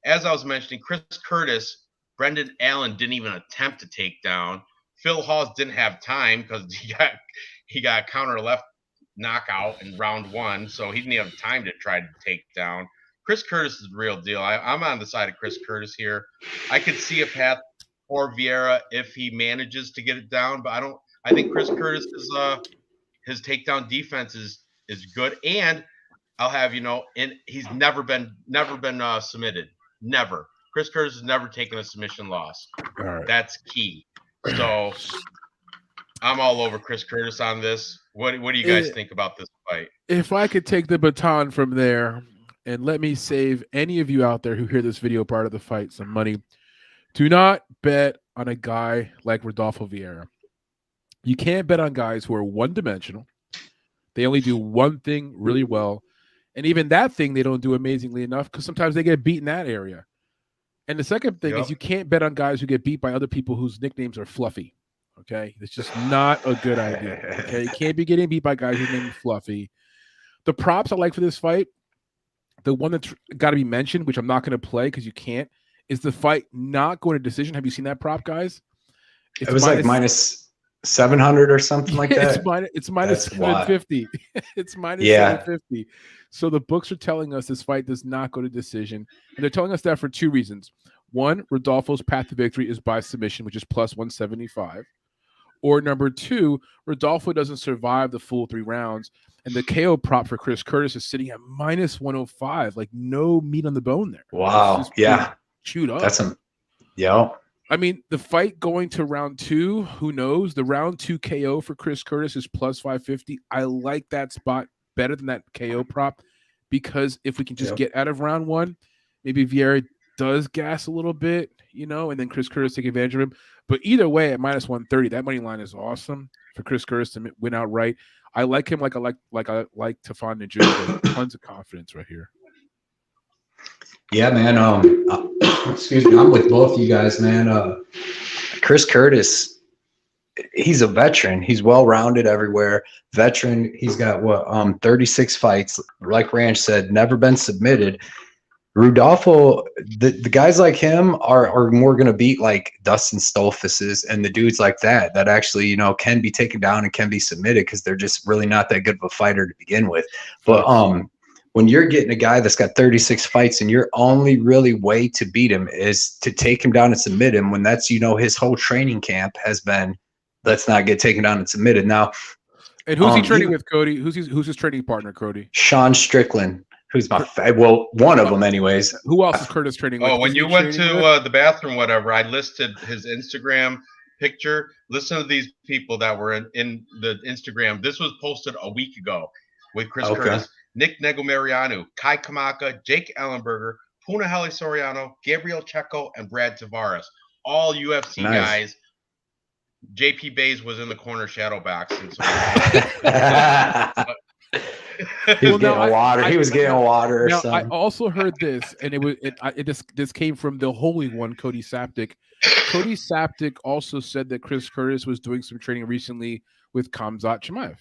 as I was mentioning, Chris Curtis, Brendan Allen didn't even attempt to take down. Phil Hawes didn't have time because he got counter left knockout in round 1, so he didn't have time to try to take down. Chris Curtis is the real deal. I'm on the side of Chris Curtis here. I could see a path for Vieira if he manages to get it down, but I think Chris Curtis is his takedown defense is good, and I'll have and he's never been submitted. Never. Chris Curtis has never taken a submission loss. All right. That's key. So I'm all over Chris Curtis on this. What do you guys think about this fight? If I could take the baton from there, and let me save any of you out there who hear this video part of the fight some money. Do not bet on a guy like Rodolfo Vieira. You can't bet on guys who are one-dimensional. They only do one thing really well. And even that thing they don't do amazingly enough because sometimes they get beat in that area. And the second thing is you can't bet on guys who get beat by other people whose nicknames are Fluffy. Okay? It's just not a good idea. Okay? You can't be getting beat by guys whose name is Fluffy. The props I like for this fight, the one that's got to be mentioned, which I'm not going to play because you can't, is the fight not going to decision. Have you seen that prop, guys? It was like minus 700 or something like that. It's minus 750. It's minus 750. So the books are telling us this fight does not go to decision. And they're telling us that for 2 reasons. One, Rodolfo's path to victory is by submission, which is plus 175. Or number 2, Rodolfo doesn't survive the full 3 rounds. And the KO prop for Chris Curtis is sitting at minus 105. Like no meat on the bone there. Wow. Yeah. Chewed up. That's I mean, the fight going to round 2, who knows? The round 2 KO for Chris Curtis is plus 550. I like that spot better than that KO prop because if we can just get out of round 1, maybe Vieira does gas a little bit. and then Chris Curtis take advantage of him. But either way, at -130, that money line is awesome for Chris Curtis to win outright. I like him like I like Tafon Njoku. Tons of confidence right here. Yeah, man. Excuse me. I'm with both of you guys, man. Chris Curtis, he's a veteran. He's well-rounded everywhere. Veteran. He's got 36 fights. Like Ranj said, never been submitted. Rudolfo, the guys like him are more going to beat like Dustin Stoltzfus's and the dudes like that actually, can be taken down and can be submitted because they're just really not that good of a fighter to begin with. But when you're getting a guy that's got 36 fights and your only really way to beat him is to take him down and submit him, when that's, his whole training camp has been, let's not get taken down and submitted. Now, and who's he training with, Cody? Who's his training partner, Cody? Sean Strickland. Who's one of them anyways. Who else is Curtis training with? Oh, when you went to the bathroom, whatever, I listed his Instagram picture. Listen to these people that were in the Instagram. This was posted a week ago with Chris Curtis, Nick Negomariano, Kai Kamaka, Jake Ellenberger, Punahele Soriano, Gabriel Checo, and Brad Tavares. All UFC guys. JP Bays was in the corner shadow boxing. So he was getting water. He was getting water. Now, I also heard this, and this came from the holy one, Cody Saptic. Cody Saptic also said that Chris Curtis was doing some training recently with Khamzat Chimaev.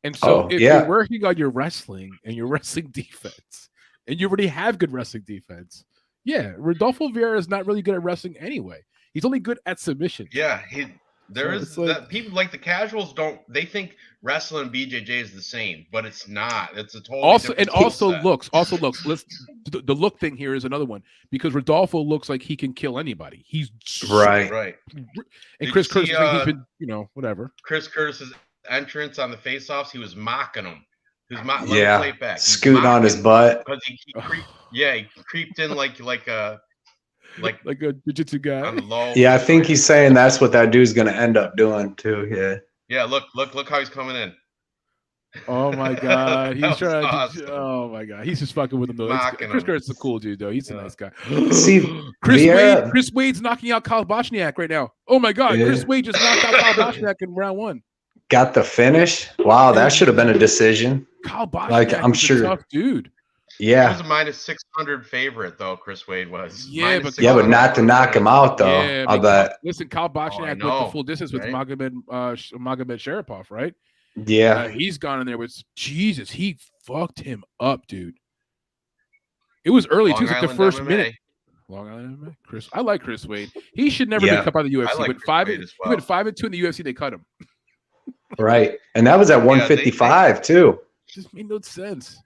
And so if you're working on your wrestling and your wrestling defense, and you already have good wrestling defense, Rodolfo Vieira is not really good at wrestling anyway. He's only good at submission. Yeah, people like the casuals they think wrestling BJJ is the same, but it's not. It's a totally different looks. The look thing here is another one because Rodolfo looks like he can kill anybody. He's right. And Chris Curtis, he's been, whatever. Chris Curtis's entrance on the face-offs, he was mocking him. He was mocking. Play it back. Scooting on his butt because he creeped in like a jiu-jitsu guy. I think he's saying that's what that dude's going to end up doing too. Yeah. Look how he's coming in. Oh my God, he's trying. Awesome. Oh my God, he's just fucking with him though. Chris Curtis is a cool dude though. He's a nice guy. See, Chris Wade's knocking out Kyle Bochniak right now. Oh my God, Chris Wade just knocked out Kyle Bochniak in round 1. Got the finish. Wow, that should have been a decision. Kyle Bochniak, I'm sure, a tough dude. Yeah, he was a -600 favorite though. Chris Wade was. But not to knock him out though. Yeah, I bet. Listen, Kyle Bochniak went the full distance with Magomed Sharapov, right? Yeah, he's gone in there with Jesus. He fucked him up, dude. It was early too. Like the first minute. Long Island MMA. Chris, I like Chris Wade. He should never be cut by the UFC. Like he went 5-2 in the UFC. They cut him. Right, and that was at 155 too. Just made no sense.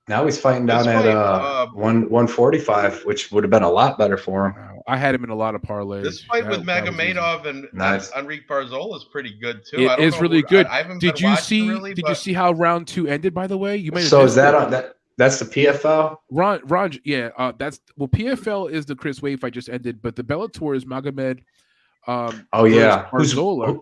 Now he's fighting down at 145, which would have been a lot better for him. I had him in a lot of parlays. This fight with Magomedov and Enrique Barzola is pretty good too. It is really good. Did you see how round 2 ended? By the way, you made. So is that on that? That's the PFL. Ranj, PFL is the Chris Wade fight just ended, but the Bellator is Magomed. Barzola.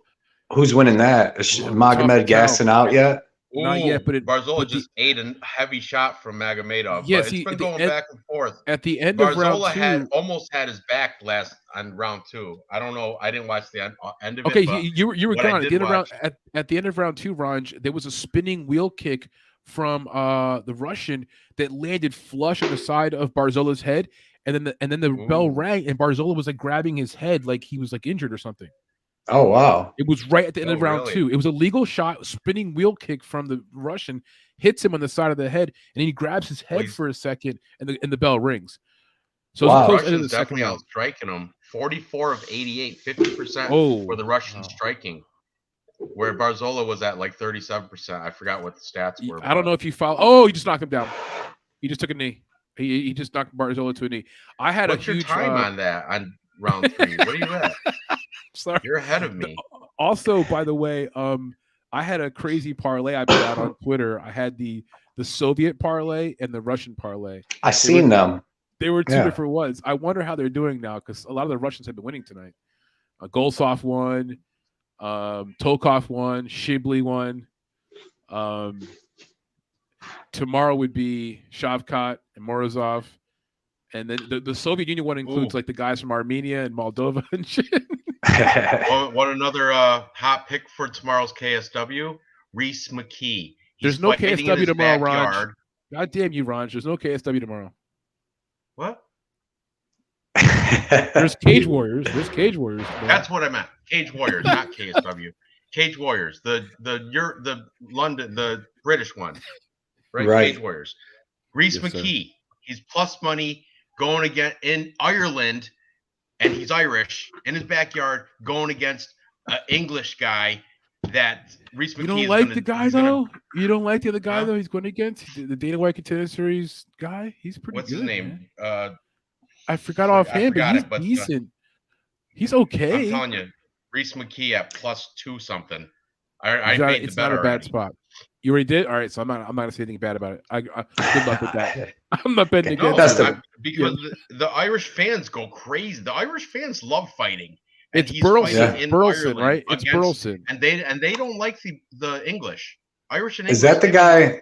Who's winning that? Is Magomed gassing out yet? Not yet, but Barzola just ate a heavy shot from Magomedov. Yes, it's been going back and forth. At the end of round 2, Barzola almost had his back on round 2. I don't know. I didn't watch the end of it. Okay, you were gone. At the end of round 2, Ranj, there was a spinning wheel kick from the Russian that landed flush on the side of Barzola's head, and then the bell rang, and Barzola was like grabbing his head like he was like injured or something. Oh wow! It was right at the end of round 2. It was a legal shot, spinning wheel kick from the Russian, hits him on the side of the head, and he grabs his head for a second, and the bell rings. So it was close to the second round. Striking him 44 of 88, 50% for the Russian striking, where Barzola was at like 37%. I forgot what the stats were. I don't know if you follow. Oh, he just knocked him down. He just took a knee. He just knocked Barzola to a knee. I had What's a huge your time on that on round 3. What are you at? Sorry. You're ahead of me. Also, by the way, I had a crazy parlay I put out on Twitter. I had the Soviet parlay and the Russian parlay. I seen them. They were two different ones. I wonder how they're doing now because a lot of the Russians have been winning tonight. Golsov won, Tokov won, Shibli won. Tomorrow would be Shavkat and Morozov, And then the Soviet Union one includes like the guys from Armenia and Moldova and shit. Want another hot pick for tomorrow's KSW? Reese McKee. There's no KSW tomorrow, Ranj. God damn you, Ranj. There's no KSW tomorrow. What? There's Cage Warriors. There's Cage Warriors. Bro. That's what I meant. Cage Warriors, not KSW. Cage Warriors. The London, the British one. Right. Cage Warriors. Reese McKee. Sir. He's plus money going again in Ireland, and he's Irish in his backyard going against an English guy that Reese McKee. You don't like the guy though? You don't like the other guy though? He's going against the Dana White Contender Series guy. He's pretty good. What's his name? I forgot offhand, but he's decent. He's okay. I'm telling you, Reese McKee at +2 something. I made it's not a bad spot. You already did? All right, so I'm not gonna say anything bad about it. Good luck with that. I'm not betting against it. Because the Irish fans go crazy. The Irish fans love fighting. It's Burleson, right? It's Burleson. And they don't like the English. Irish and English. Is that the guy?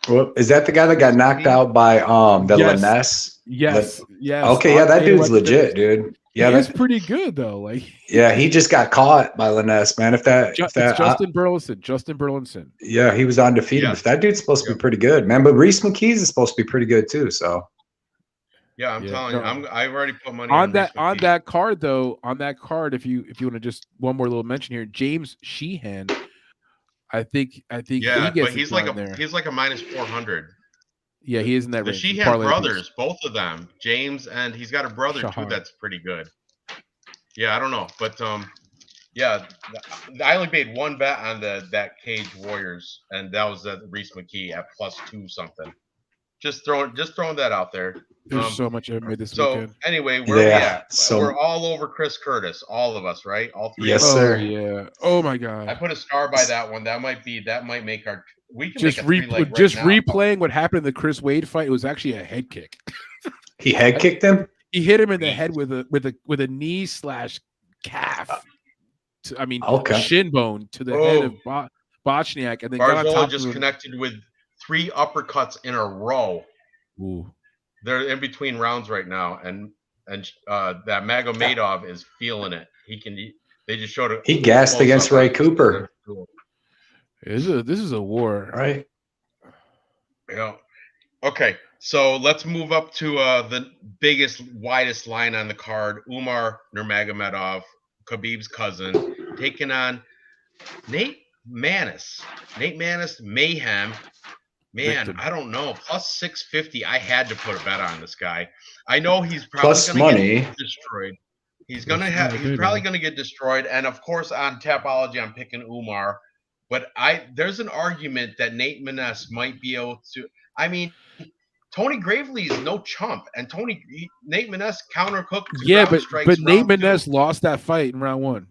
Well, is that the guy that got knocked out by the Liness? Yes. Okay, yeah, that dude's legit, dude. Yeah, that's pretty good though. Like, yeah, he just got caught by Liness, man. If that Justin Burleson. Yeah, he was undefeated. Yeah. If that dude's supposed to be pretty good, man. But Reese McKee's is supposed to be pretty good too. So. Yeah, I'm telling you, I've already put money on that card though. On that card, if you want to just one more little mention here, James Sheehan. I think he gets but he's like a -400. Yeah, he is in that range. The Sheehan brothers, both of them, James, and he's got a brother too that's pretty good. Yeah, I don't know, but yeah, I only made one bet on that Cage Warriors, and that was Reese McKee at +2 something. Just throwing that out there. There's so much I've made this weekend. Anyway, where are we at? We're all over Chris Curtis, all of us, right? All three. Yes, sir. Yeah. Oh my God. I put a star by that one. That might make our. We can just replaying what happened in the Chris Wade fight. It was actually a head kick. He head kicked him. He hit him in the head with a knee / calf. Shin bone to the head of Bochniak, and then Barzola just connected with 3 uppercuts in a row. Ooh. They're in between rounds right now, and that Magomedov is feeling it. They just showed it. He gassed against Ray Cooper. This is a war, right? Yeah. Okay, so let's move up to the biggest, widest line on the card: Umar Nurmagomedov, Khabib's cousin, taking on Nate Maness. Nate Maness, mayhem. Man, Victim. I don't know. +650. I had to put a bet on this guy. I know he's probably going to get destroyed. He's probably going to get destroyed. And of course, on Tapology, I'm picking Umar. But there's an argument that Nate Maness might be able to. I mean, Tony Gravely is no chump, and Nate Maness counterhooked. Yeah, but Nate Maness lost that fight in round 1.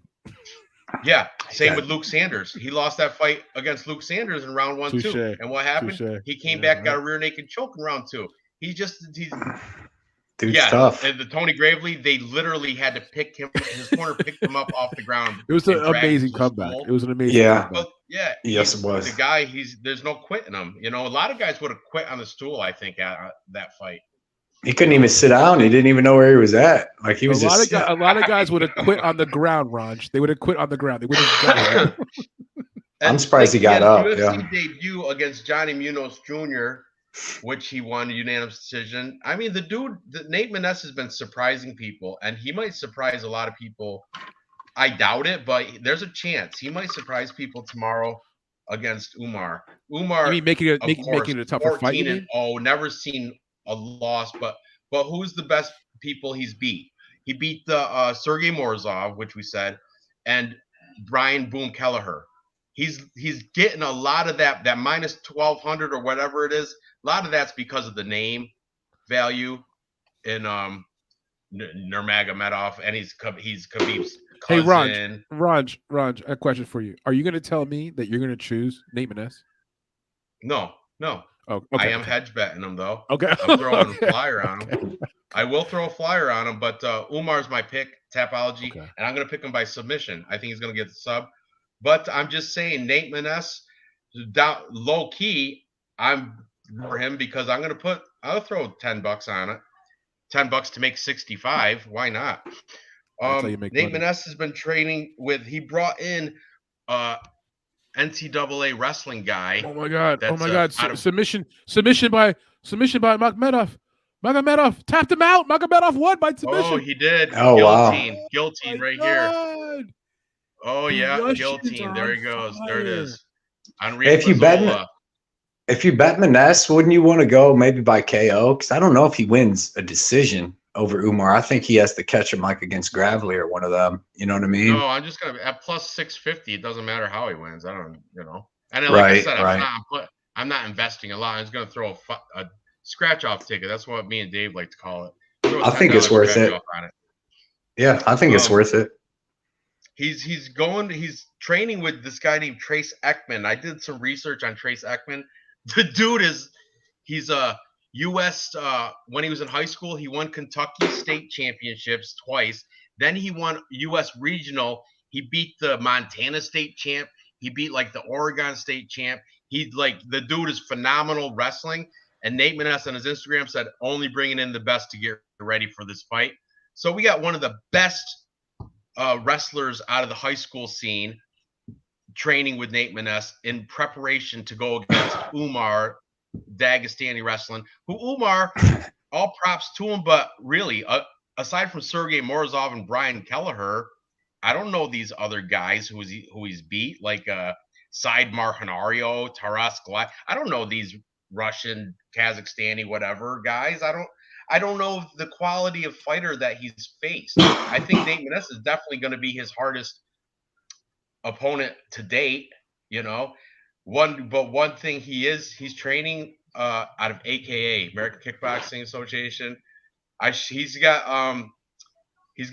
Yeah, same with Luke Sanders. He lost that fight against Luke Sanders in round 1 too. And what happened? He came back, got a rear naked choke in round 2. Dude's tough. And the Tony Gravely, they literally had to pick him. His corner picked him up off the ground. It was an amazing comeback. It was an amazing comeback. But yeah. Yes, it was. The guy, there's no quitting him. You know, a lot of guys would have quit on the stool, I think, at that fight. He couldn't even sit down. He didn't even know where he was at. Like he was a lot of guys would have quit on the ground, Ranj. They would have quit on the ground. They would have. I'm surprised he got up. UFC debut against Johnny Munoz Jr., which he won a unanimous decision. I mean, Nate Maness has been surprising people, and he might surprise a lot of people. I doubt it, but there's a chance he might surprise people tomorrow against Umar. You mean making it a tougher fight? 14-0, never seen a loss, but who's the best people he's beat? He beat the Sergey Morozov, which we said, and Brian Boom Kelleher. He's getting a lot of that -1200 or whatever it is. A lot of that's because of the name value in Nurmagomedov, and he's Khabib's cousin. Hey, Ranj, a question for you. Are you going to tell me that you're going to choose Nate Maness? No. Oh, okay, I am hedge betting him though. Okay, I'm throwing a flyer on him. I will throw a flyer on him, but Umar's my pick, Tapology, and I'm going to pick him by submission. I think he's going to get the sub, but I'm just saying Nate Maness, low key, I'm for him because I'm going to put I'll throw $10 on it. $10 to make 65. Why not? That's how you make Nate money. Maness has been training with. He brought in NCAA wrestling guy. Oh my god! That's, oh my god! Submission by Magomedov. Magomedov tapped him out. Magomedov won by submission. Oh, he did. Oh, guillotine. wow. Guillotine right god. here. Oh yeah, guillotine. There he goes. Fire. There it is. On Hey, if you bet Maness, wouldn't you want to go maybe by KO? Because I don't know if he wins a decision over Umar. I think he has to catch him like against Gravely or one of them. You know what I mean? No, I'm just gonna at plus 650. It doesn't matter how he wins. I don't, And then, like I said, I'm not investing a lot. I'm just gonna throw a scratch off ticket. That's what me and Dave like to call it. I think it's worth it. Yeah, I think it's worth it. He's training with this guy named Trace Ekman. I did some research on Trace Ekman. The dude he's a U.S. When he was in high school, he won Kentucky state championships twice. Then he won U.S. regional. He beat the Montana state champ. He beat like the Oregon state champ. The dude is phenomenal wrestling. And Nate Maness on his Instagram said only bringing in the best to get ready for this fight. So we got one of the best wrestlers out of the high school scene training with Nate Maness in preparation to go against Umar Dagestani wrestling, who Umar, all props to him, but really, aside from Sergey Morozov and Brian Kelleher, I don't know these other guys who he's beat, like Said Marhanario, Taras Glai. I don't know these Russian, Kazakhstani, whatever guys. I don't know the quality of fighter that he's faced. I think Nate Maness is definitely going to be his hardest opponent to date. One thing he's training out of AKA, American Kickboxing Association. He's got his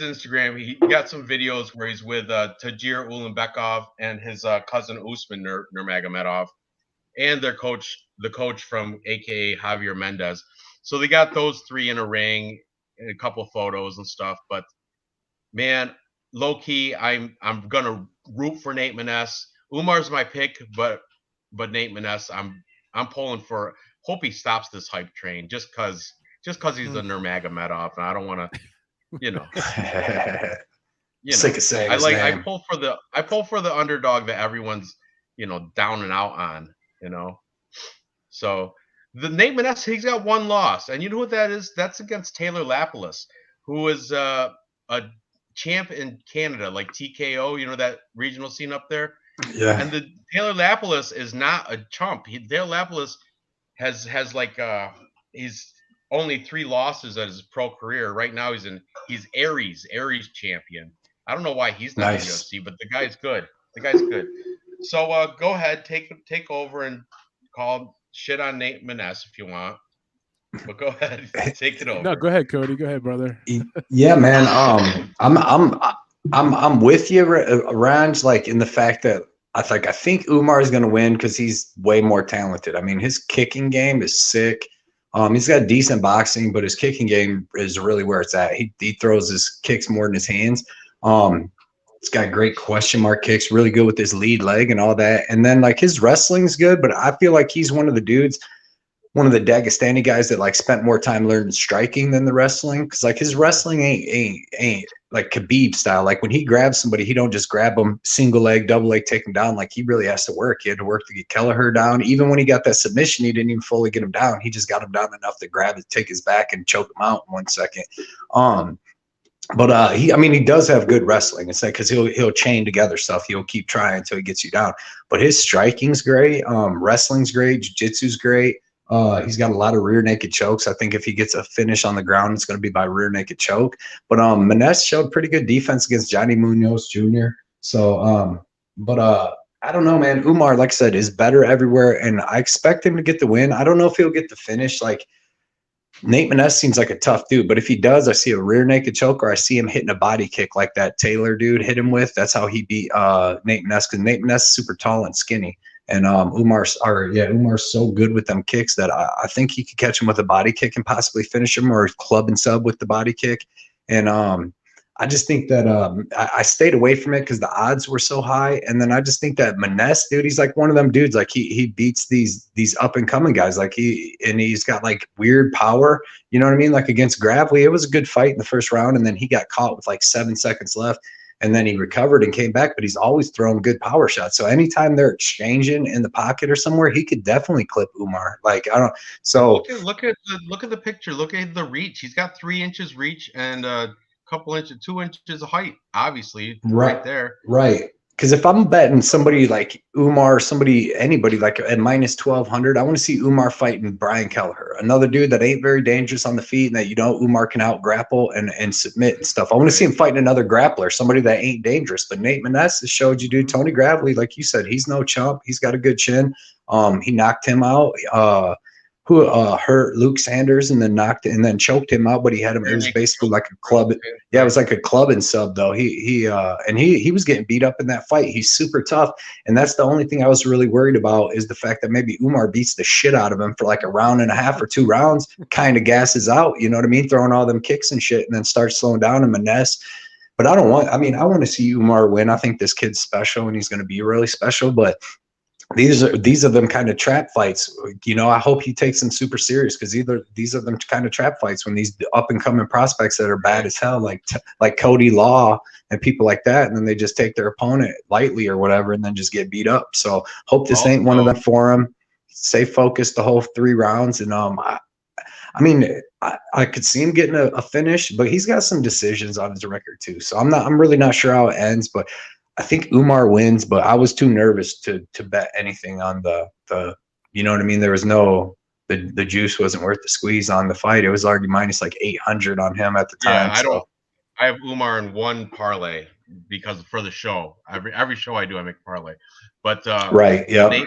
Instagram. He got some videos where he's with Tajir Ulanbekov and his cousin Usman Nurmagomedov, and the coach from AKA Javier Mendez. So they got those three in a ring, and a couple of photos and stuff. But man, low key, I'm gonna root for Nate Maness. Umar's my pick, but Nate Maness, I'm pulling for. Hope he stops this hype train just cause he's a Nurmagomedov, and I don't want to, Sick of saying I pull for the underdog that everyone's down and out on. So the Nate Maness, he's got one loss, and you know what that is? That's against Taylor Lapilus, who is a champ in Canada, like TKO, that regional scene up there. Yeah. And the Taylor Lapilus is not a chump. Taylor Lapilus has he's only 3 losses at his pro career. Right now he's Aries champion. I don't know why he's not in UFC, but the guy's good. So go ahead, take over and call shit on Nate Maness if you want. But go ahead, take it over. No, go ahead, Cody. Go ahead, brother. Yeah, man. I'm with you, Ranj, like in the fact that I think Umar is going to win because he's way more talented. I mean, his kicking game is sick. He's got decent boxing, but his kicking game is really where it's at. He throws his kicks more than his hands. He's got great question mark kicks, really good with his lead leg and all that. And then like his wrestling's good, but I feel like he's one of the Dagestani guys that like spent more time learning striking than the wrestling. Because like his wrestling ain't like Khabib style. Like when he grabs somebody, he don't just grab them single leg, double leg, take him down. Like he really has to work. He had to work to get Kelleher down. Even when he got that submission, he didn't even fully get him down. He just got him down enough to grab it, take his back, and choke him out in 1 second. But he does have good wrestling. It's like because he'll chain together stuff. He'll keep trying until he gets you down. But his striking's great. Wrestling's great. Jiu-jitsu's great. He's got a lot of rear naked chokes. I think if he gets a finish on the ground, it's going to be by rear naked choke. But Maness showed pretty good defense against Johnny Munoz Jr. So, I don't know, man. Umar, like I said, is better everywhere, and I expect him to get the win. I don't know if he'll get the finish. Like Nate Maness seems like a tough dude, but if he does, I see a rear naked choke, or I see him hitting a body kick like that Taylor dude hit him with. That's how he beat Nate Maness, because Nate Maness is super tall and skinny. And Umar's so good with them kicks that I think he could catch him with a body kick and possibly finish him, or club and sub with the body kick. And I just think that I stayed away from it because the odds were so high. And then I just think that Maness, dude, he's like one of them dudes. Like he beats these up and coming guys. Like he's got like weird power. You know what I mean? Like against Gravely, it was a good fight in the first round, and then he got caught with like 7 seconds left. And then he recovered and came back, but he's always throwing good power shots. So anytime they're exchanging in the pocket or somewhere, he could definitely clip Umar. Like I don't. So look at the picture. Look at the reach. He's got 3 inches reach and couple inches, 2 inches of height, obviously, right there. Right. Because if I'm betting somebody like Umar, anybody like at minus 1,200, I want to see Umar fighting Brian Kelleher, another dude that ain't very dangerous on the feet and that Umar can out grapple and submit and stuff. I want to see him fighting another grappler, somebody that ain't dangerous. But Nate Maness has showed you, dude. Tony Gravely, like you said, he's no chump. He's got a good chin. He knocked him out. Who hurt Luke Sanders and then choked him out, but he had him. It was basically like a club. Yeah, it was like a club and sub though. He was getting beat up in that fight. He's super tough, and that's the only thing I was really worried about is the fact that maybe Umar beats the shit out of him for like a round and a half or 2 rounds, kind of gasses out. You know what I mean? Throwing all them kicks and shit, and then starts slowing down in Maness. But I want to see Umar win. I think this kid's special, and he's going to be really special, but. These are them kind of trap fights. I hope he takes them super serious because these are them kind of trap fights when these up and coming prospects that are bad as hell, like Cody Law and people like that, and then they just take their opponent lightly or whatever, and then just get beat up. So hope this ain't one of them for him. Stay focused the whole 3 rounds, and I could see him getting a finish, but he's got some decisions on his record too. So I'm really not sure how it ends, but. I think Umar wins, but I was too nervous to bet anything on the you know what I mean? There was the juice wasn't worth the squeeze on the fight. It was already minus like 800 on him at the time. I have Umar in 1 parlay because for the show. Every show I do, I make a parlay. But right, yeah.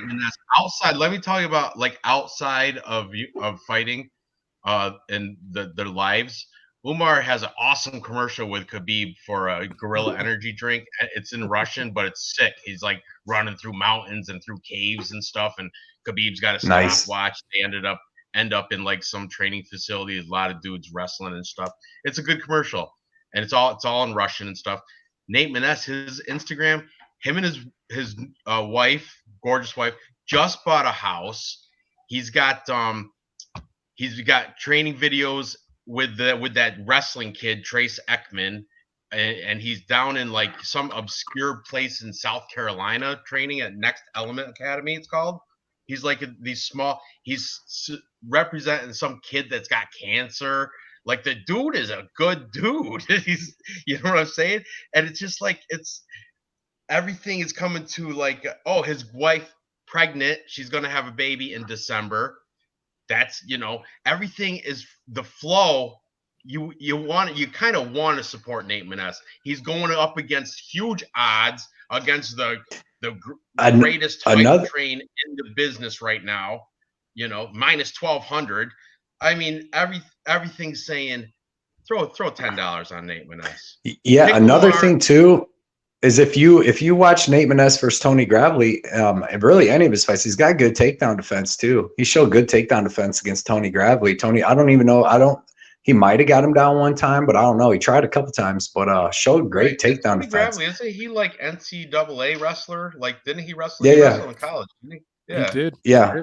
Outside, let me tell you about like outside of fighting and their lives. Umar has an awesome commercial with Khabib for a Gorilla Energy drink. It's in Russian, but it's sick. He's like running through mountains and through caves and stuff. And Khabib's got a stopwatch. They end up in like some training facility. A lot of dudes wrestling and stuff. It's a good commercial, and it's all in Russian and stuff. Nate Maness, his Instagram, him and his wife, gorgeous wife, just bought a house. He's got training videos with that wrestling kid Trace Ekman, and he's down in like some obscure place in South Carolina training at Next Element Academy. It's called. He's like he's representing some kid that's got cancer. Like the dude is a good dude. He's, you know what I'm saying? And it's just like everything is coming to like, oh, his wife pregnant. She's gonna have a baby in December. That's, everything is the flow. You kind of want to support Nate Maness. He's going up against huge odds against the greatest hype train in the business right now. Minus 1,200. I mean, everything's saying throw $10 on Nate Maness. Yeah, pick another thing too is if you watch Nate Maness versus Tony Gravely, and really any of his fights, he's got good takedown defense too. He showed good takedown defense against Tony Gravely. Tony, I don't even know. He might have got him down one time, but I don't know. He tried a couple times, but showed great takedown defense. Gravely, isn't he like NCAA wrestler? Like, didn't he wrestle? Yeah, he wrestled in college, didn't he? Yeah. He did. Yeah.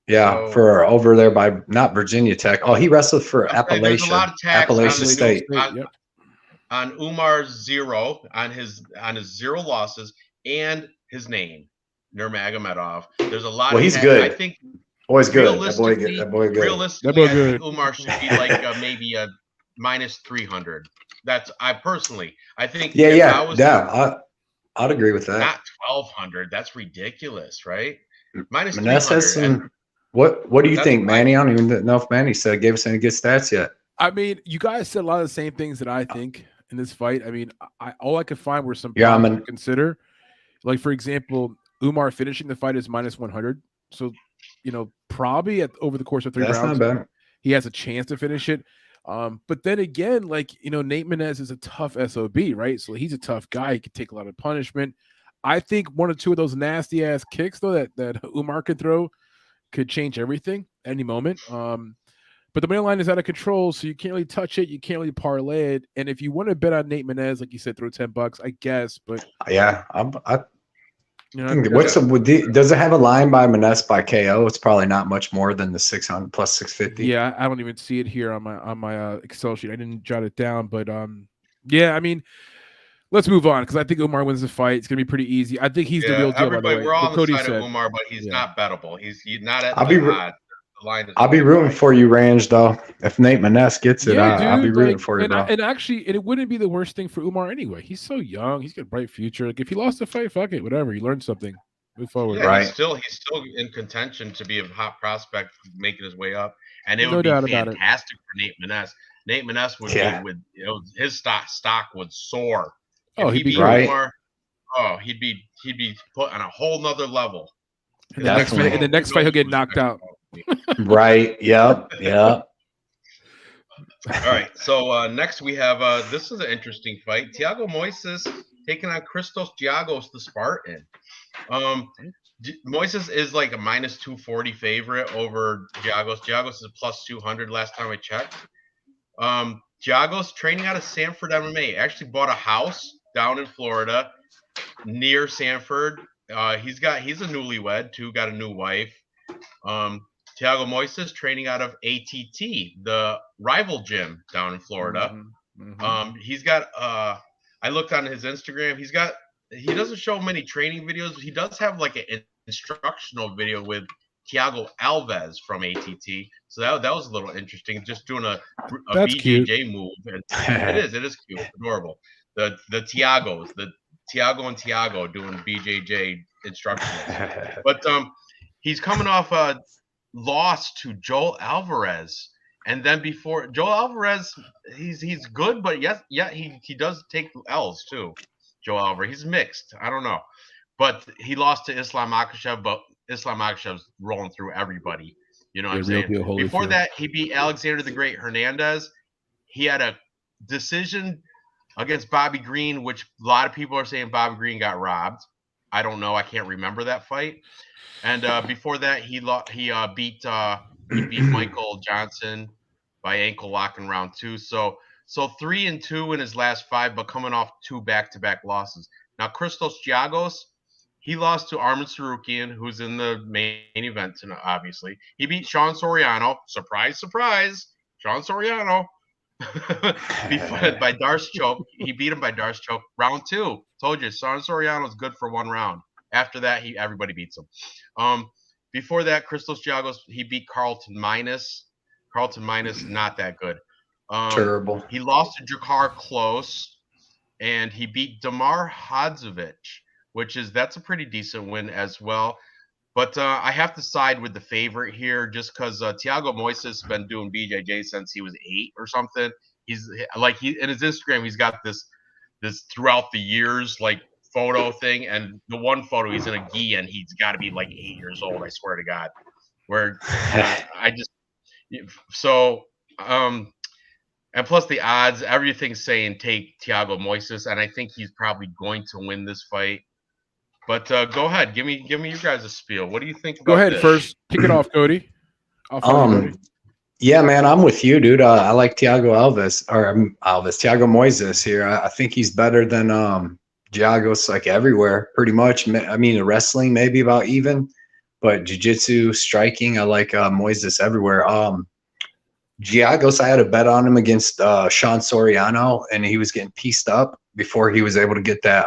Yeah, so, for over there by not Virginia Tech. Oh, he wrestled for Appalachian. A lot of tags Appalachian State. On Umar's 0, on his 0 losses, and his name, Nurmagomedov. There's a lot. Well, he's good. I think boy's good. That boy good. Realistically, I think Umar should be like maybe a minus 300. I think. Yeah. I'd agree with that. Not 1,200. That's ridiculous, right? Minus Maness 300. has some. What do you think, Manny? I don't even know if Manny gave us any good stats yet. I mean, you guys said a lot of the same things that I think in this fight. I mean, all I could find were some points to consider. Like, for example, Umar finishing the fight is minus 100. So, probably over the course of 3 rounds, not bad. He has a chance to finish it. But then again, like, Nate Maness is a tough SOB, right? So he's a tough guy. He could take a lot of punishment. I think 1 or 2 of those nasty ass kicks though that Umar could throw could change everything any moment. But the money line is out of control, so you can't really touch it. You can't really parlay it. And if you want to bet on Nate Menez, like you said, throw $10, I guess. But yeah, does it have a line by Menez by KO? It's probably not much more than the 600 plus 650. Yeah, I don't even see it here on my Excel sheet. I didn't jot it down, but yeah, I mean, let's move on because I think Umar wins the fight. It's gonna be pretty easy. I think he's the real deal. Everybody, by the way. We're all on the side of Umar, but he's not bettable. He's not at the odds. I'll be rooting for you, Ranj, though. If Nate Menez gets it, I'll be rooting for you, bro. And actually, it wouldn't be the worst thing for Umar anyway. He's so young. He's got a bright future. Like if he lost the fight, fuck it, whatever. He learned something. Move forward. Yeah, right. He's still in contention to be a hot prospect, making his way up, and it would be fantastic for Nate Menez. Nate Menez would be his stock would soar. He'd be great. Umar, he'd be put on a whole nother level. In the next fight, he'll get knocked out. Right. Yep. All right. So next we have this is an interesting fight. Thiago Moises taking on Christos Giagos, the Spartan. Moises is like a minus 240 favorite over Giagos. Giagos is a plus 200 last time I checked. Giagos training out of Sanford MMA. Actually bought a house down in Florida near Sanford. He's a newlywed too. Got a new wife. Thiago Moises training out of ATT, the rival gym down in Florida. He's got I looked on his Instagram. He doesn't show many training videos. He does have like an instructional video with Thiago Alves from ATT. So that was a little interesting. Just doing a BJJ cute. Move. And it is cute, adorable. The Thiagos, the Thiago and Thiago doing BJJ instructionals. But he's coming off a loss to Joel Alvarez. And then before Joel Alvarez, he's good, but he does take L's too. Joel Alvarez, he's mixed. I don't know, but he lost to Islam Makhachev. But Islam Makhachev's rolling through everybody. You know what I'm saying? Before that, he beat Alexander the Great Hernandez. He had a decision against Bobby Green, which a lot of people are saying Bobby Green got robbed. I don't know. I can't remember that fight. And before that, he beat Michael Johnson by ankle lock in round 2. So 3-2 in his last 5, but coming off 2 back-to-back losses. Now, Christos Giagos, he lost to Arman Sarukian, who's in the main event tonight, obviously. He beat Sean Soriano. Surprise, surprise. Sean Soriano. by Darce choke. He beat him by Darce choke. Round 2. Told you, Sean Soriano's good for 1 round. After that, everybody beats him. Before that, Christos Giagos, he beat Carlton Minus. Carlton Minus, not that good. Terrible. He lost to Jakar Close, and he beat Damar Hadzovic, that's a pretty decent win as well. But I have to side with the favorite here just because Thiago Moises has been doing BJJ since he was 8 or something. He's like in his Instagram, he's got this throughout the years like photo thing, and the one photo he's in a gi and he's got to be like 8 years old. I swear to God. Where and plus the odds, everything's saying take Thiago Moises, and I think he's probably going to win this fight. But go ahead, give me your guys a spiel. What do you think about Go ahead this? first. Kick it off, Cody. Yeah, man, I'm with you, dude. I like Thiago Moises here. I think he's better than Giagos, like everywhere, pretty much. I mean, wrestling maybe about even, but jiu-jitsu, striking, I like Moises everywhere. Giagos, I had a bet on him against Sean Soriano, and he was getting pieced up before he was able to get that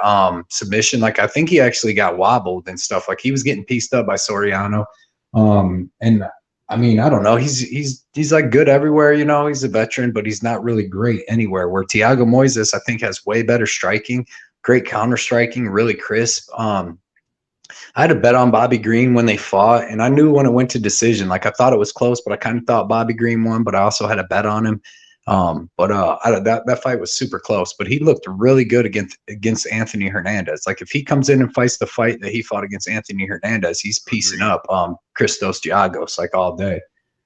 submission. Like, I think he actually got wobbled and stuff. Like, he was getting pieced up by Soriano. And I mean, I don't know. He's like good everywhere, you know. He's a veteran, but he's not really great anywhere. Where Thiago Moises, I think, has way better striking, great counter striking, really crisp. I had a bet on Bobby Green when they fought, and I knew when it went to decision. Like, I thought it was close, but I kind of thought Bobby Green won. But I also had a bet on him. That fight was super close. But he looked really good against Anthony Hernandez. Like, if he comes in and fights the fight that he fought against Anthony Hernandez, he's piecing up Christos Giagos like all day.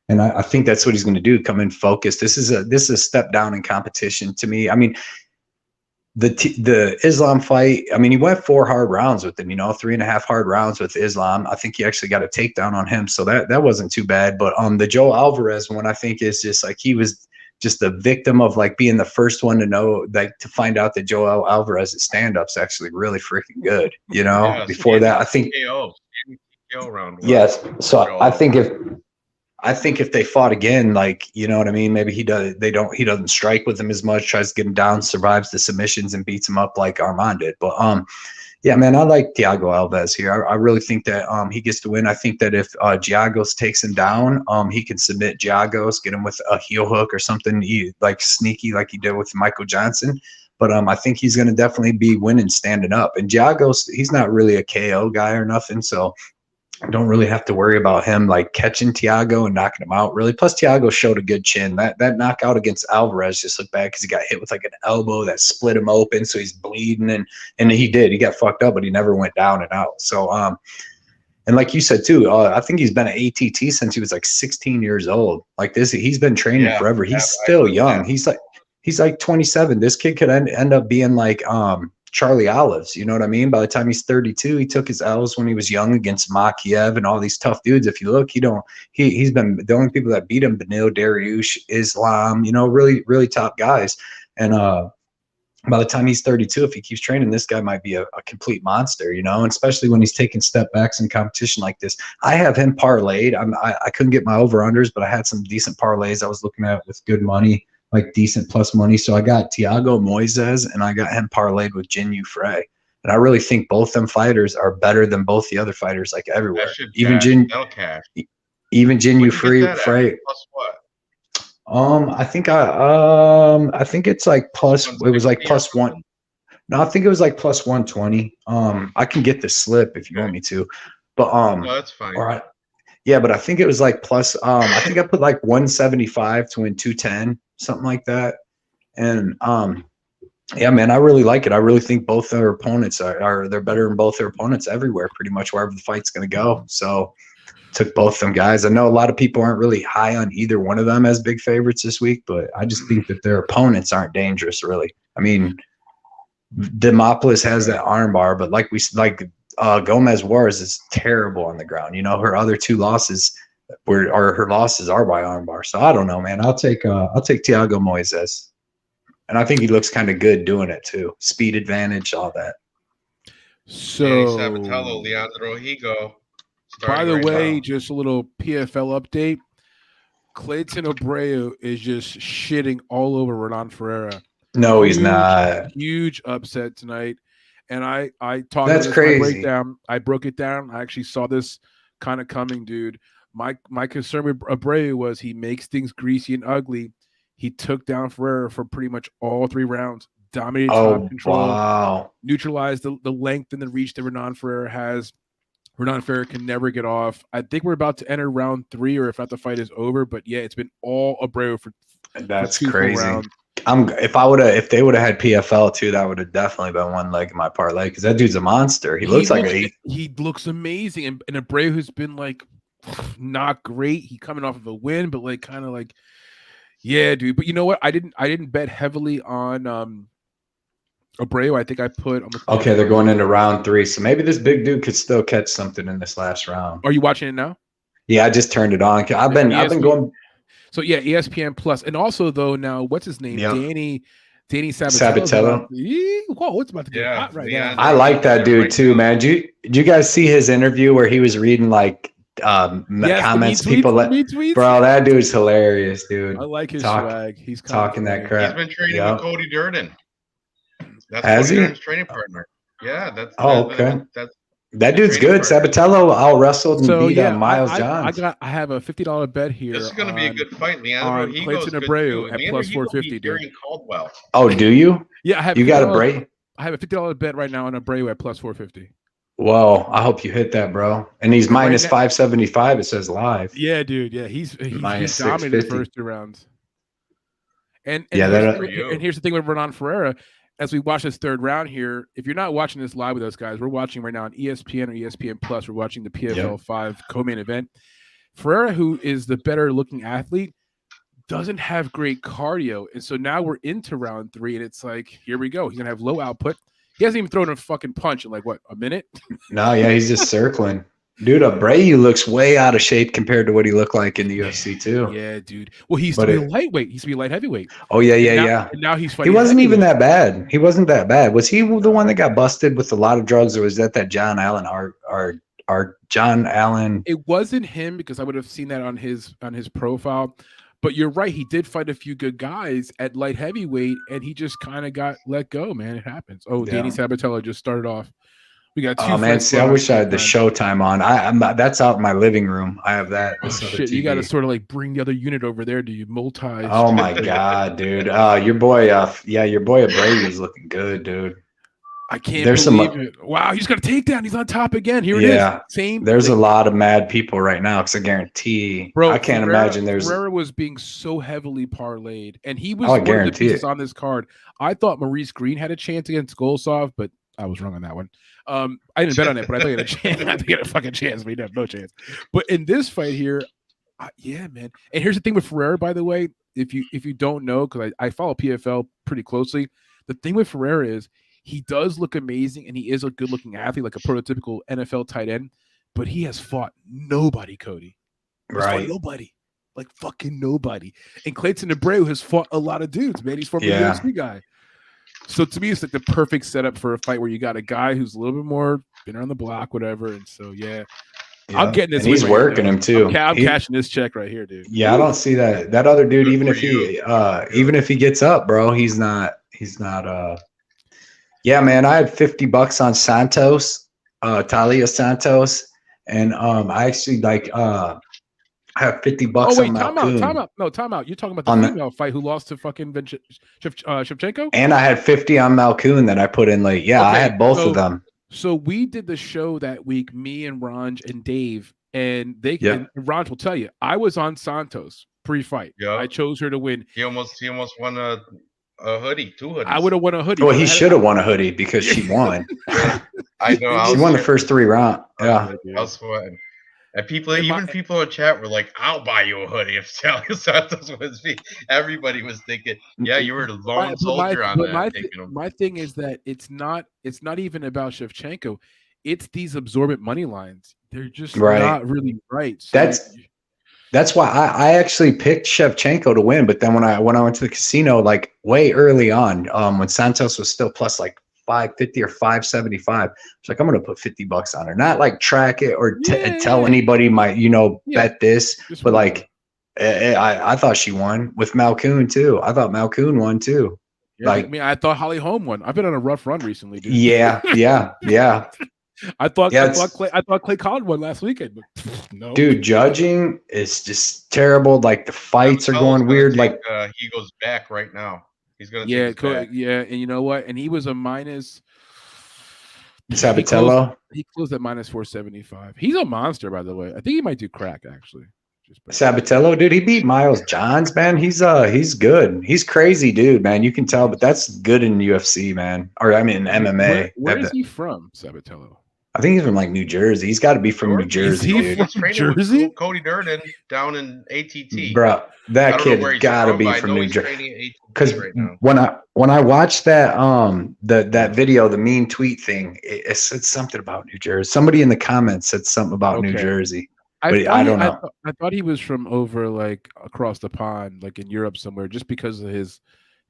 And I think that's what he's going to do. Come in focused. This is a step down in competition to me. I mean, the Islam fight, I mean, he went 4 hard rounds with him, 3.5 hard rounds with Islam. I think he actually got a takedown on him, so that wasn't too bad. But the Joe Alvarez one, I think, is just like he was just a victim of like being the first one to know, like, to find out that Joe Alvarez's stand-up's actually really freaking good. Before that, I think KO round. Yes, so I think if they fought again, like, you know what I mean, maybe he doesn't strike with him as much, tries to get him down, survives the submissions and beats him up like Armand did. But yeah, man, I like Thiago Alves here. I really think that he gets to win. I think that if Giagos takes him down, he can submit Giagos, get him with a heel hook or something, like sneaky, like he did with Michael Johnson. But I think he's going to definitely be winning standing up. And Giagos, he's not really a KO guy or nothing, so I don't really have to worry about him like catching Thiago and knocking him out, really. Plus, Thiago showed a good chin. That knockout against Alvarez just looked bad because he got hit with like an elbow that split him open, so he's bleeding, and he got fucked up, but he never went down and out. So and like you said too, I think he's been at ATT since he was like 16 years old. Like this, he's been training forever. He's still young. He's like 27. This kid could end up being like Charlie Olives, you know what I mean? By the time he's 32, he took his L's when he was young against Makiev and all these tough dudes. If you look, he's been the only people that beat him, Benil Dariush, Islam, really, really top guys. And by the time he's 32, if he keeps training, this guy might be a complete monster, and especially when he's taking step backs in competition like this. I have him parlayed. I couldn't get my over-unders, but I had some decent parlays I was looking at with good money, like decent plus money. So I got Thiago Moises and I got him parlayed with Jinyu Frey. And I really think both them fighters are better than both the other fighters, like everywhere. Even Jinyu Frey. Plus what? I think it's like plus. It was like plus one. No, I think it was like plus 120. I can get the slip if you want me to, but no, that's fine. All right. Yeah, but I think it was like plus. I think I put like 175 to win 210. Something like that. And yeah, man, I really like it. I really think both their opponents they're better than both their opponents everywhere, pretty much wherever the fight's going to go. So took both them guys. I know a lot of people aren't really high on either one of them as big favorites this week, but I just think that their opponents aren't dangerous, really. I mean, Demopoulos has that armbar, but Gomez Juarez is terrible on the ground. Her other 2 losses her losses are by armbar. So I don't know, man. I'll take Thiago Moises, and I think he looks kind of good doing it too. Speed advantage, all that. So Sabatello, Leandro Higo. By the way, just a little PFL update. Clayton Abreu is just shitting all over Renan Ferreira. No, he's not. Huge upset tonight. And I talked That's about crazy. Breakdown. I broke it down. I actually saw this kind of coming, dude. My concern with Abreu was he makes things greasy and ugly. He took down Ferreira for pretty much all 3 rounds, dominated top control, neutralized the length and the reach that Renan Ferreira has. Renan Ferreira can never get off. I think we're about to enter round 3, or if not, the fight is over. But yeah, it's been all Abreu for that's for 2 crazy. rounds. If they would have had PFL too, that would have definitely been one leg of my parlay because that dude's a monster. He looks amazing, and Abreu has been like not great. He coming off of a win, but like kind of like, yeah, dude. But you know what? I didn't bet heavily on Abreu. I think I put on the okay. They're going into round 3, so maybe this big dude could still catch something in this last round. Are you watching it now? Yeah, I just turned it on. I've been going. So yeah, ESPN Plus, and also though now, what's his name? Yep. Danny Sabatello. Whoa, what's about to get hot right now? I like that dude too, man. Did you guys see his interview where he was reading like comments people bro, that dude's hilarious, dude. I like his swag. He's talking that crap. He's been training with Cody Durden. That's Has Cody he? Durden's training partner. Yeah, that's okay. That's that dude's good. Sabatello out wrestled and beat Miles Johns. I have a $50 bet here. This is going to be a good fight, Leandro. He goes Clayton Abreu at plus 450. During Caldwell. Oh, do you? Yeah, I have. You got Abreu? I have a $50 bet right now on Abreu at plus 450. Whoa, I hope you hit that, bro. And he's minus 575. It says live. Yeah, dude. Yeah, he's dominated the first 2 rounds. And here's the thing with Renan Ferreira. As we watch this 3rd round here, if you're not watching this live with us, guys, we're watching right now on ESPN or ESPN Plus. We're watching the PFL 5 co-main event. Ferreira, who is the better looking athlete, doesn't have great cardio. And so now we're into round 3, and it's like, here we go. He's going to have low output. He hasn't even thrown a fucking punch in like, what, a minute? No, yeah, he's just circling. Dude, Abreu looks way out of shape compared to what he looked like in the UFC too. Yeah, dude. Well, he used to be lightweight. He used to be light heavyweight. Oh, yeah. And now he's fighting. He wasn't even that bad. He wasn't that bad. Was he the one that got busted with a lot of drugs, or was that John Allen? Our John Allen? It wasn't him, because I would have seen that on his profile. But you're right. He did fight a few good guys at light heavyweight, and he just kind of got let go, man. It happens. Oh, yeah. Danny Sabatello just started off. We got 2 Oh man, see, I wish I had the Showtime on. I'm that's out in my living room. I have that. Oh, shit, you got to sort of like bring the other unit over there. Do you multi? Oh my god, dude. Your boy, your boy Abreu is looking good, dude. I can't believe it. Wow, he's got a takedown. He's on top again. Here it is. Same. There's a lot of mad people right now, because I guarantee. Bro, I can't imagine there's. Ferreira was being so heavily parlayed, and he was one of the pieces on this card. I thought Maurice Green had a chance against Golsov, but I was wrong on that one. I didn't bet on it, but I thought he had a chance. I think he had a fucking chance, but he had no chance. But in this fight here, yeah, man. And here's the thing with Ferreira, by the way, if you don't know, because I follow PFL pretty closely, the thing with Ferreira is he does look amazing, and he is a good-looking athlete, like a prototypical NFL tight end, but he has fought nobody, Cody. Right. Nobody. Like fucking nobody. And Clayton Abreu has fought a lot of dudes, man. He's former UFC guy. So to me, it's like the perfect setup for a fight where you got a guy who's a little bit more been on the block, whatever. And so, I'm getting this. And he's working him too. I'm cashing this check right here, dude. Yeah, I don't see that other dude. Even if he gets up, bro, he's not. Yeah, man. I had $50 on Santos, Talia Santos, and I actually I have $50 on Malkoun. Time out. You're talking about the female fight who lost to fucking Shevchenko? And I had 50 on Malkoun that I put in late. Yeah, okay, I had both of them. So we did the show that week, me and Ranj and Dave, and and Ranj will tell you, I was on Santos pre-fight. Yeah. I chose her to win. He almost won a hoodie, 2 hoodies. I would have won a hoodie. Well, he should have won a hoodie because she won. I know. She won the first 3 rounds. Yeah. I was sweating. And people in chat were like, "I'll buy you a hoodie if Talia Santos wins me." Everybody was thinking, "Yeah, you were the lone soldier on that." My thing is that it's not even about Shevchenko. It's these absorbent money lines. They're just not really right. So that's why I actually picked Shevchenko to win. But then when I went to the casino, like way early on, when Santos was still plus like 550 or 575, it's like, I'm gonna put $50 on her, not like track it or tell anybody bet this, but like I thought she won with Malkoun too. I thought Malkoun won too. I thought Holly Holm won. I've been on a rough run recently, dude. Yeah. I thought Clay Collin won last weekend, but no. Dude, judging is just terrible. Like the fights are going weird. Like he goes back right now. He's gonna and you know what? And he was a minus. Sabatello. He closed at minus 475. He's a monster, by the way. I think he might do crack actually. Sabatello, dude, he beat Miles Johns, man. He's good. He's crazy, dude, man. You can tell, but that's good in UFC, man. Or I mean MMA. Where is he from, Sabatello? I think he's from like New Jersey. He's got to be from New Jersey. Is he from Jersey? Cody Durden down in ATT. Bro, that kid got to be from New Jersey. Because when I watched that that video, the mean tweet thing, it said something about New Jersey. Somebody in the comments said something about New Jersey. But I don't know. I thought he was from over like across the pond, like in Europe somewhere, just because of his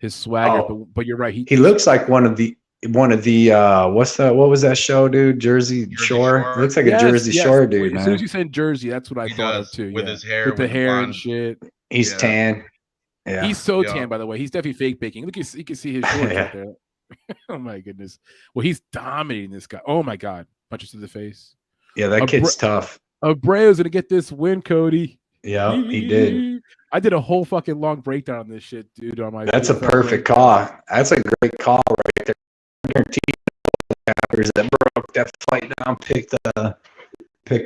swagger. But you're right. He looks like one of the what was that show, dude? Jersey Shore. Looks like a Jersey Shore dude, man. As soon as you said Jersey, that's what I thought of too. With his hair, with the hair and shit. He's tan. Yeah. He's so tan, by the way. He's definitely fake baking. Look, you can see his shorts right there. Oh my goodness. Well, he's dominating this guy. Oh my god, punches to the face. Yeah, that kid's tough. Abreu's gonna get this win, Cody. Yeah, he did. I did a whole fucking long breakdown on this shit, dude. On my That's a perfect call. That's a great call right there. I guarantee that broke that fight down, picked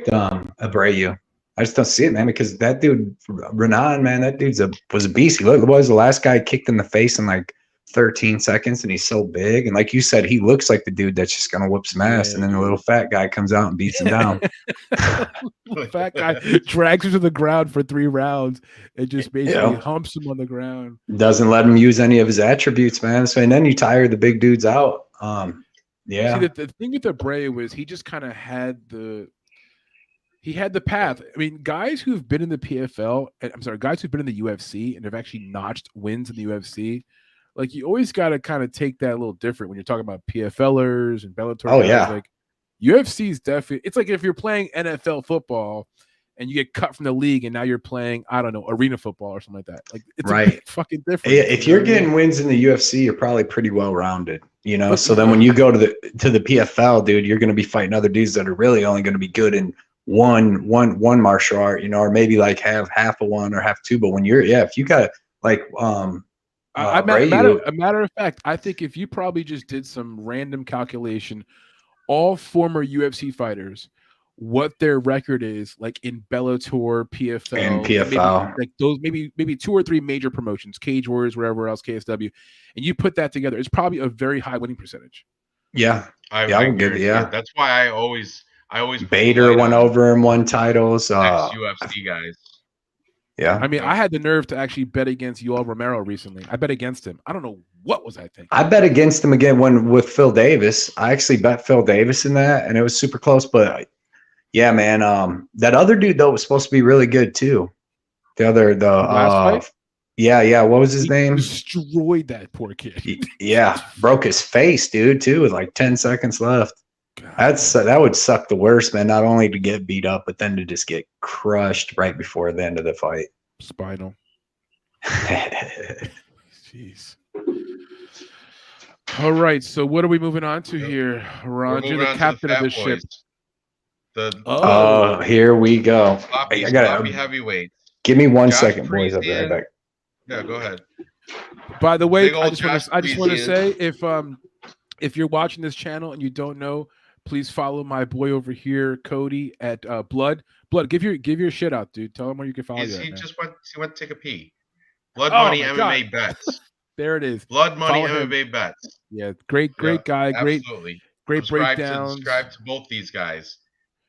Abreu. I just don't see it, man, because that dude, Renan, man, that dude was a beast. He was the last guy kicked in the face in like 13 seconds, and he's so big. And like you said, he looks like the dude that's just gonna whoop some ass, and then the little fat guy comes out and beats him down. Fat guy drags him to the ground for 3 rounds and just basically humps him on the ground. Doesn't let him use any of his attributes, man. So and then you tire the big dudes out. Yeah. See, the thing with Abreu was he just kind of had the path. I mean, guys who've been in the PFL, guys who've been in the UFC and have actually notched wins in the UFC, like you always got to kind of take that a little different when you're talking about PFLers and Bellator. Oh, yeah. Like UFC is definitely, it's like if you're playing NFL football and you get cut from the league and now you're playing, I don't know, arena football or something like that. Like it's a big fucking difference. Yeah, if you're getting wins in the UFC, you're probably pretty well rounded, you know. So then when you go to the PFL, dude, you're going to be fighting other dudes that are really only going to be good in one martial art, you know, or maybe like have half of one or half two. But when if you got like a matter of fact, I think if you probably just did some random calculation, all former UFC fighters, what their record is like in Bellator, PFL, and PFL, maybe, like those maybe 2 or 3 major promotions, Cage Warriors, wherever else, KSW, and you put that together, it's probably a very high winning percentage. Yeah, I would give it. Yeah, that's why I always Bader went over and won titles. UFC guys. Yeah, I mean, I had the nerve to actually bet against Yoel Romero recently. I bet against him. I don't know what was I thinking. I bet against him again with Phil Davis. I actually bet Phil Davis in that, and it was super close. But yeah, man, that other dude though was supposed to be really good too. Last fight? Yeah. What was his name? Destroyed that poor kid. Yeah, broke his face, dude. Too with like 10 seconds left. God. That would suck the worst, man. Not only to get beat up, but then to just get crushed right before the end of the fight. Spinal. Jeez. All right, so what are we moving on to here, Ranj? You're the captain of this ship. Here we go. I got heavyweight. Give me 1 second, boys. I'll be right back. Yeah, go ahead. By the way, I just want to say if you're watching this channel and you don't know, please follow my boy over here, Cody, at Blood. Give your shit out, dude. Tell him where you can follow you. He went to take a pee. Blood Money MMA Bets. There it is. Blood Money MMA Bets. Yeah, great guy. Absolutely. Great breakdowns. Subscribe to both these guys.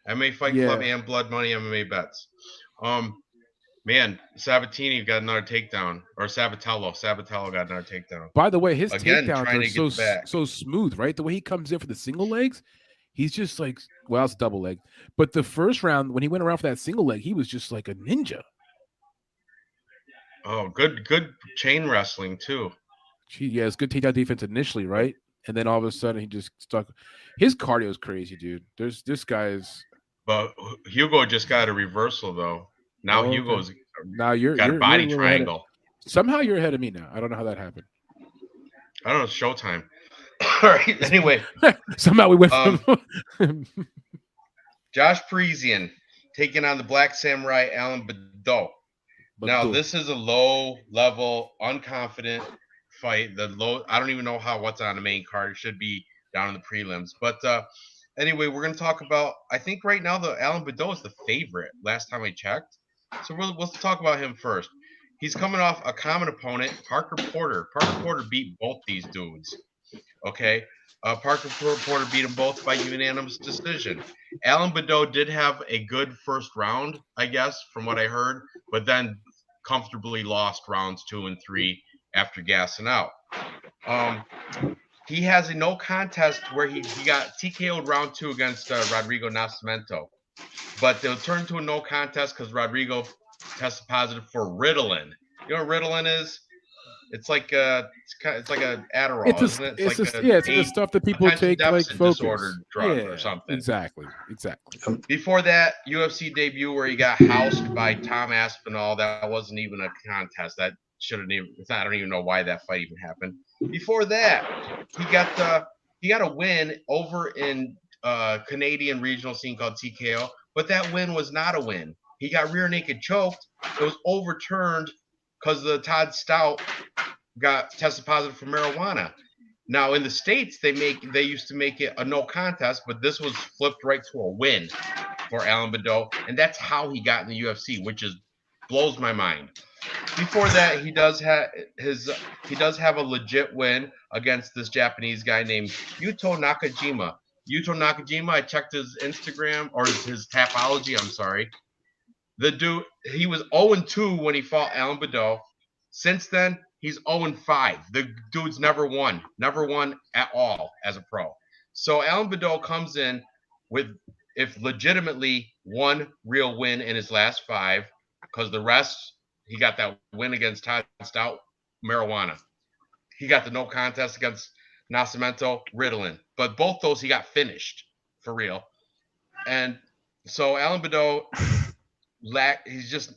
MMA Fight Club and Blood Money MMA Bets. Man, Sabatini got another takedown, or Sabatello got another takedown. By the way, his takedowns are so smooth, right? The way he comes in for the single legs, he's just like, well, it's double leg. But the first round, when he went around for that single leg, he was just like a ninja. Oh, good chain wrestling too. It's good takedown defense initially, right? And then all of a sudden he just stuck. His cardio is crazy, dude. This guy is. But Hugo just got a reversal though. Now Hugo's got a body triangle. Somehow you're ahead of me now. I don't know how that happened. I don't know. It's showtime. All right. Anyway, somehow we went from Josh Parisian taking on the Black Samurai Alan Badeau. Now this is a low-level, unconfident fight. I don't even know what's on the main card. It should be down in the prelims. But anyway, we're going to talk about. I think right now the Alan Badeau is the favorite. Last time I checked. So we'll talk about him first. He's coming off a common opponent, Parker Porter. Parker Porter beat both these dudes. Okay, Parker Porter beat them both by unanimous decision. Alan Badeau did have a good first round, I guess, from what I heard, but then comfortably lost rounds 2 and 3 after gassing out. He has a no contest where he got TKO'd round 2 against Rodrigo Nascimento. But they'll turn to a no contest because Rodrigo tested positive for Ritalin. You know what Ritalin is? It's like an Adderall, isn't it? It's the stuff that people take like focus. Disordered drug or something. Exactly. Before that, UFC debut where he got housed by Tom Aspinall. That wasn't even a contest. That shouldn't even. I don't even know why that fight even happened. Before that, he got a win over in Canadian regional scene called TKO, but that win was not a win. He got rear naked choked. It was overturned because the Todd Stout got tested positive for marijuana. Now in the States, they used to make it a no contest, but this was flipped right to a win for Alan Badeau, and that's how he got in the UFC, which blows my mind. Before that, he does have a legit win against this Japanese guy named Yuto Nakajima. Yuto Nakajima, I checked his Instagram or his Tapology. I'm sorry. The dude, he was 0-2 when he fought Alan Badeau. Since then, he's 0-5. The dude's never won at all as a pro. So Alan Badeau comes in with, if legitimately, one real win in his last 5, because the rest, he got that win against Todd Stout, marijuana. He got the no contest against Nascimento, Ritalin. But both those he got finished for real. And so Alan Badeau, he's just,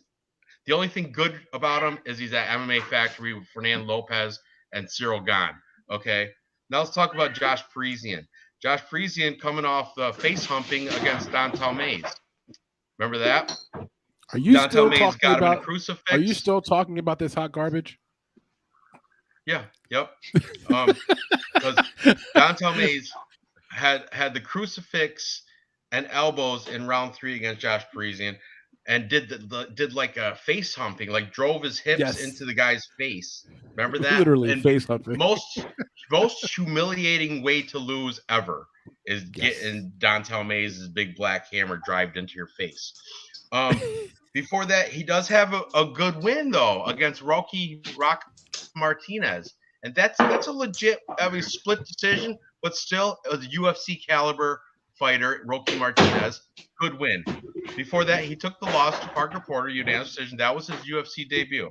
the only thing good about him is he's at MMA Factory with Fernando Lopez and Cyril Gane. Okay. Now let's talk about Josh Parisian. Josh Parisian coming off the face humping against Dontel Mays. Remember that? Are you still talking about crucifix? Are you still talking about this hot garbage? Yeah. Yep. Because Dontel Mays had the crucifix and elbows in round 3 against Josh Parisian, and did like a face humping, like drove his hips into the guy's face. Remember that? Literally face humping. Most humiliating way to lose ever is getting Dontel Mays' big black hammer drived into your face. Before that, he does have a good win though against Rocky Martinez, and that's a legit, split decision, but still a UFC caliber fighter. Rocky Martinez, good win. Before that, he took the loss to Parker Porter, unanimous decision. That was his UFC debut.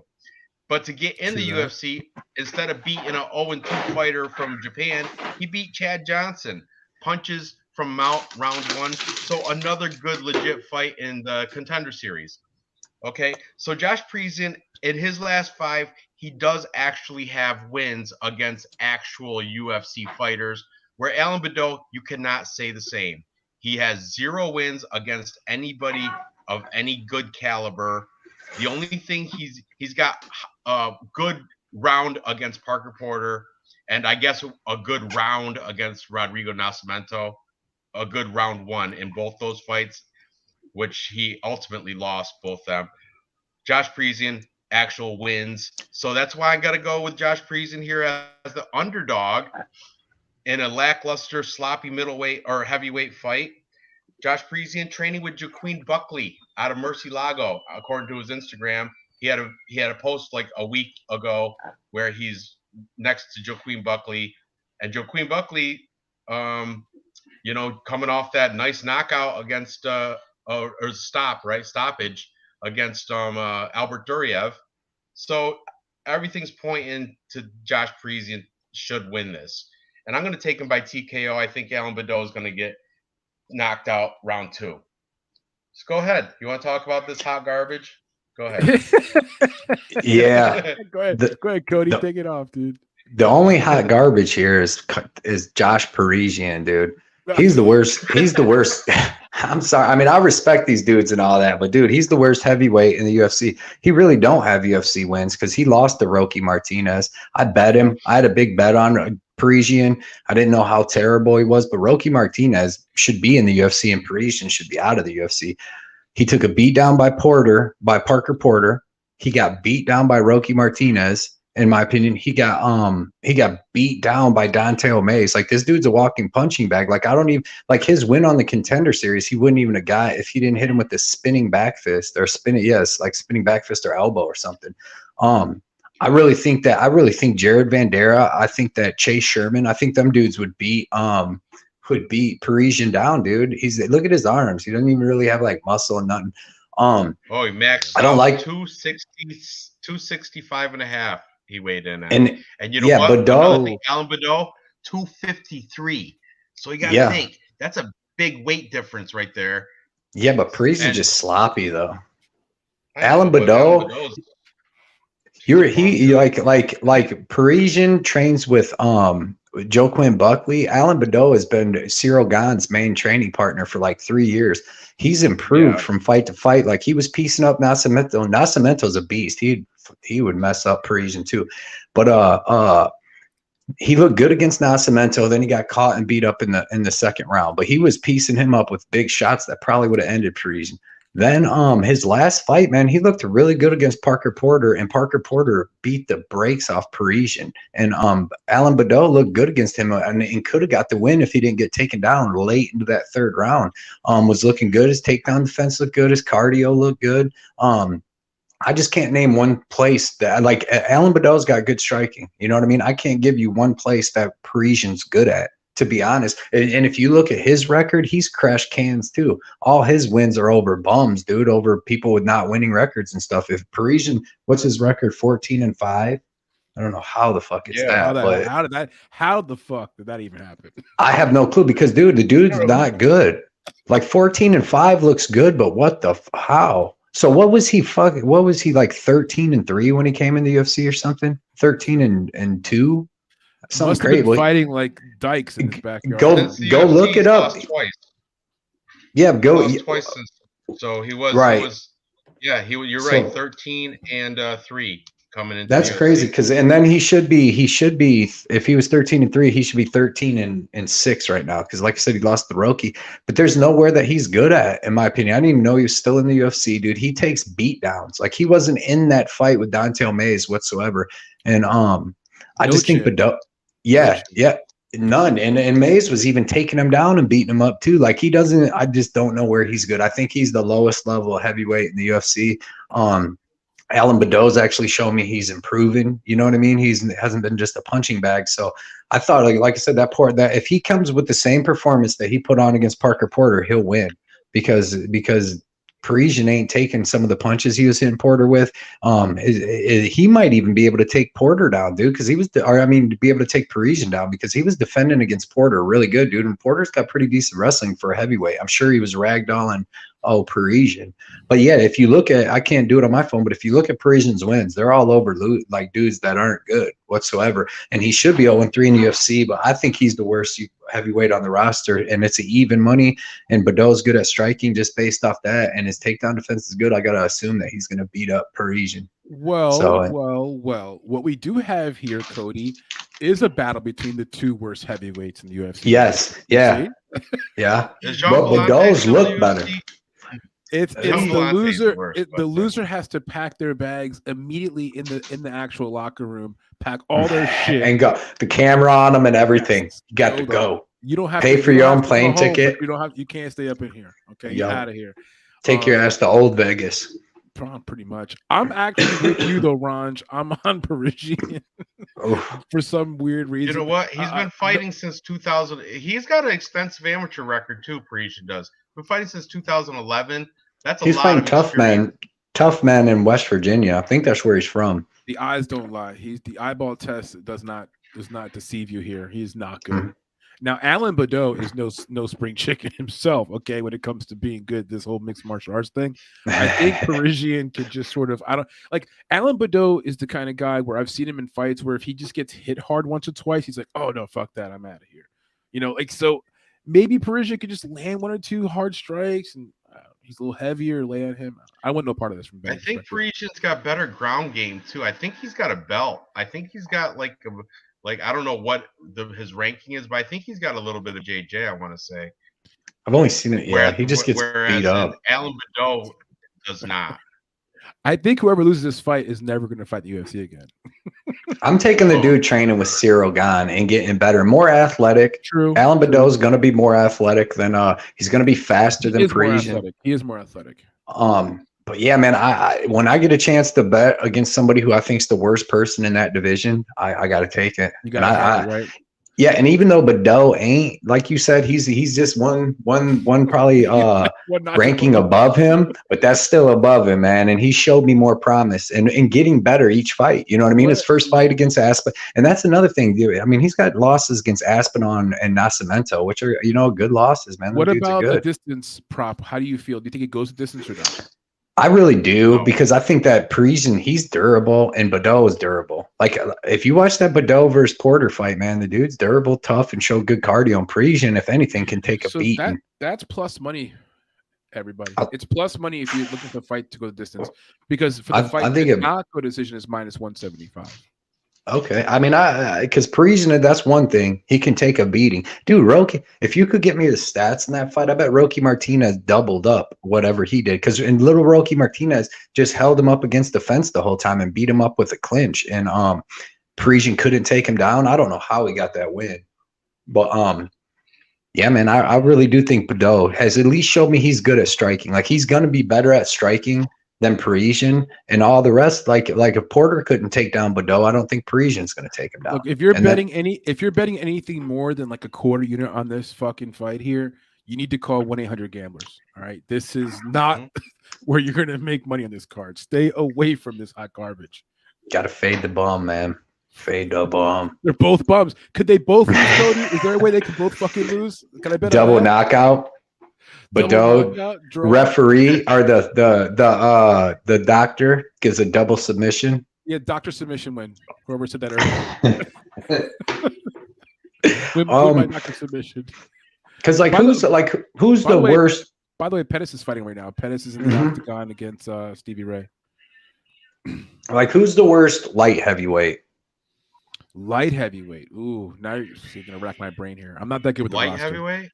But to get in the UFC, instead of beating an 0-2 fighter from Japan, he beat Chad Johnson. Punches from Mount, round 1. So another good, legit fight in the Contender Series. Okay, so Josh Parisian, in his last 5, he does actually have wins against actual UFC fighters, where Alan Badeau, you cannot say the same. He has 0 wins against anybody of any good caliber. The only thing he's got a good round against Parker Porter, and I guess a good round against Rodrigo Nascimento, a good round 1 in both those fights, which he ultimately lost both them. Josh Parisian, actual wins. So that's why I got to go with Josh Parisian here as the underdog in a lackluster, sloppy middleweight or heavyweight fight. Josh Parisian training with Joaquin Buckley out of Murcielago, according to his Instagram. He had a post like a week ago where he's next to Joaquin Buckley, and Joaquin Buckley, coming off that nice knockout against stoppage against Albert Duriev. So everything's pointing to Josh Parisian should win this. And I'm going to take him by TKO. I think Alan Badeau is going to get knocked out round 2. Just go ahead. You want to talk about this hot garbage? Go ahead. Yeah. Go ahead, Cody. Take it off, dude. The only hot garbage here is Josh Parisian, dude. He's the worst. He's the worst. I'm sorry. I mean, I respect these dudes and all that, but dude, he's the worst heavyweight in the UFC. He really don't have UFC wins because he lost to Rocky Martinez. I bet him. I had a big bet on Parisian. I didn't know how terrible he was, but Rocky Martinez should be in the UFC and Parisian should be out of the UFC. He took a beat down by Parker Porter. He got beat down by Rocky Martinez. In my opinion, he got beat down by Dontel Mays. Like, this dude's a walking punching bag. Like, I don't even like his win on the Contender Series. He wouldn't even have got if he didn't hit him with the spinning back fist or spinning back fist or elbow or something. I really think Jared Vandera, I think that Chase Sherman, I think them dudes would beat Parisian down, dude. Look at his arms. He doesn't even really have like muscle and nothing. He maxed I don't like 265 and a half. He weighed in at. And you know what? Alan Badeau, 253. So you got to think that's a big weight difference right there. Yeah, but Parisian's just sloppy though. Alan Badeau, like Parisian trains with Joaquin Buckley. Alan Badeau has been Cyril Gane's main training partner for like 3 years. He's improved from fight to fight. Like, he was piecing up Nascimento. Nascimento's a beast. He would mess up Parisian too. But he looked good against Nascimento. Then he got caught and beat up in the second round. But he was piecing him up with big shots that probably would have ended Parisian. Then his last fight, man, he looked really good against Parker Porter, and Parker Porter beat the brakes off Parisian. And Alan Badeau looked good against him and could have got the win if he didn't get taken down late into that third round. Was looking good. His takedown defense looked good. His cardio looked good. I just can't name one place that, like, Alan Badeau's got good striking. You know what I mean? I can't give you one place that Parisian's good at, to be honest. And if you look at his record, he's crashed cans too. All his wins are over bums, dude, over people with not winning records and stuff. If Parisian, what's his record? 14-5. I don't know how the fuck it's that. How the fuck did that even happen? I have no clue because, dude, the dude's not good. Like 14-5 looks good, but what the how? So what was he like 13-3 when he came in the UFC or something? 13-2? Something Must great. have been fighting like dykes in his backyard. Go look it up. Twice. Yeah, go twice since, so he was right. You're right, 13-3 coming into. That's crazy because then he should be if he was 13-3, he should be 13-6 right now because, like I said, he lost the Roki. But there's nowhere that he's good at, in my opinion. I didn't even know he was still in the UFC, dude. He takes beat downs. Like, he wasn't in that fight with Dante Mays whatsoever. And I just think Badeau, none. And Mays was even taking him down and beating him up too. Like, he doesn't. I just don't know where he's good. I think he's the lowest level heavyweight in the UFC. Alan Badeau's actually shown me he's improving. You know what I mean? Hasn't been just a punching bag. So I thought, like I said, that if he comes with the same performance that he put on against Parker Porter, he'll win because Parisian ain't taking some of the punches he was hitting Porter with. He might even be able to take Porter down, dude, because be able to take Parisian down because he was defending against Porter really good, dude. And Porter's got pretty decent wrestling for a heavyweight. I'm sure he was ragdolling Parisian. But yeah, if you look at, I can't do it on my phone, but if you look at Parisian's wins, they're all over like dudes that aren't good whatsoever. And he should be 0-3 in the UFC, but I think he's the worst heavyweight on the roster, and it's even money. And Badeau's good at striking just based off that, and his takedown defense is good. I gotta assume that he's gonna beat up Parisian. Well. What we do have here, Cody, is a battle between the two worst heavyweights in the UFC. Yes, yeah, yeah. But Badeau's look better. It's the loser. The loser has to pack their bags immediately in the actual locker room, pack all their shit, and go the camera on them and everything. Yes. You got to go. You don't have pay for your own plane ticket. You can't stay up in here. Okay, you're out of here. Take your ass to Old Vegas. Pretty much. I'm actually with you though, Ranj. I'm on Parisian for some weird reason. You know what? He's been fighting since 2000. He's got an extensive amateur record too. Parisian does. Been fighting since 2011. He's fighting tough man in West Virginia. I think that's where he's from. The eyes don't lie. The eyeball test does not deceive you here. He's not good. Mm-hmm. Now, Alan Badeau is no spring chicken himself, okay, when it comes to being good, this whole mixed martial arts thing. I think Parisian could just sort of, Alan Badeau is the kind of guy where I've seen him in fights where if he just gets hit hard once or twice, he's like, oh, no, fuck that, I'm out of here. You know, so maybe Parisian could just land one or two hard strikes and he's a little heavier, lay on him. I want no part of this from I think Parisian's got better ground game, too. I think he's got a belt. I think he's got I don't know what his ranking is, but I think he's got a little bit of JJ, I want to say. I've only seen it. Yeah, he just gets beat up. Alan Badeau does not. I think whoever loses this fight is never going to fight the UFC again. I'm taking the dude training with Cyril Gane and getting better, more athletic. True. Alan Badeau is going to be more athletic than he's going to be faster than Parisian. He is more athletic. But yeah, man, I when I get a chance to bet against somebody who I think is the worst person in that division, I got to take it. You got to right. Yeah, and even though Badeau ain't, like you said, he's just one probably ranking above him, but that's still above him, man. And he showed me more promise and getting better each fight. You know what I mean? His first fight against Aspen, and that's another thing, dude. I mean, he's got losses against Aspinall and Nascimento, which are good losses, man. What about the distance prop? How do you feel? Do you think it goes the distance or not? I really do, because I think that Parisian, he's durable and Badeau is durable. Like, if you watch that Badeau versus Porter fight, man, the dude's durable, tough, and showed good cardio. And Parisian, if anything, can take a beating. That's plus money, everybody. It's plus money if you're looking for a fight to go the distance. Because for the fight to not go decision is -175. Okay. I mean, because Parisian, that's one thing. He can take a beating. Dude, Rocky, if you could get me the stats in that fight, I bet Rocky Martinez doubled up whatever he did. Because little Rocky Martinez just held him up against the fence the whole time and beat him up with a clinch. And Parisian couldn't take him down. I don't know how he got that win. But yeah, man, I really do think Badeau has at least showed me he's good at striking. Like, he's going to be better at striking than Parisian, and all the rest. Like if Porter couldn't take down Badeau, I don't think Parisian's going to take him down. Look, if you're betting anything more than like a quarter unit on this fucking fight here, you need to call 1-800-GAMBLERS. All right, this is not where you're going to make money on this card. Stay away from this hot garbage. Got to fade the bum, man. Fade the bum. They're both bums. Could they both lose, Cody? Is there a way they could both fucking lose? Can I bet double knockout? Badeau referee or the doctor gives a double submission. Yeah, doctor submission win. Whoever said that earlier. Win by doctor submission. Because who's the worst? By the way, Pettis is fighting right now. Pettis is in the octagon against Stevie Ray. Like, who's the worst light heavyweight? Light heavyweight. Ooh, now you're gonna rack my brain here. I'm not that good with the light roster. Heavyweight.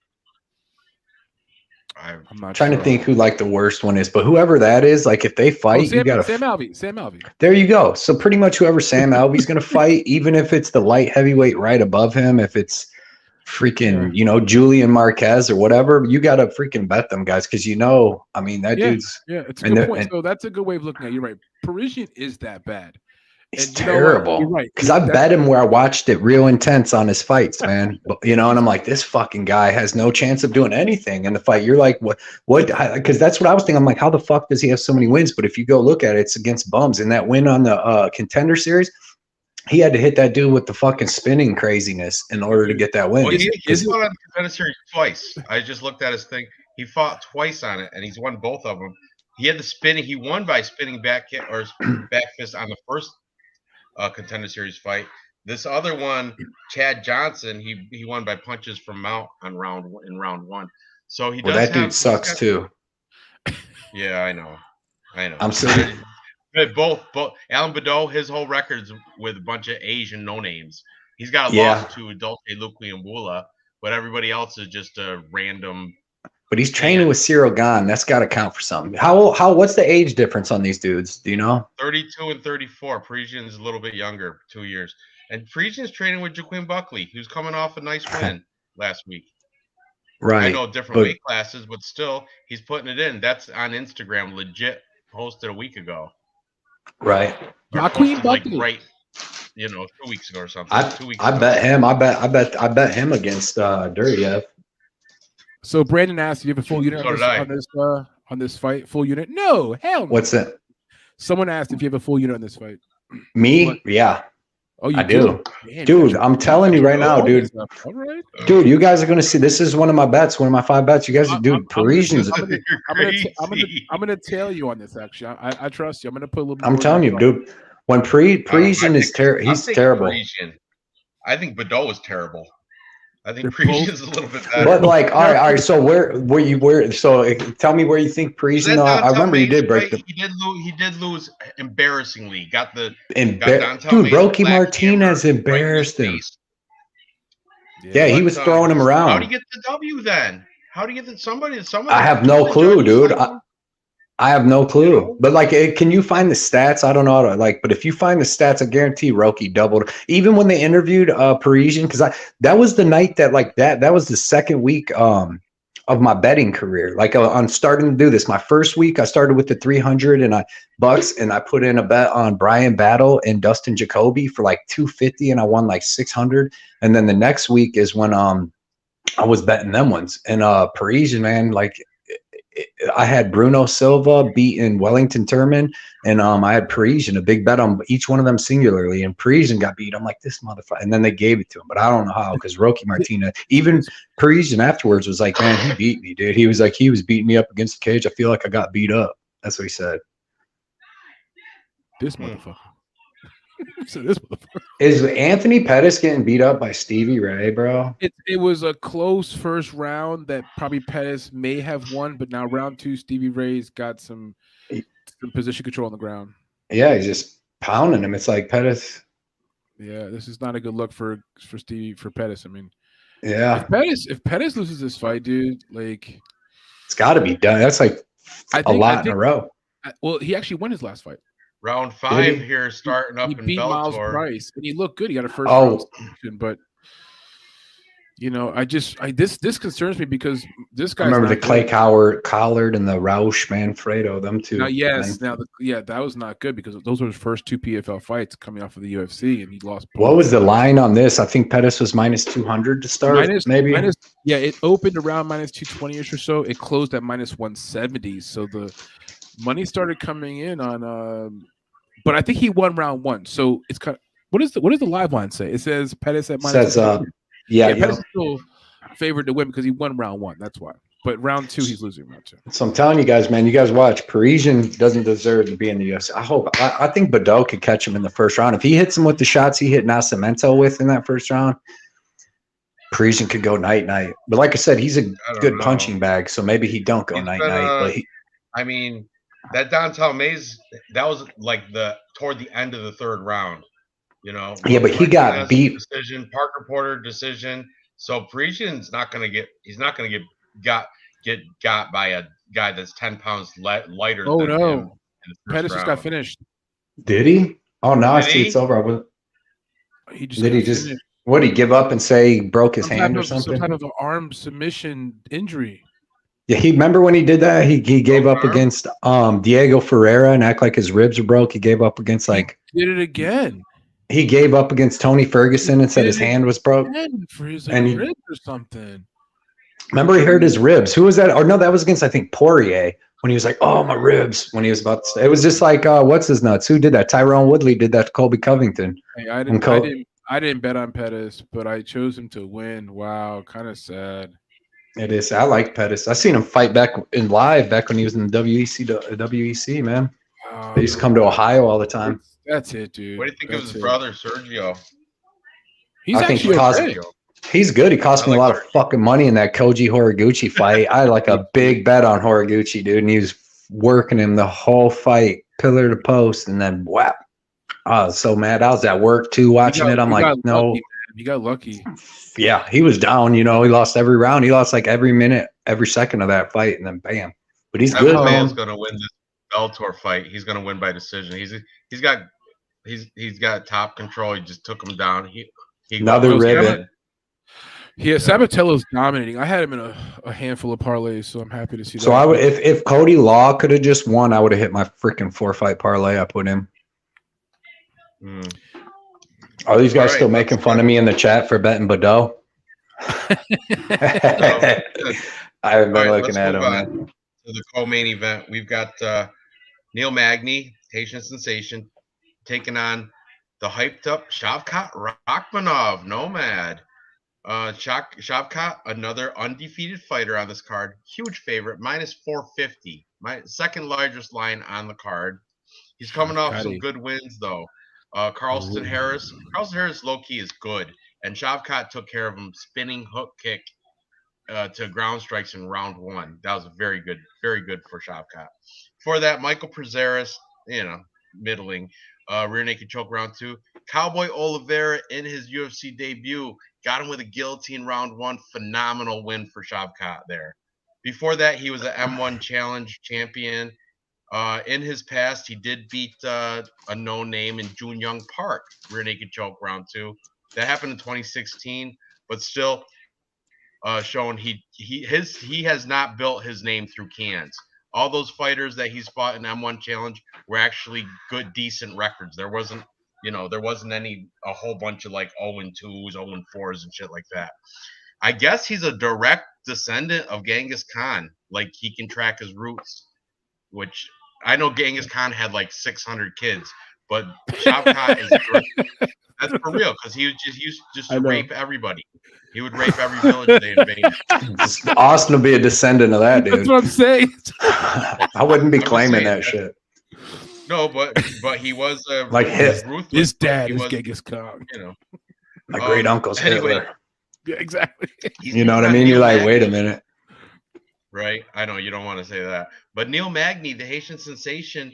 I'm not trying to think who like the worst one is, but whoever that is, like if they fight, you got Sam Alvey. Sam Alvey. There you go. So pretty much whoever Sam Alvey's going to fight, even if it's the light heavyweight right above him, if it's freaking Julian Marquez or whatever, you got to freaking bet them guys because I mean that dude's it's a good point. So that's a good way of looking at it. You're right. Parisian is that bad. It's terrible. You're right. Because I bet him where I watched it real intense on his fights, man. And I'm like, this fucking guy has no chance of doing anything in the fight. You're like, what? Because that's what I was thinking. I'm like, how the fuck does he have so many wins? But if you go look at it, it's against bums. And that win on the Contender Series, he had to hit that dude with the fucking spinning craziness in order to get that win. Well, he fought on the Contender Series twice. I just looked at his thing. He fought twice on it, and he's won both of them. He had the spinning. He won by spinning back kick or back fist on the first Contender Series fight. This other one, Chad Johnson, he won by punches from Mount in round one. So he does. That dude sucks too. Yeah, I know. I'm sorry. Both Alan Badeau, his whole record's with a bunch of Asian no names. He's got a loss to Dulce Luquiambula, but everybody else is just a random. But he's training with Cyril Gane. That's got to count for something. What's the age difference on these dudes? Do you know? 32 and 34. Parisian's a little bit younger, 2 years. And Parisian's training with Joaquin Buckley, who's coming off a nice win last week. Right. I know different weight classes, but still, he's putting it in. That's on Instagram, legit posted a week ago. Right. Joaquin Buckley. 2 weeks ago or something. 2 weeks ago. Bet him. I bet him against Duryev. So Brandon asked, "Do you have a full unit on this fight? Full unit? No, hell no." What's that? Someone asked if you have a full unit on this fight. Me? What? Yeah. Oh, I do. Man, dude, I'm telling you right now, dude. All right. Dude, you guys are going to see. This is one of my bets, one of my 5 bets. You guys, dude, Parisians. I'm going to tell you on this, actually. I trust you. I'm going to put a little bit. I'm telling you, dude. When Parisian is terrible, he's terrible. I think Badeau is terrible. I think Parisian's a little bit better. But like, all right. So so tell me where you think Parisian. I remember you did break the. He did lose embarrassingly. Dude, Rocky Martinez embarrassed him. Yeah, he was throwing him around. How do you get the W then? How do you get the somebody? I have no clue, dude. I have no clue. But like, can you find the stats? I don't know how to but if you find the stats, I guarantee Rocky doubled. Even when they interviewed Parisian, because that was the night that was the second week of my betting career. Like I'm starting to do this. My first week, I started with the 300 bucks, and I put in a bet on Brian Battle and Dustin Jacoby for like 250, and I won like 600. And then the next week is when I was betting them ones. And Parisian, man, like. I had Bruno Silva beating Wellington Turman, and I had Parisian, a big bet on each one of them singularly, and Parisian got beat. I'm like, this motherfucker, and then they gave it to him, but I don't know how, because Rocky Martinez, even Parisian afterwards was like, man, he beat me, dude. He was like, he was beating me up against the cage. I feel like I got beat up. That's what he said. This motherfucker. So this motherfucker. Is Anthony Pettis getting beat up by Stevie Ray, bro? It was a close first round that probably Pettis may have won, but now round 2, Stevie Ray's got some position control on the ground. Yeah, he's just pounding him. It's like Pettis. Yeah, this is not a good look for Pettis. I mean, yeah, if Pettis loses this fight, dude, like it's got to be done. That's like a lot in a row. Well, he actually won his last fight. Round 5 here, starting up he in beat Bellator. Miles Price, and he looked good. He got a first round submission, but you know, this concerns me because this guy. I remember the Clay Collard and the Rausch Manfredo, them two. That was not good because those were his first 2 PFL fights coming off of the UFC, and he lost. What was the line on this? I think Pettis was -200 to start. It opened around -220ish or so. It closed at -170. So the money started coming in on. But I think he won round 1. So it's kind of what does the live line say? It says Pettis at -. Pettis is still favored to win because he won round 1. That's why. But round 2, he's losing round 2. So I'm telling you guys, man, you guys watch. Parisian doesn't deserve to be in the UFC. I think Badeau could catch him in the first round. If he hits him with the shots he hit Nascimento with in that first round, Parisian could go night-night. But like I said, he's a good punching bag, so maybe he don't go night-night. I mean, that Dontel Mays, that was like toward the end of the 3rd round. You know, yeah, but he got beat. Decision, Parker Porter decision. So Parisian's not going to get got by a guy that's 10 pounds lighter. Oh than him Pettis just got finished. Did he? Oh no, I see it's over. Did he just? What did he give up and say he broke his hand or something? Some type of an arm submission injury. Yeah, remember when he did that? He gave up against Diego Ferreira and act like his ribs were broke. He gave up against he did it again. He gave up against Tony Ferguson and said his hand was broke. For his ribs or something. Remember he hurt his ribs. Who was that? Or no, that was against I think Poirier when he was like, "Oh, my ribs." When he was about to, it was just like, what's his nuts? Who did that? Tyrone Woodley did that to Colby Covington. Hey, I didn't bet on Pettis, but I chose him to win. Wow, kind of sad. It is. I like Pettis. I seen him fight back in live back when he was in the WEC, man. They used to come to Ohio all the time. That's it, dude. What do you think of his brother, Sergio? He's good. He cost me a lot of fucking money in that Koji Horiguchi fight. I had like a big bet on Horiguchi, dude, and he was working him the whole fight, pillar to post, and then whap. I was so mad. I was at work too watching it. I'm like, no. You got lucky. Yeah, he was down. You know, he lost every round. He lost like every minute, every second of that fight, and then bam. But he's good, man. He's going to win this Bellator fight. He's going to win by decision. He's got top control. He just took him down. He another ribbon. Yeah, Sabatello's dominating. I had him in a handful of parlays, so I'm happy to see that. So I would, if Cody Law could have just won, I would have hit my freaking 4-fight parlay I put him. Are these guys still making fun of me in the chat for betting Badeau? I haven't been looking at him. Man. To the co-main event, we've got Neil Magny, Haitian sensation, taking on the hyped-up Shavkat Rakhmonov, Nomad. Shavkat, another undefeated fighter on this card. Huge favorite, -450. My second largest line on the card. He's coming off some good wins, though. Carlston Harris. Carlston Harris, low-key, is good. And Shavkat took care of him, spinning hook kick to ground strikes in round 1. That was very good for Shavkat. For that, Michael Prazeres, middling. Rear naked choke round 2. Cowboy Oliveira in his UFC debut got him with a guillotine round 1. Phenomenal win for Shavkat there. Before that, he was an M1 Challenge champion. In his past, he did beat a no-name in Jun Young Park, rear naked choke round 2. That happened in 2016, but still showing he has not built his name through cans. All those fighters that he's fought in M1 Challenge were actually good, decent records. There wasn't a whole bunch of like 0-2s, 0-4s and shit like that. I guess he's a direct descendant of Genghis Khan. Like, he can track his roots, which I know Genghis Khan had like 600 kids, but Shavkat is that's for real, because he used to rape everybody. He would rape every village they invaded. Austin will be a descendant of that, dude. That's what I'm saying. I wouldn't be claiming that shit. No, but he was like his dad is Genghis Khan. My great uncle's Hitler. Yeah, exactly. You know what I mean? You're like, wait a minute. Right? I know you don't want to say that. But Neil Magny, the Haitian sensation,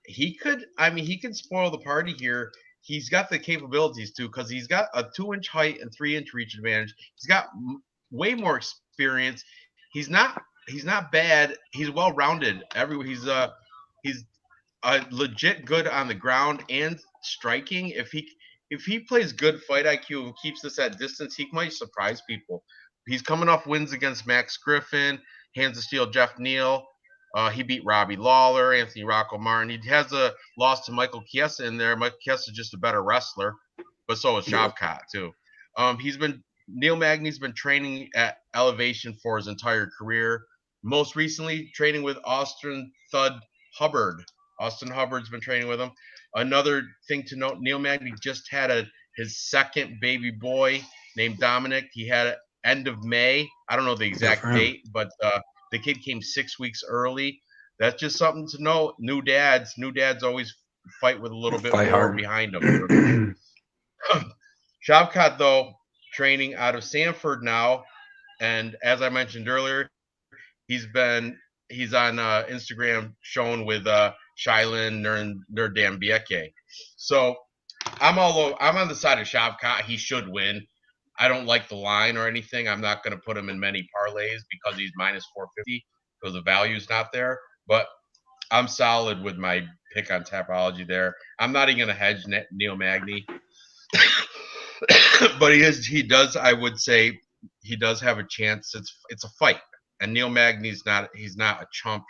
he could spoil the party here. he's got the capabilities too, because he's got a 2-inch height and 3-inch reach advantage. He's got way more experience. He's not bad. He's well rounded everywhere. He's legit good on the ground and striking. If he plays good fight IQ and keeps this at distance, he might surprise people. He's coming off wins against Max Griffin, Hands of Steel Jeff Neal. He beat Robbie Lawler, Anthony Rocco Martin. He has a loss to Michael Chiesa in there. Michael Chiesa is just a better wrestler, but so is Shavkat too. Neil Magny's been training at elevation for his entire career. Most recently, training with Austin Thud Hubbard. Austin Hubbard's been training with him. Another thing to note, Neil Magny just had his second baby boy named Dominic. He had it end of May. I don't know the exact date, but the kid came 6 weeks early. That's just something to know. New dads always fight with a little bit more behind them. Shavkat, though, training out of Sanford now, and as I mentioned earlier, he's on Instagram shown with Shailin Nerdambieke. So I'm on the side of Shavkat. He should win. I don't like the line or anything. I'm not going to put him in many parlays because he's minus 450 because the value's not there. But I'm solid with my pick on Tapology there. I'm not even going to hedge Neil Magny. But I would say he does have a chance. It's a fight. And Neil Magny's he's not a chump.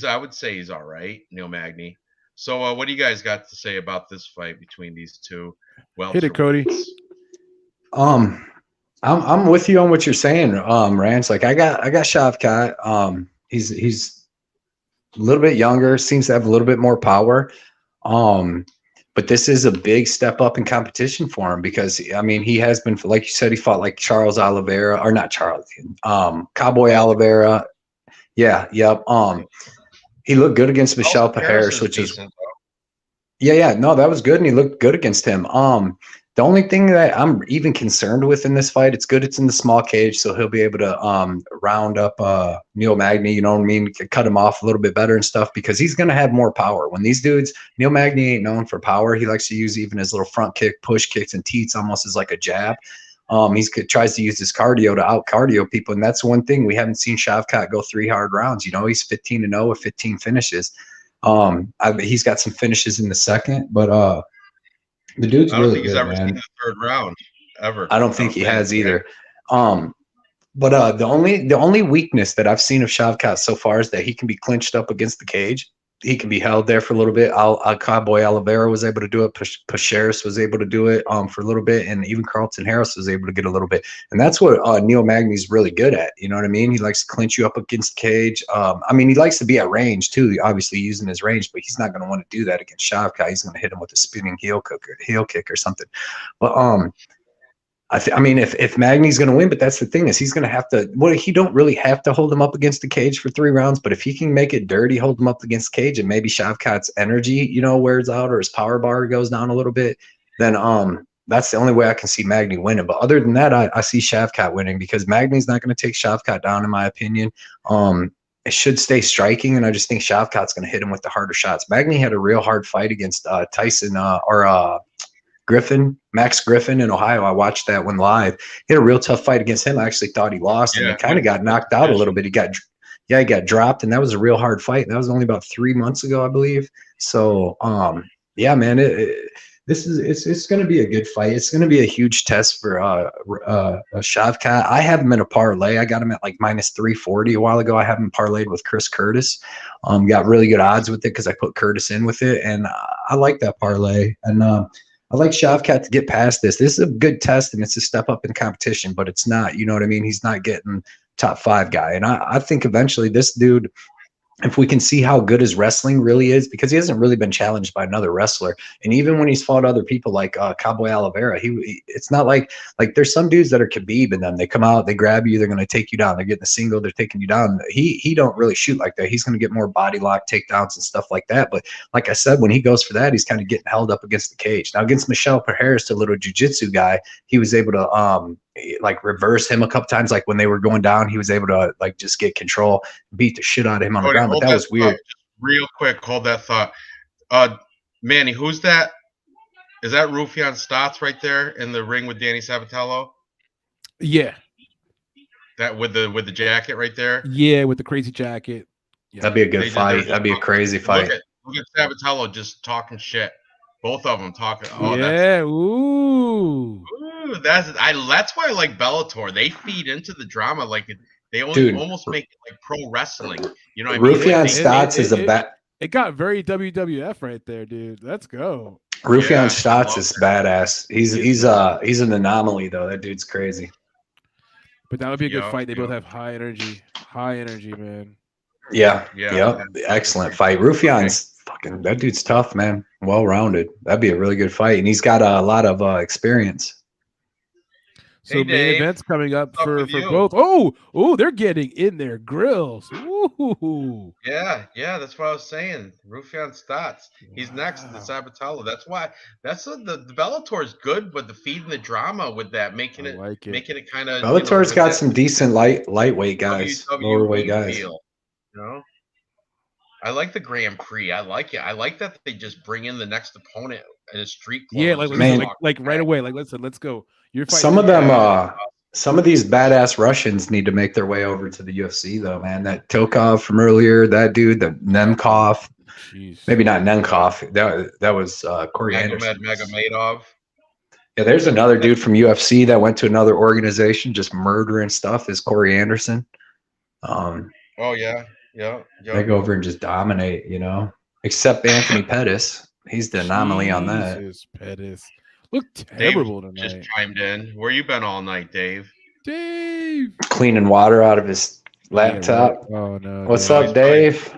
I would say he's all right, Neil Magny. So what do you guys got to say about this fight between these two? Well, hit it, Cody. I'm with you on what you're saying, Ranj. Like I got Shavkat. He's a little bit younger, seems to have a little bit more power. But this is a big step up in competition for him because I mean he has been, like you said, he fought like Charles Oliveira, or not Charles, Cowboy Oliveira. Yeah, yep. He looked good against Michel Paharis, which is no, that was good, and he looked good against him. The only thing that I'm even concerned with in this fight, it's good it's in the small cage, so he'll be able to round up Neil Magny, you know what I mean, cut him off a little bit better and stuff, because he's going to have more power. When these dudes, Neil Magny ain't known for power. He likes to use even his little front kick, push kicks, and teats almost as like a jab. He tries to use his cardio to out cardio people, and that's one thing we haven't seen Shavkat go 3 hard rounds. You know, he's 15-0 with 15 finishes. He's got some finishes in the second, but the dude's really good, man. I don't think he's ever seen the 3rd round ever. I don't think he has either. But the only weakness that I've seen of Shavkat so far is that he can be clinched up against the cage. He can be held there for a little bit. Cowboy Oliveira was able to do it. Paharis was able to do it for a little bit, and even Carlton Harris was able to get a little bit. And that's what Neil Magny's really good at. You know what I mean? He likes to clinch you up against the cage. I mean, he likes to be at range too, obviously using his range, but he's not going to want to do that against Shavkat. He's going to hit him with a spinning heel kick or something. But I mean, if Magny's going to win, but that's the thing is he's going to have to. Well, he don't really have to hold him up against the cage for 3 rounds, but if he can make it dirty, hold him up against the cage, and maybe Shavkat's energy, wears out or his power bar goes down a little bit, then that's the only way I can see Magny winning. But other than that, I see Shavkat winning because Magny's not going to take Shavkat down, in my opinion. It should stay striking, and I just think Shavkat's going to hit him with the harder shots. Magny had a real hard fight against Tyson Max Griffin in Ohio. I watched that one live. He had a real tough fight against him. I actually thought he lost, and he kind of got knocked out a little bit. He got dropped, and that was a real hard fight. That was only about 3 months ago, I believe. So, yeah, man, it's going to be a good fight. It's going to be a huge test for Shavkat. I have him in a parlay. I got him at like minus 340 a while ago. I have him parlayed with Chris Curtis. Got really good odds with it because I put Curtis in with it, and I like that parlay. And I like Shavkat to get past this. This is a good test, and it's a step up in competition, but it's not, you know what I mean? He's not getting top 5 guy. And I think eventually this dude, if we can see how good his wrestling really is, because he hasn't really been challenged by another wrestler. And even when he's fought other people like Cowboy Oliveira, it's not like there's some dudes that are Khabib in them. They come out, they grab you, they're going to take you down. They're getting a single, they're taking you down. He don't really shoot like that. He's going to get more body lock takedowns and stuff like that. But like I said, when he goes for that, he's kind of getting held up against the cage. Now against Michel Paharis, the little jiu-jitsu guy, he was able to like reverse him a couple times. Like when they were going down, he was able to like just get control, beat the shit out of him on the ground. But that was weird. Real quick, hold that thought. Manny, who's that Is that Rufian Stotts right there in the ring with Danny Sabatello? Yeah. That with the jacket right there? Yeah, with the crazy jacket. Yeah. That'd be a good fight. That'd be a crazy fight. Look at Sabatello just talking shit. Both of them talking. Oh, yeah. Ooh. That's why I like Bellator. They feed into the drama like they almost make it like pro wrestling. You know what I mean? Rufian Stotts is a bad. It got very WWF right there, dude. Let's go. Rufian Stotts is badass. He's an anomaly though. That dude's crazy. But that would be a good fight. They both have high energy. High energy, man. Yeah. Excellent fight. Rufian's fucking, that dude's tough, man. Well rounded. That'd be a really good fight, and he's got a lot of experience. So main events coming up for both. Oh, they're getting in their grills. Ooh. Yeah, that's what I was saying. Rufian Stotts. He's next to the Sabatello. That's why the Bellator is good, but the feeding the drama with that, making it kind of Bellator's got some decent lightweight guys, lowerweight guys. You know? I like the Grand Prix. I like it. I like that they just bring in the next opponent in a street club. Yeah, like right away. Like let's go. Some of them, some of these badass Russians need to make their way over to the UFC, though, man. That Tokov from earlier, that dude, the Nemkov, maybe not Nemkov. That was Corey Anderson. Magomedov. Yeah, there's another dude from UFC that went to another organization, just murdering stuff. Is Corey Anderson? Oh yeah. They go over and just dominate, Except Anthony Pettis, he's the anomaly on that. Pettis. Look terrible Dave tonight. Just chimed in. Where you been all night, Dave? Cleaning water out of his laptop. Yeah, oh no. What's up, Dave?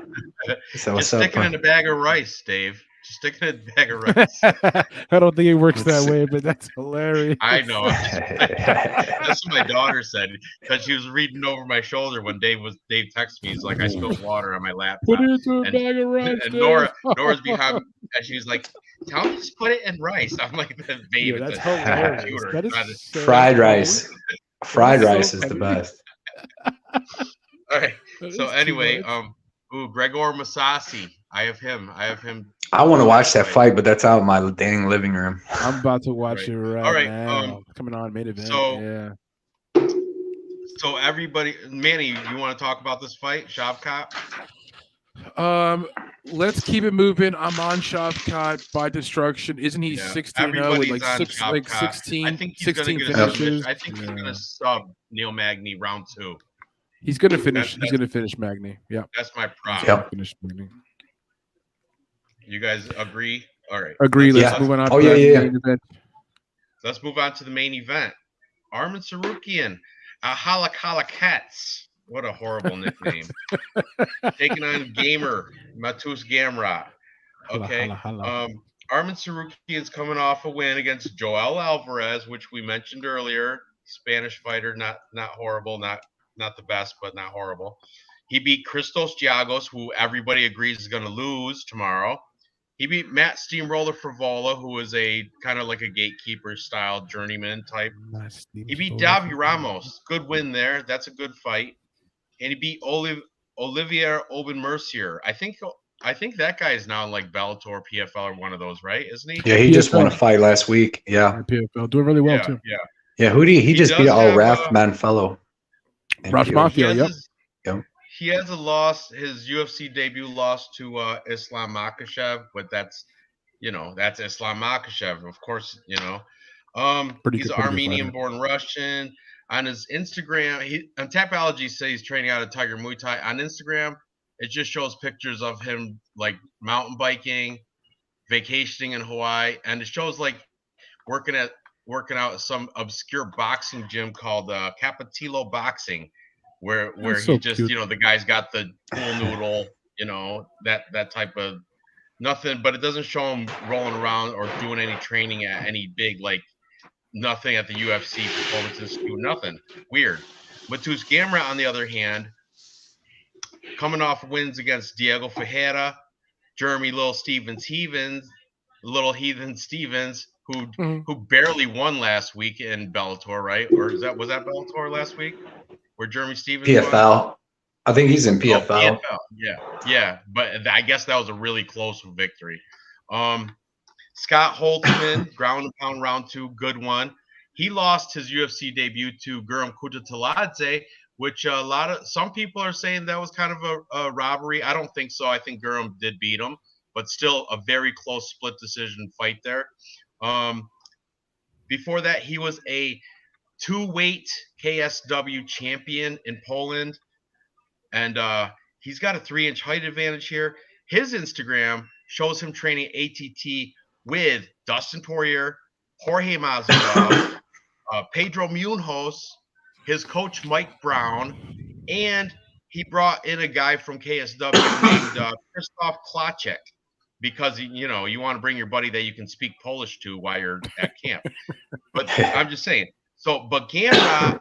Just sticking in a bag of rice, Dave. Just sticking in a bag of rice. I don't think it works that way, but that's hilarious. I know. That's what my daughter said because she was reading over my shoulder when Dave texted me. He's like, I spilled water on my laptop. Put it into a bag of rice. And Nora's behind me, and she was like, tell him to just put it in rice. I'm like, babe, that's hilarious. That is so fried rice. Fried rice is the best. All right. So anyway, Gregor Masasi. I have him. I want to watch that fight, but that's out of my dang living room. I'm about to watch it right now. Coming on main event. So everybody, Manny, you want to talk about this fight, Shavkat? Let's keep it moving. I'm on Shavkat by destruction. Isn't he 16-0 with like 16? I think he's 16 finishes. I think he's gonna sub Neil Magny round 2. He's gonna finish. He's gonna finish Magny. Yeah, that's my prop. Yep. Finish Magny. You guys agree? All right. Agree. Let's move on. Let's move on to the main event. Arman Tsarukyan, Ahalakhalakets. What a horrible nickname. Taking on Gamer Matus Gamrot. Okay. Arman Tsarukyan's coming off a win against Joel Alvarez, which we mentioned earlier. Spanish fighter, not horrible, not the best, but not horrible. He beat Christos Giagos, who everybody agrees is going to lose tomorrow. He beat Matt Steamroller Frivola, who is a kind of like a gatekeeper style journeyman type. He beat Davi Ramos. Good win there. That's a good fight. And he beat Olivier Oben-Mercier. I think that guy is now in like Bellator, PFL, or one of those, right? Isn't he? Yeah, he just won a fight last week. Yeah. PFL doing really well too. Yeah, who did he just beat? Raf Manfello. Raf Mafia, yep. He has a loss. His UFC debut loss to Islam Makhachev, but that's Islam Makhachev, of course. He's an Armenian-born Russian. On his Instagram, on Tapology says he's training out of Tiger Muay Thai. On Instagram, it just shows pictures of him like mountain biking, vacationing in Hawaii, and it shows like working out at some obscure boxing gym called Capitilo Boxing. Where he just cute. The guy's got the pool noodle, that type of nothing, but it doesn't show him rolling around or doing any training at any big nothing at the UFC Performance Institute, nothing. Weird. Matus Gamrot, on the other hand, coming off wins against Diego Ferreira, Jeremy Little Heathen Stevens, who barely won last week in Bellator, right? Or was that Bellator last week? Where Jeremy Stevens PFL. Won? I think he's in PFL. Yeah. But I guess that was a really close victory. Scott Holtzman, ground and pound round 2, good one. He lost his UFC debut to Guram Kutateladze, which some people are saying that was kind of a robbery. I don't think so. I think Guram did beat him, but still a very close split decision fight there. Before that, he was a 2-weight KSW champion in Poland, and he's got a 3-inch height advantage here. His Instagram shows him training ATT with Dustin Poirier, Jorge Masvidal, Pedro Munoz, his coach Mike Brown, and he brought in a guy from KSW named Krzysztof Klacek, because you want to bring your buddy that you can speak Polish to while you're at camp. But I'm just saying. So, but Gamrot,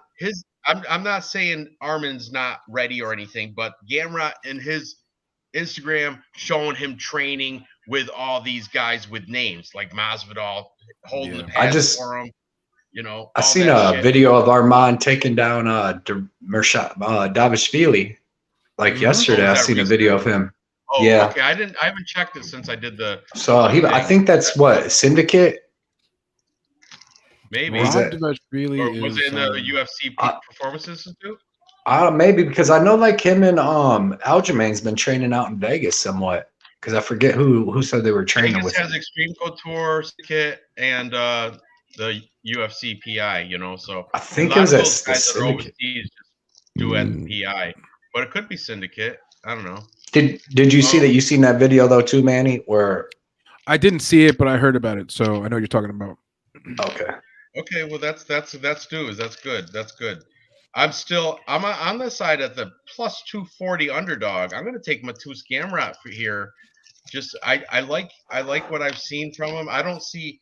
I'm not saying Armin's not ready or anything, but Gamrot in his Instagram showing him training with all these guys with names like Masvidal holding the pads for him. I seen a video of Armand taking down Davishvili yesterday. I seen a video of him. Oh, yeah. Okay. I haven't checked it since I did the. So I think that's what Syndicate. Maybe was it in the UFC Performance Institute? Maybe, because I know him and Aljamain's been training out in Vegas somewhat. Because I forget who said they were training Vegas with. Has Extreme Couture, Syndicate, and the UFC PI. So I think it was those guys that are overseas just do at PI, but it could be Syndicate. I don't know. Did you see that? You seen that video though too, Manny? Where I didn't see it, but I heard about it, so I know what you're talking about. Okay, well that's news. That's good. That's good. I'm on the side at the plus 240 underdog. I'm gonna take Mateusz Gamrot for here. Just I like what I've seen from him. I don't see.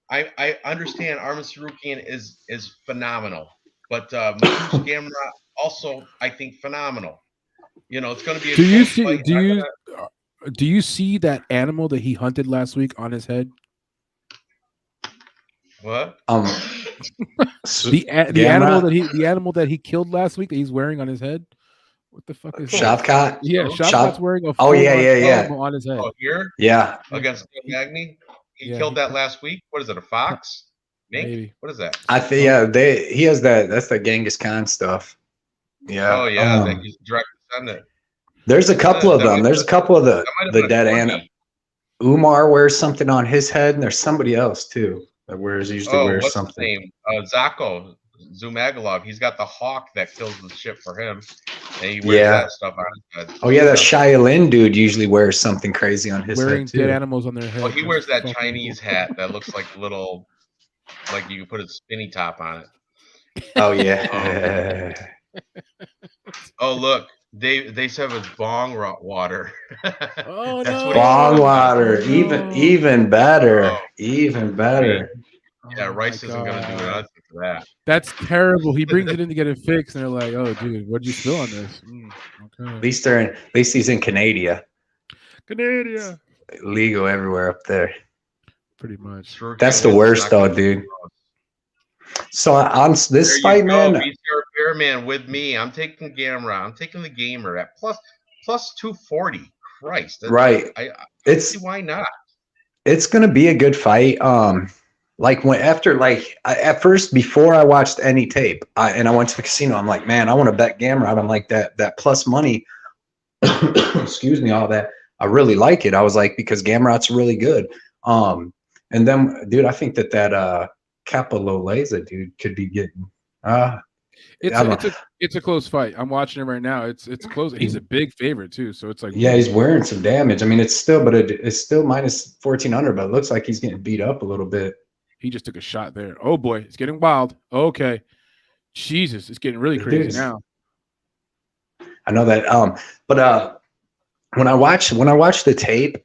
I understand Arman Tsarukyan is phenomenal, but Mateusz Gamrot also I think phenomenal. It's going to be. Do you see that animal that he hunted last week on his head? What? The animal that he killed last week that he's wearing on his head. What the fuck is Shavkat? Yeah, Shavkat's wearing a on his head. Oh, here? Yeah. Against Magny? He killed that last week. What is it? A fox? Mink? Maybe. What is that? I think he has that. That's the Genghis Khan stuff. Yeah. Oh yeah, he's direct descendant. There's a couple of them. There's a couple of the dead animal. Umar wears something on his head, and there's somebody else too that wears what's something. His name? Zako Zumagulov. He's got the hawk that kills the shit for him, and he wears that stuff on his head. Oh yeah, that Shaolin dude usually wears something crazy on his wearing head too. Dead animals on their head. Oh, he wears that Chinese hat that looks like little, like you can put a spinny top on it. Oh yeah. Oh look. They said it was bong water. Oh no! Bong water, even better, even better. Yeah, Rice isn't gonna do anything for that. That's terrible. He brings it in to get it fixed, and they're like, "Oh, dude, what did you spill on this?" Okay. At least he's in Canada. Canada. Legal everywhere up there. Pretty much. That's the worst, though, dude. So on this fight, man. Bear man with me. I'm taking Gamrot. I'm taking the gamer at plus 240. Christ. Right. I see why not. It's gonna be a good fight. At first, before I watched any tape, and I went to the casino, I'm like, man, I want to bet Gamrot. I'm like that plus money. Excuse me, all that. I really like it. I was like, because Gamrot's really good. And then, dude, I think that Capololeza dude could be getting. It's a close fight. I'm watching it right now. It's close. He's a big favorite too, so it's like he's wearing some damage. I mean, it's still minus 1,400, but it looks like he's getting beat up a little bit. He just took a shot there. Oh boy, it's getting wild. Okay, Jesus, it's getting really crazy now. I know that. But when I watch the tape,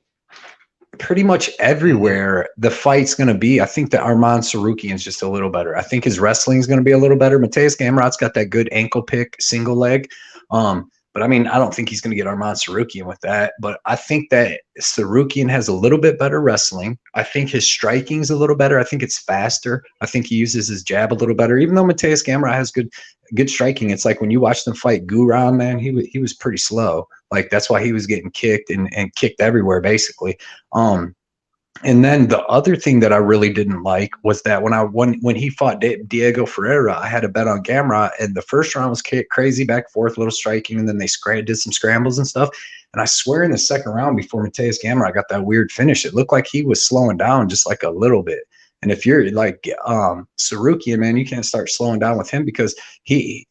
pretty much everywhere the fight's going to be, I think that Arman Tsarukyan is just a little better. I think his wrestling is going to be a little better. Mateusz Gamrot's got that good ankle pick, single leg. But I mean, I don't think he's going to get Arman Tsarukyan with that. But I think that Tsarukyan has a little bit better wrestling. I think his striking is a little better. I think it's faster. I think he uses his jab a little better. Even though Mateusz Gamrot has good striking, it's like when you watch them fight Guram, man, he was pretty slow. Like that's why he was getting kicked and kicked everywhere, basically. And then the other thing that I really didn't like was that when he fought Diego Ferreira, I had a bet on Gamrot, and the first round was crazy back and forth, little striking, and then they did some scrambles and stuff. And I swear in the second round before Mateus Gamrot got that weird finish, it looked like he was slowing down just like a little bit. And if you're like Sarukian, man, you can't start slowing down with him because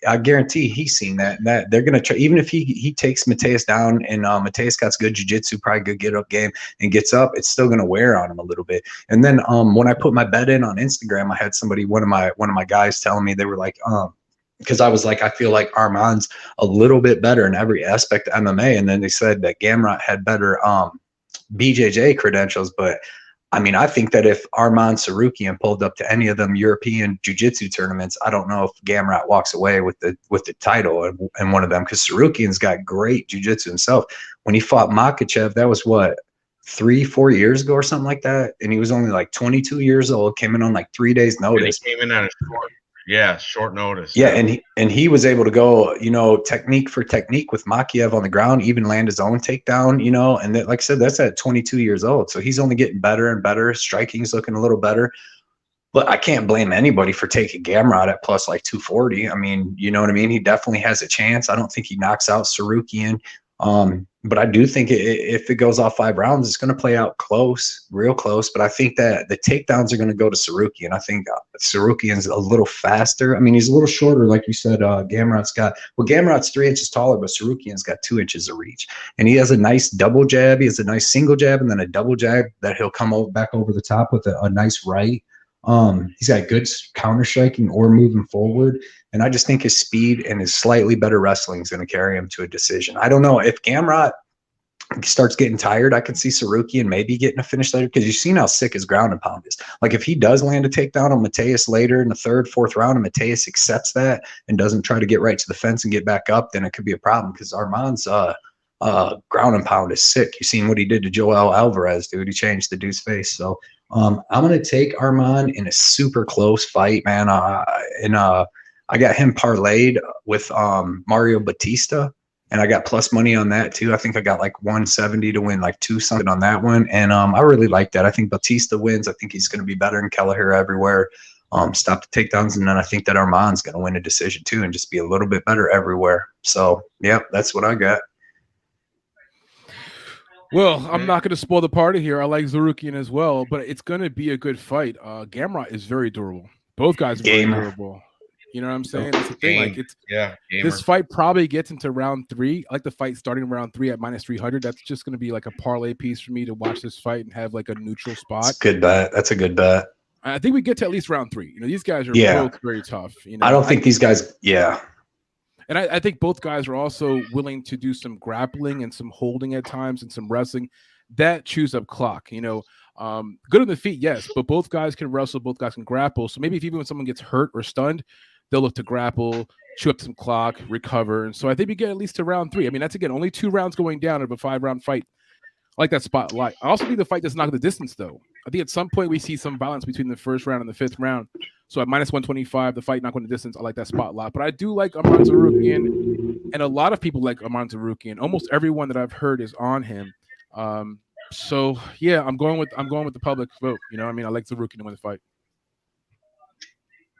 I guarantee he's seen that they're gonna try. Even if he takes Mateus down and Mateus got good jiu-jitsu, probably good get up game and gets up, it's still gonna wear on him a little bit. And then when I put my bet in on Instagram, I had somebody, one of my guys telling me, they were like, because I was like, I feel like Arman's a little bit better in every aspect of MMA, and then they said that Gamrot had better BJJ credentials, but I mean, I think that if Arman Sarukian pulled up to any of them European jiu-jitsu tournaments, I don't know if Gamrot walks away with the title in one of them, because Sarukian's got great jiu-jitsu himself. When he fought Makhachev, that was what, 3-4 years ago or something like that, and he was only like 22 years old, came in on like 3 days notice. And he came in on a short notice. Yeah, and he was able to go, you know, technique for technique with Makhachev on the ground, even land his own takedown, you know, and that, like I said, that's at 22 years old. So he's only getting better and better. Striking's looking a little better. But I can't blame anybody for taking Gamrot at plus like 240. I mean, you know what I mean? He definitely has a chance. I don't think he knocks out Sarukian. But I do think if it goes off 5 rounds, it's going to play out close, real close. But I think that the takedowns are going to go to Sarukian. I think Sarukian's a little faster. I mean, he's a little shorter, like you said. Gamrot's 3 inches taller, but Sarukian's got 2 inches of reach. And he has a nice double jab. He has a nice single jab and then a double jab that he'll come back over the top with a nice right. He's got good counter striking or moving forward. And I just think his speed and his slightly better wrestling is going to carry him to a decision. I don't know if Gamrot starts getting tired. I could see Sarukian maybe getting a finish later, because you've seen how sick his ground and pound is. Like if he does land a takedown on Mateus later in the 3rd, 4th round, and Mateus accepts that and doesn't try to get right to the fence and get back up, then it could be a problem, because Arman's ground and pound is sick. You've seen what he did to Joel Alvarez, dude. He changed the dude's face. So I'm going to take Arman in a super close fight, man. I got him parlayed with Mario Batista, and I got plus money on that too. I think I got like 170 to win like 2 something on that one, and I really like that. I think Batista wins. I think he's going to be better than Kelleher everywhere. Stop the takedowns, and then I think that Arman's going to win a decision too and just be a little bit better everywhere. So, yeah, that's what I got. Well, I'm not going to spoil the party here. I like Sarukian as well, but it's going to be a good fight. Gamrot is very durable. Both guys are very durable. You know what I'm saying? It's the thing. Like this fight probably gets into round 3. I like the fight starting round 3 at minus 300. That's just going to be like a parlay piece for me to watch this fight and have like a neutral spot. That's a good bet. That's a good bet. I think we get to at least round 3. You know, these guys are both very tough. You know, I don't think these guys. Yeah. And I think both guys are also willing to do some grappling and some holding at times and some wrestling. That chews up clock, you know. Good on the feet, yes, but both guys can wrestle, both guys can grapple. So maybe if even when someone gets hurt or stunned, they'll look to grapple, chew up some clock, recover. And so I think we get at least to round 3. I mean, that's, again, only 2 rounds going down of a 5-round fight. I like that spotlight. I also think the fight does not the distance, though. I think at some point we see some balance between the 1st round and the 5th round. So at minus 125, the fight not going the distance. I like that spotlight. But I do like Arman Sarukian, and a lot of people like Arman Sarukian. Almost everyone that I've heard is on him. So yeah, I'm going with the public vote. You know, I mean, I like Sarukian to win the fight.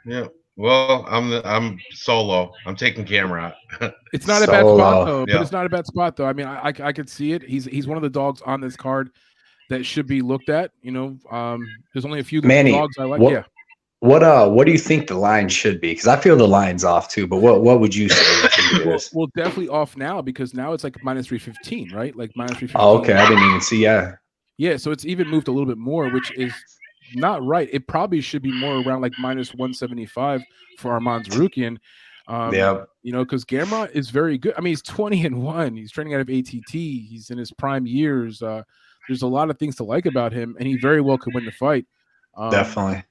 Yeah. Well, I'm solo. I'm taking Gamrot. It's not a bad spot though. But it's not a bad spot though. I mean, I could see it. He's one of the dogs on this card that should be looked at. You know, there's only a few Manny, dogs I like. What do you think the line should be? Because I feel the line's off too. But what would you say? Well, definitely off now, because now it's like minus 315, right? Like minus 315. Oh, okay. I didn't even see. Yeah. So it's even moved a little bit more, which is not right. It probably should be more around like minus 175 for Arman Sarukian. You know, because Gamrot is very good. I mean, he's 20-1. He's training out of ATT. He's in his prime years. There's a lot of things to like about him, and he very well could win the fight. Definitely.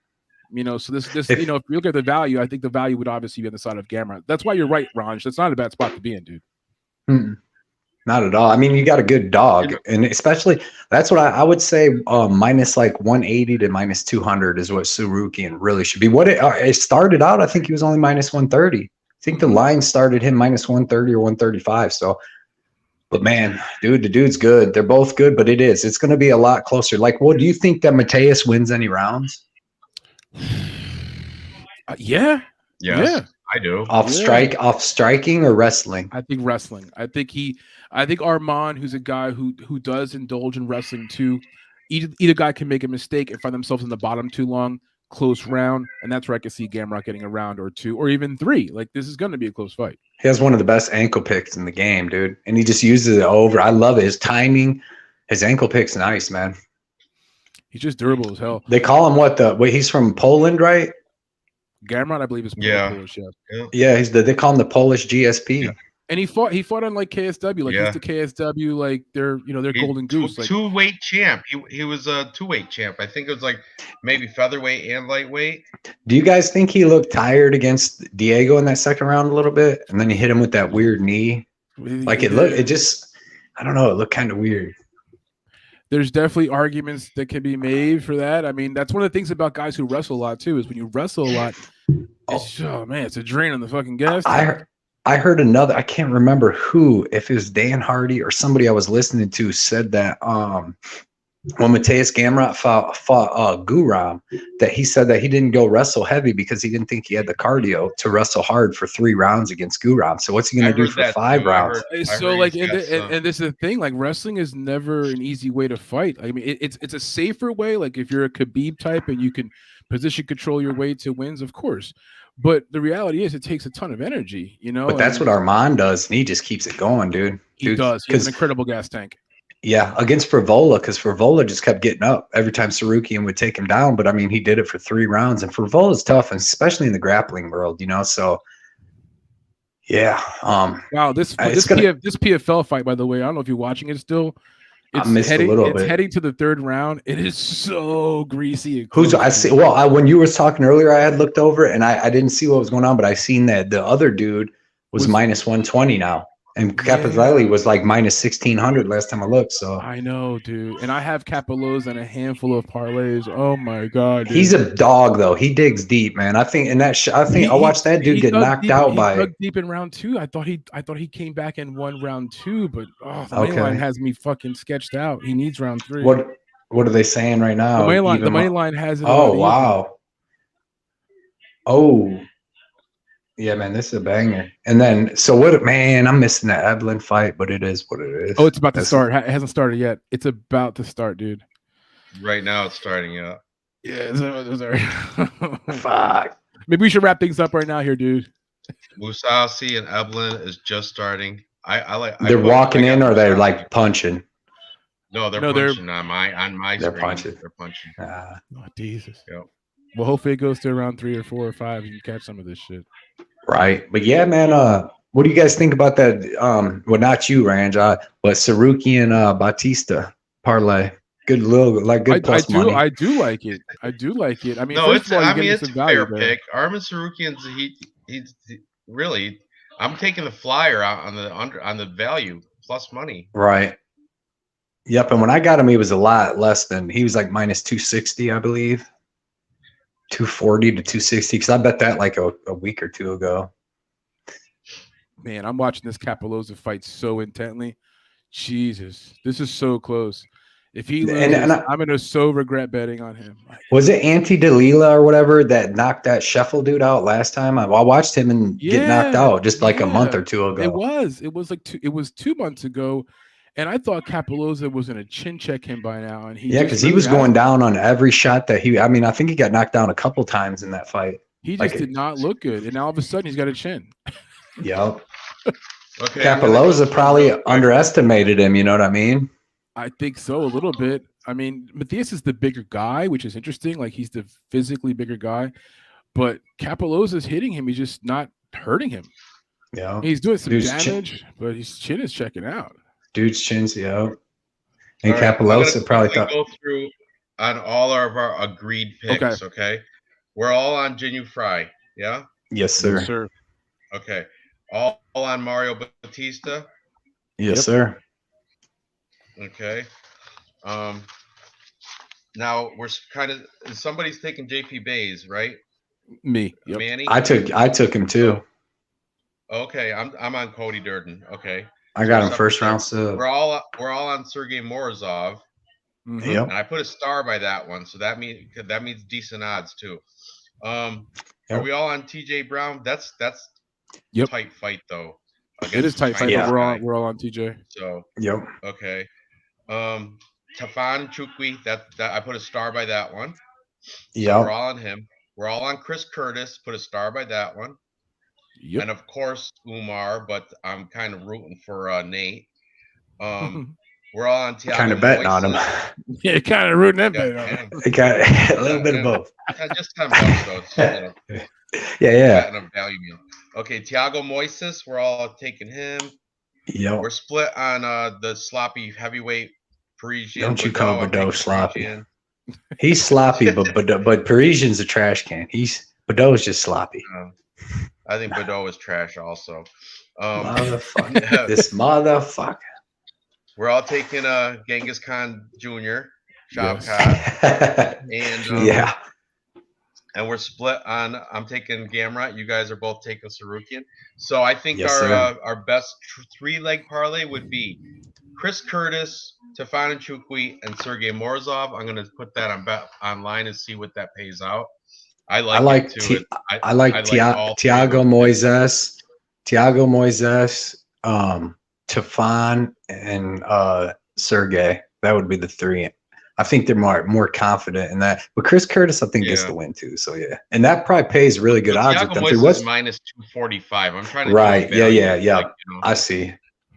You know, so this you know, if you look at the value, I think the value would obviously be on the side of Gamrot. That's why you're right, Ranj. That's not a bad spot to be in, dude. Not at all. I mean, you got a good dog, and especially that's what I would say. Minus like 180 to minus 200 is what Sarukian really should be. What it started out, I think he was only minus 130. I think the line started him minus 130 or 135. So But man, dude, the dude's good. They're both good, but it's going to be a lot closer. Like, what do you think that Mateus wins any rounds? Yeah. Yes, yeah. I do. Off striking or wrestling? I think wrestling. I think Armand, who's a guy who does indulge in wrestling too. Either guy can make a mistake and find themselves in the bottom too long, close round, and that's where I can see Gamrot getting a round or two or even three. Like, this is going to be a close fight. He has one of the best ankle picks in the game, dude, and he just uses it over. I love it. His timing, his ankle pick's nice, man. He's just durable as hell. They call him he's from Poland, right? Gamrot, I believe, is Polish. Yeah. They call him the Polish GSP. Yeah. And he fought on like KSW, like he's the KSW, like they're golden goose, like two-weight champ. He was a two-weight champ. I think it was like maybe featherweight and lightweight. Do you guys think he looked tired against Diego in that second round a little bit, and then he hit him with that weird knee? Like it don't know, it looked kind of weird. There's definitely arguments that can be made for that. I mean, that's one of the things about guys who wrestle a lot too, is when you wrestle a lot, it's a drain on the fucking gas. I heard another, I can't remember who, if it was Dan Hardy or somebody I was listening to, said that when Mateus Gamrot fought Guram, that he said that he didn't go wrestle heavy because he didn't think he had the cardio to wrestle hard for 3 rounds against Guram. So what's he going to do for 5 rounds? And this is the thing, like wrestling is never an easy way to fight. I mean, it's a safer way. Like if you're a Khabib type and you can position control your way to wins, of course. But the reality is, it takes a ton of energy, But that's what Armand does, and he just keeps it going, dude. He does. He has an incredible gas tank. Yeah, against Frivola, because Frivola just kept getting up every time Sarukian would take him down. But I mean, he did it for 3 rounds, and Frivola's tough, and especially in the grappling world, So, yeah. Wow, this PFL fight, by the way, I don't know if you're watching it still. It's heading to the 3rd round. It is so greasy. When you were talking earlier, I had looked over and I didn't see what was going on, but I seen that the other dude was minus 120 now. And Capozzelli was like minus 1,600 last time I looked. So I know, dude. And I have Capollos and a handful of parlays. Oh my god, dude. He's a dog, though. He digs deep, man. I think I watched that dude get knocked out by. He dug deep in round 2. I thought he came back and won round 2, but the money line has me fucking sketched out. He needs round 3. What are they saying right now? The money line has it. Oh wow. Oh. Yeah, man, this is a banger. And then, I'm missing that Evelyn fight, but it is what it is. Oh, it's about to start. It hasn't started yet. It's about to start, dude. Right now, it's starting up. Yeah, sorry. Fuck. Maybe we should wrap things up right now here, dude. Mousasi and Evelyn is just starting. They're walking in, or they're like punching. No, they're punching on my they're screen. Punching. They're punching. Oh, Jesus. Yep. Well, hopefully it goes to around 3 or 4 or 5 and you catch some of this shit. Right. But yeah, man, what do you guys think about that? Well, not you, Ranj, but Sarukian Batista parlay. Good plus money. I do like it. I mean, it's a fair pick. Arman Sarukian's he's really, I'm taking the flyer out on the value plus money. Right. Yep. And when I got him, he was a lot less than, he was like minus 260, I believe. 240 to 260, because I bet that like a week or 2 ago. Man, I'm watching this Capoloza fight so intently. Jesus, this is so close. If he loses, I'm gonna so regret betting on him. Was it Ante Delila or whatever that knocked that Sheffield dude out last time? I watched him get knocked out just like a month or 2 ago. It was 2 months ago. And I thought Capoloza was going to chin check him by now. And because he was going down on every shot that I think he got knocked down a couple times in that fight. He just did not look good. And now all of a sudden he's got a chin. Yep. Okay. Capoloza probably underestimated him. You know what I mean? I think so, a little bit. I mean, Matthias is the bigger guy, which is interesting. Like, he's the physically bigger guy. But Capoloza's hitting him. He's just not hurting him. Yeah. He's doing some damage, but his chin is checking out. Dude's chin's out. And Capoloza probably thought. Go through on all of our agreed picks, okay? We're all on Jinu Fry, yeah? Yes, sir. Yes, sir. Okay. All on Mario Batista? Yes, sir. Okay. Now we're kind of somebody's taking JP Bays, right? Me. Manny? I took him too. Okay, I'm on Cody Durden. Okay. I got him first round sub. We're all on Sergey Morozov. Yep. And I put a star by that one, so that means decent odds too. Are we all on TJ Brown? That's tight fight though. It is tight fight, but we're all on TJ. So okay. Tafan Chukwi, that I put a star by that one. So we're all on him. We're all on Chris Curtis, put a star by that one. Yep. And of course Umar, but I'm kind of rooting for Nate. We're all on Thiago. Kind of betting on him. Yeah, kind of rooting that bet on him. It got a little bit of both. Just $10 though. Yeah. Betting of value meal. Okay, Thiago Moises, we're all taking him. Yep. We're split on the sloppy heavyweight Parisian. Don't you call Bordeaux sloppy? He's sloppy, but Parisian's a trash can. Bordeaux is just sloppy. I think Bordeaux is trash also. Motherfucker. This motherfucker. We're all taking Genghis Khan Jr., Shavkat. And and we're split on I'm taking Gamrot. You guys are both taking Sarukian. So I think our best 3-leg parlay would be Chris Curtis, Tafan Chukwi, and Sergey Morozov. I'm gonna put that on bet online and see what that pays out. I like Thiago Moises, Tafan, and Sergey. That would be the 3. I think they're more confident in that. But Chris Curtis, I think, gets the win too. So and that probably pays really good odds. Thiago Moises is minus 245. I'm trying to yeah. I see.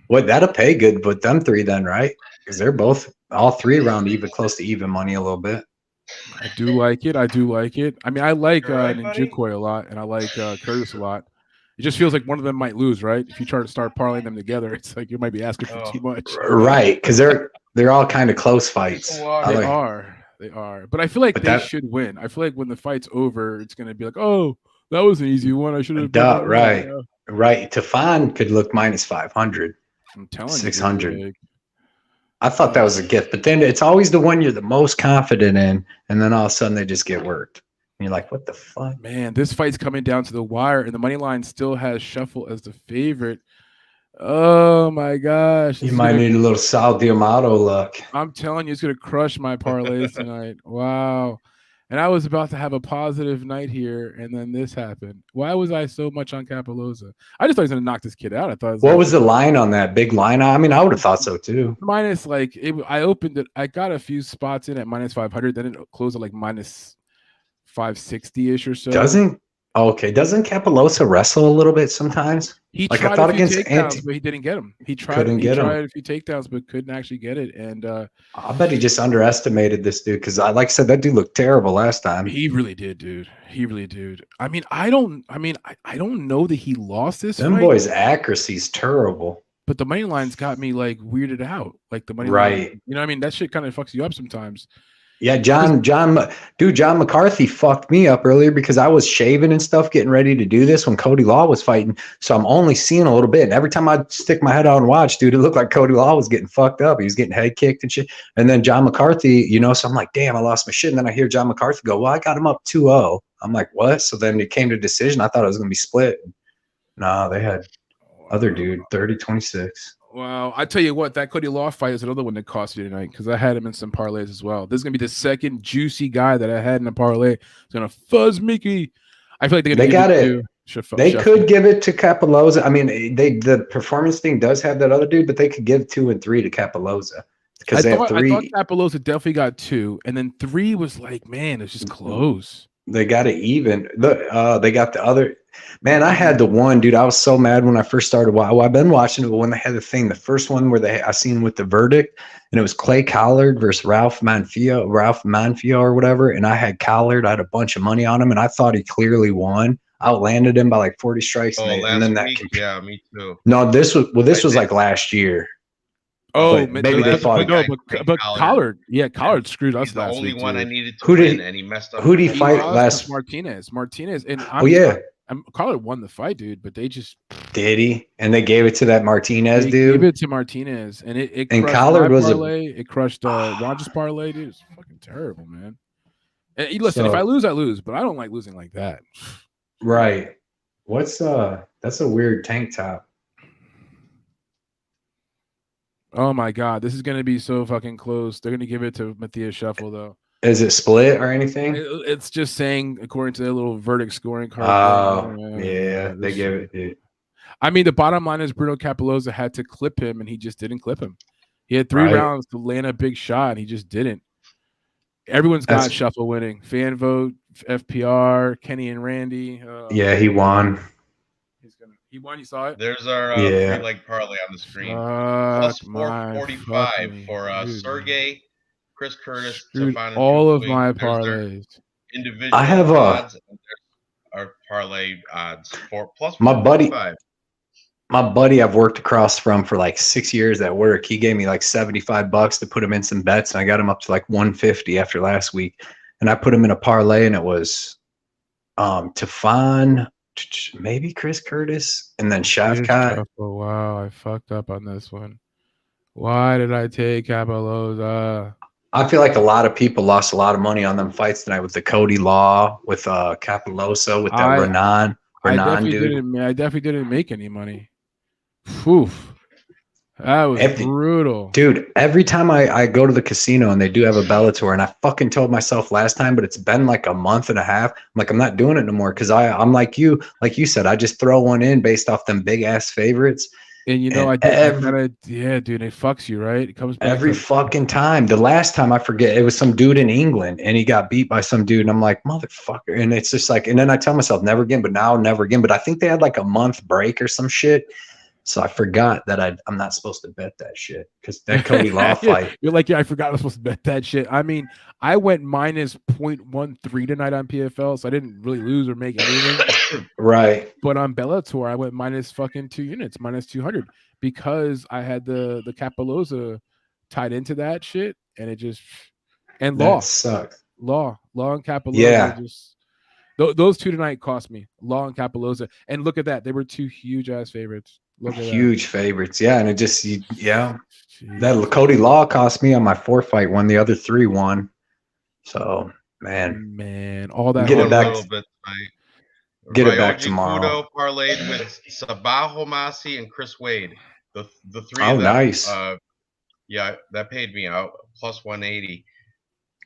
That'll pay good with them 3 then, right? Because they're all 3 around even, close to even money a little bit. I do like it. I mean, I like Njukwu a lot, and I like Curtis a lot. It just feels like one of them might lose, right? If you try to start parlaying them together, it's like you might be asking for too much. Right, because they're all kind of close fights. They are. But I feel like they should win. I feel like when the fight's over, it's going to be like, oh, that was an easy one. I should have. Right. Tafan could look minus 500. I'm telling 600. You. I thought that was a gift, but then it's always the one you're the most confident in, and then all of a sudden they just get worked. And you're like, what the fuck? Man, this fight's coming down to the wire, and the money line still has Shuffle as the favorite. Oh my gosh. You might need a little Sal Diamato luck. I'm telling you, it's going to crush my parlays tonight. Wow. And I was about to have a positive night here, and then this happened. Why was I so much on Capoloza? I just thought he was going to knock this kid out. I thought. What was the line on that big line? I mean, I would have thought so too. Minus I opened it. I got a few spots in at minus 500. Then it closed at like minus 560-ish or so. Doesn't Capoloza wrestle a little bit sometimes? He tried a few takedowns, but he didn't get him. He tried a few takedowns, but couldn't actually get it. And I bet he just underestimated this dude because, like I said, that dude looked terrible last time. He really did, dude. He really did. I mean, I don't know that he lost this. Them boys' accuracy's terrible. But the money line's got me like weirded out. Like the money line, you know what I mean? That shit kind of fucks you up sometimes. Yeah, John McCarthy fucked me up earlier because I was shaving and stuff, getting ready to do this when Cody Law was fighting. So I'm only seeing a little bit. And every time I stick my head out and watch, dude, it looked like Cody Law was getting fucked up. He was getting head kicked and shit. And then John McCarthy, so I'm like, damn, I lost my shit. And then I hear John McCarthy go, well, I got him up 2-0. I'm like, what? So then it came to decision. I thought it was going to be split. No, they had other dude, 30-26. Wow, I tell you what, that Cody Law fight is another one that cost you tonight because I had him in some parlays as well. This is gonna be the second juicy guy that I had in a parlay. It's gonna fuzz Mickey. I feel like they got it. They could give it to Capoloza. I mean, the performance thing does have that other dude, but they could give 2 and 3 to Capoloza because they have 3. I thought Capoloza definitely got 2, and then 3 was like, man, it's just close. They got it even. They got the other. Man, I had the one, dude. I was so mad when I first started. Well, I've been watching it, but when they had the thing, the first one where I seen with the verdict, and it was Clay Collard versus Ralph Manfio or whatever. And I had Collard. I had a bunch of money on him, and I thought he clearly won. Outlanded him by like 40 strikes. And then that yeah, me too. No, this was like last year. Oh, maybe they fought. But Collard, Collard screwed us last week. The only one I needed to win, and he messed up. Who did he fight last? Martinez, and Collard won the fight, dude. But they just did he, and they gave it to that Martinez dude. Gave it to Martinez, and it and Collard was parlay. It crushed Ranj's parlay, dude. It's fucking terrible, man. And listen, if I lose, I lose, but I don't like losing like that. Right. That's a weird tank top. Oh my God, this is gonna be so fucking close. They're gonna give it to Matthias Shuffle though. Is it split or anything? It's just saying according to their little verdict scoring card. Yeah, they give it. Dude. I mean, the bottom line is Bruno Capelloza had to clip him, and he just didn't clip him. He had 3 rounds to land a big shot, and he just didn't. Everyone's got Shuffle winning. Fan vote, FPR, Kenny and Randy. Yeah, he won. He won. You saw it. There's our 3-leg parlay on the screen. Plus 445 for Sergey, Chris Curtis, Stefan, and all of my parlays. Individual odds. And our parlay odds for plus my buddy. My buddy I've worked across from for like 6 years at work. He gave me like $75 to put him in some bets, and I got him up to like 150 after last week. And I put him in a parlay, and it was Tefan, maybe Chris Curtis, and then Shavkat. Oh wow, I fucked up on this one. Why did I take Capelloza? I feel like a lot of people lost a lot of money on them fights tonight with the Cody Law, with Capelloza, with that Renan dude. I definitely didn't make any money. Whew. That was brutal. Dude, every time I go to the casino and they do have a Bellator, and I fucking told myself last time, but it's been like a month and a half. I'm like, I'm not doing it no more because I'm like you said, I just throw one in based off them big ass favorites. And you know, yeah, dude, it fucks you, right? It comes back every fucking time. The last time I forget, it was some dude in England, and he got beat by some dude, and I'm like, motherfucker. And it's just like, and then I tell myself, never again. But now, never again. But I think they had like a month break or some shit. So I forgot that I'm not supposed to bet that shit because that Cody Law fight. You're like, yeah, I forgot I was supposed to bet that shit. I mean, I went minus 0.13 tonight on PFL, so I didn't really lose or make anything. Right. But on Bellator, I went minus fucking 2 units, minus 200, because I had the Capelloza tied into that shit, and it just Law sucks. Law and Capelloza. Yeah. Those 2 tonight cost me. Law and Capelloza, and look at that, they were 2 huge ass favorites. Huge favorites, yeah, and it just that Cody Law cost me on my 4 fight one. The other 3 won. So man, all that get it back. Get it back Ryoji tomorrow. Kudo parlayed with Sabah Homasi and Chris Wade. The 3 of them. Oh, nice. Yeah, that paid me out plus 180.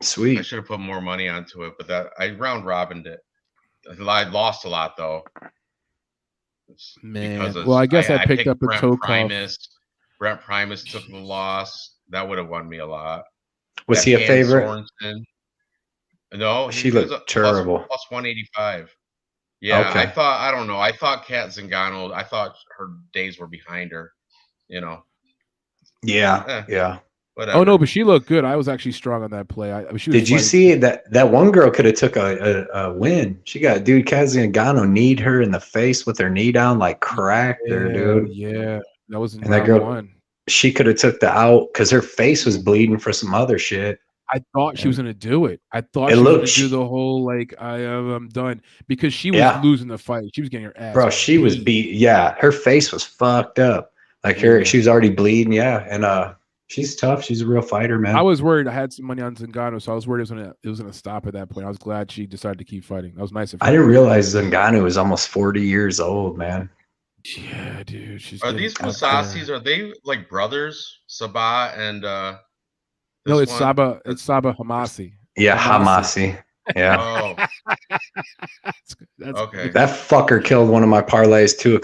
Sweet. I should have put more money onto it, but I round robined it. I lost a lot though. Man, well, I guess I picked up the toe Brent Primus took the loss. That would have won me a lot. Was he a favorite? Sorensen. No, she looked terrible. Plus 185. Yeah, okay. I don't know. I thought Kat Zingano, I thought her days were behind her, you know. Yeah, yeah. Whatever. Oh no, but she looked good. I was actually strong on that play. Did you see that one girl could have took a win? She got dude Kazagano kneed her in the face with her knee down, like cracked her, dude. Yeah, that was in that girl. 1. She could have took the out because her face was bleeding for some other shit. I thought she was gonna do it. I thought she was gonna do the whole like I'm done because she was losing the fight. She was getting her ass. Bro, she was beat. Yeah, her face was fucked up. Like she was already bleeding. Yeah, and she's tough. She's a real fighter, man. I was worried. I had some money on Zingano, so I was worried it was gonna stop at that point. I was glad she decided to keep fighting. That was nice of her. I didn't realize Zingano was almost 40 years old, man. Yeah, dude. Are these Musasis? Are they like brothers? Sabah and no, it's Sabah. It's Sabah Homasi. Yeah, Homasi. Yeah. That's okay. That fucker killed one of my parlays too.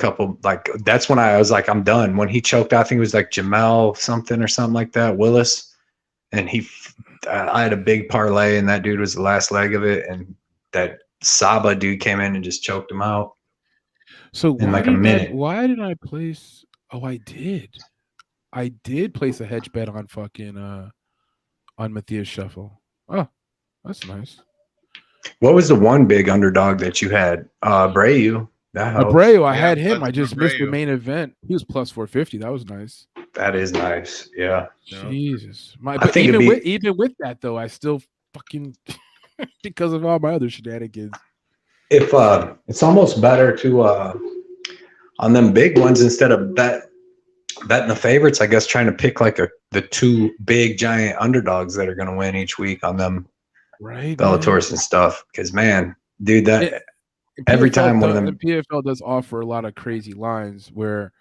That's when I was like, I'm done. When he choked, I think it was like Jamel something like that, Willis, and I had a big parlay, and that dude was the last leg of it, and that Saba dude came in and just choked him out. So in like a minute. Why did I place? Oh, I did place a hedge bet on fucking on Matthias Shuffle. Oh, that's nice. What was the one big underdog that you had? Abreu. Abreu, I had him. I just missed the main event. He was plus 450. That was nice. That is nice. Yeah. Jesus. But even with that though, I still fucking because of all my other shenanigans. If it's almost better to on them big ones instead of betting the favorites, I guess trying to pick like the 2 big giant underdogs that are going to win each week on them Bellators and stuff. Because man, dude, every time one of them, the PFL does offer a lot of crazy lines where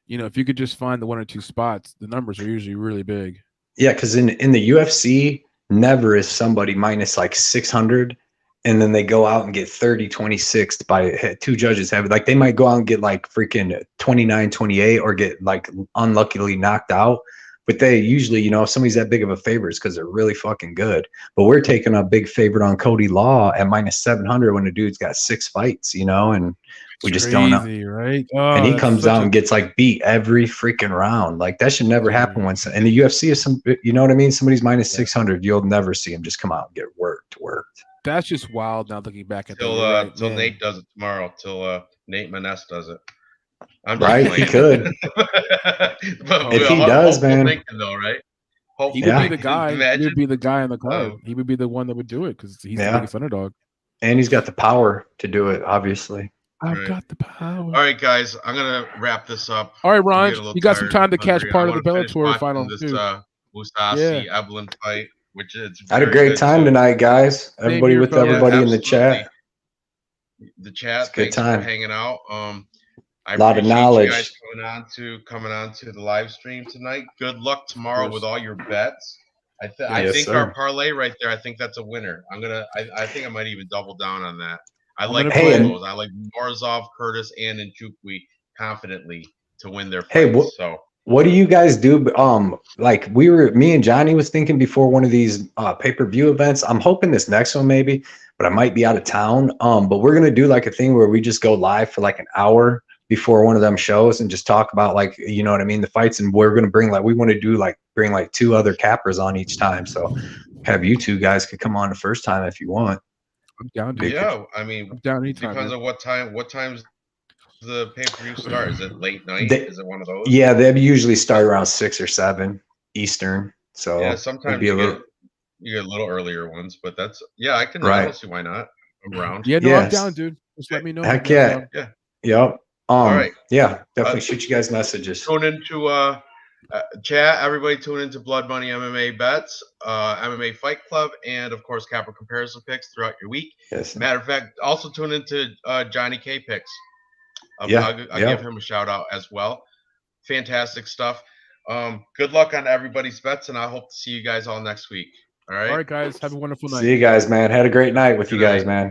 You know, if you could just find the 1 or 2 spots, the numbers are usually really big. Yeah, because in the UFC, never is somebody minus like 600, and then they go out and get 30-26 by 2 judges. Have like they might go out and get like freaking 29-28 or get like unluckily knocked out. But they usually, you know, if somebody's that big of a favorite, it's because they're really fucking good. But we're taking a big favorite on Cody Law at minus 700 when the dude's got 6 fights, you know, and we just don't know. Right? And he comes out and gets like beat every freaking round. Like that should never happen when in the UFC is some, you know what I mean? Somebody's minus 600. You'll never see him just come out and get worked. That's just wild. Now looking back at till Nate does it tomorrow. Till Nate Maness does it. I'm just right. He could. But if he does, man. Thinking, though, right? He would be the guy. He would be the guy on the card. He would be the one that would do it because he's the biggest underdog. And he's got the power to do it. Obviously. I've got the power. All right, guys, I'm gonna wrap this up. All right, Ranj, you got some time to catch part of the Bellator final. This Musashi fight, which is I had a great time tonight, guys. Everybody with everybody in the chat. The chat, good time. For hanging out. I a lot of knowledge. You guys coming on to the live stream tonight. Good luck tomorrow with all your bets. I think our parlay right there. I think that's a winner. I think I might even double down on that. I like those. I like Morozov, Curtis, and Nchukwi confidently to win their fights. What do you guys do? Like me and Johnny was thinking before one of these pay-per-view events. I'm hoping this next one maybe, but I might be out of town. But we're gonna do like a thing where we just go live for like an hour before one of them shows and just talk about like, you know what I mean, the fights. And we're gonna bring bring like 2 other cappers on each time. So have you 2 guys could come on the first time if you want. I'm down, dude. Yeah, I mean, I'm down anytime. Depends on what time. What time's the pay-per-view start? Is it late night? Is it one of those? Yeah, they usually start around 6 or 7 Eastern. So yeah, sometimes you get a little earlier ones, but that's I can. I don't see why not. I'm around. Yeah, no, I'm down, dude. Just let me know. Heck yeah. Yep. All right. Yeah, definitely shoot you guys messages. Tune into chat. Everybody tune into Blood Money MMA Bets, MMA Fight Club, and of course Capper Comparison Picks throughout your week. Yes. Matter of fact, also tune into Johnny K Picks. I'll give him a shout out as well. Fantastic stuff. Good luck on everybody's bets, and I hope to see you guys all next week. All right. All right, guys. Have a wonderful night. See you guys, man. Had a great night with you guys, man.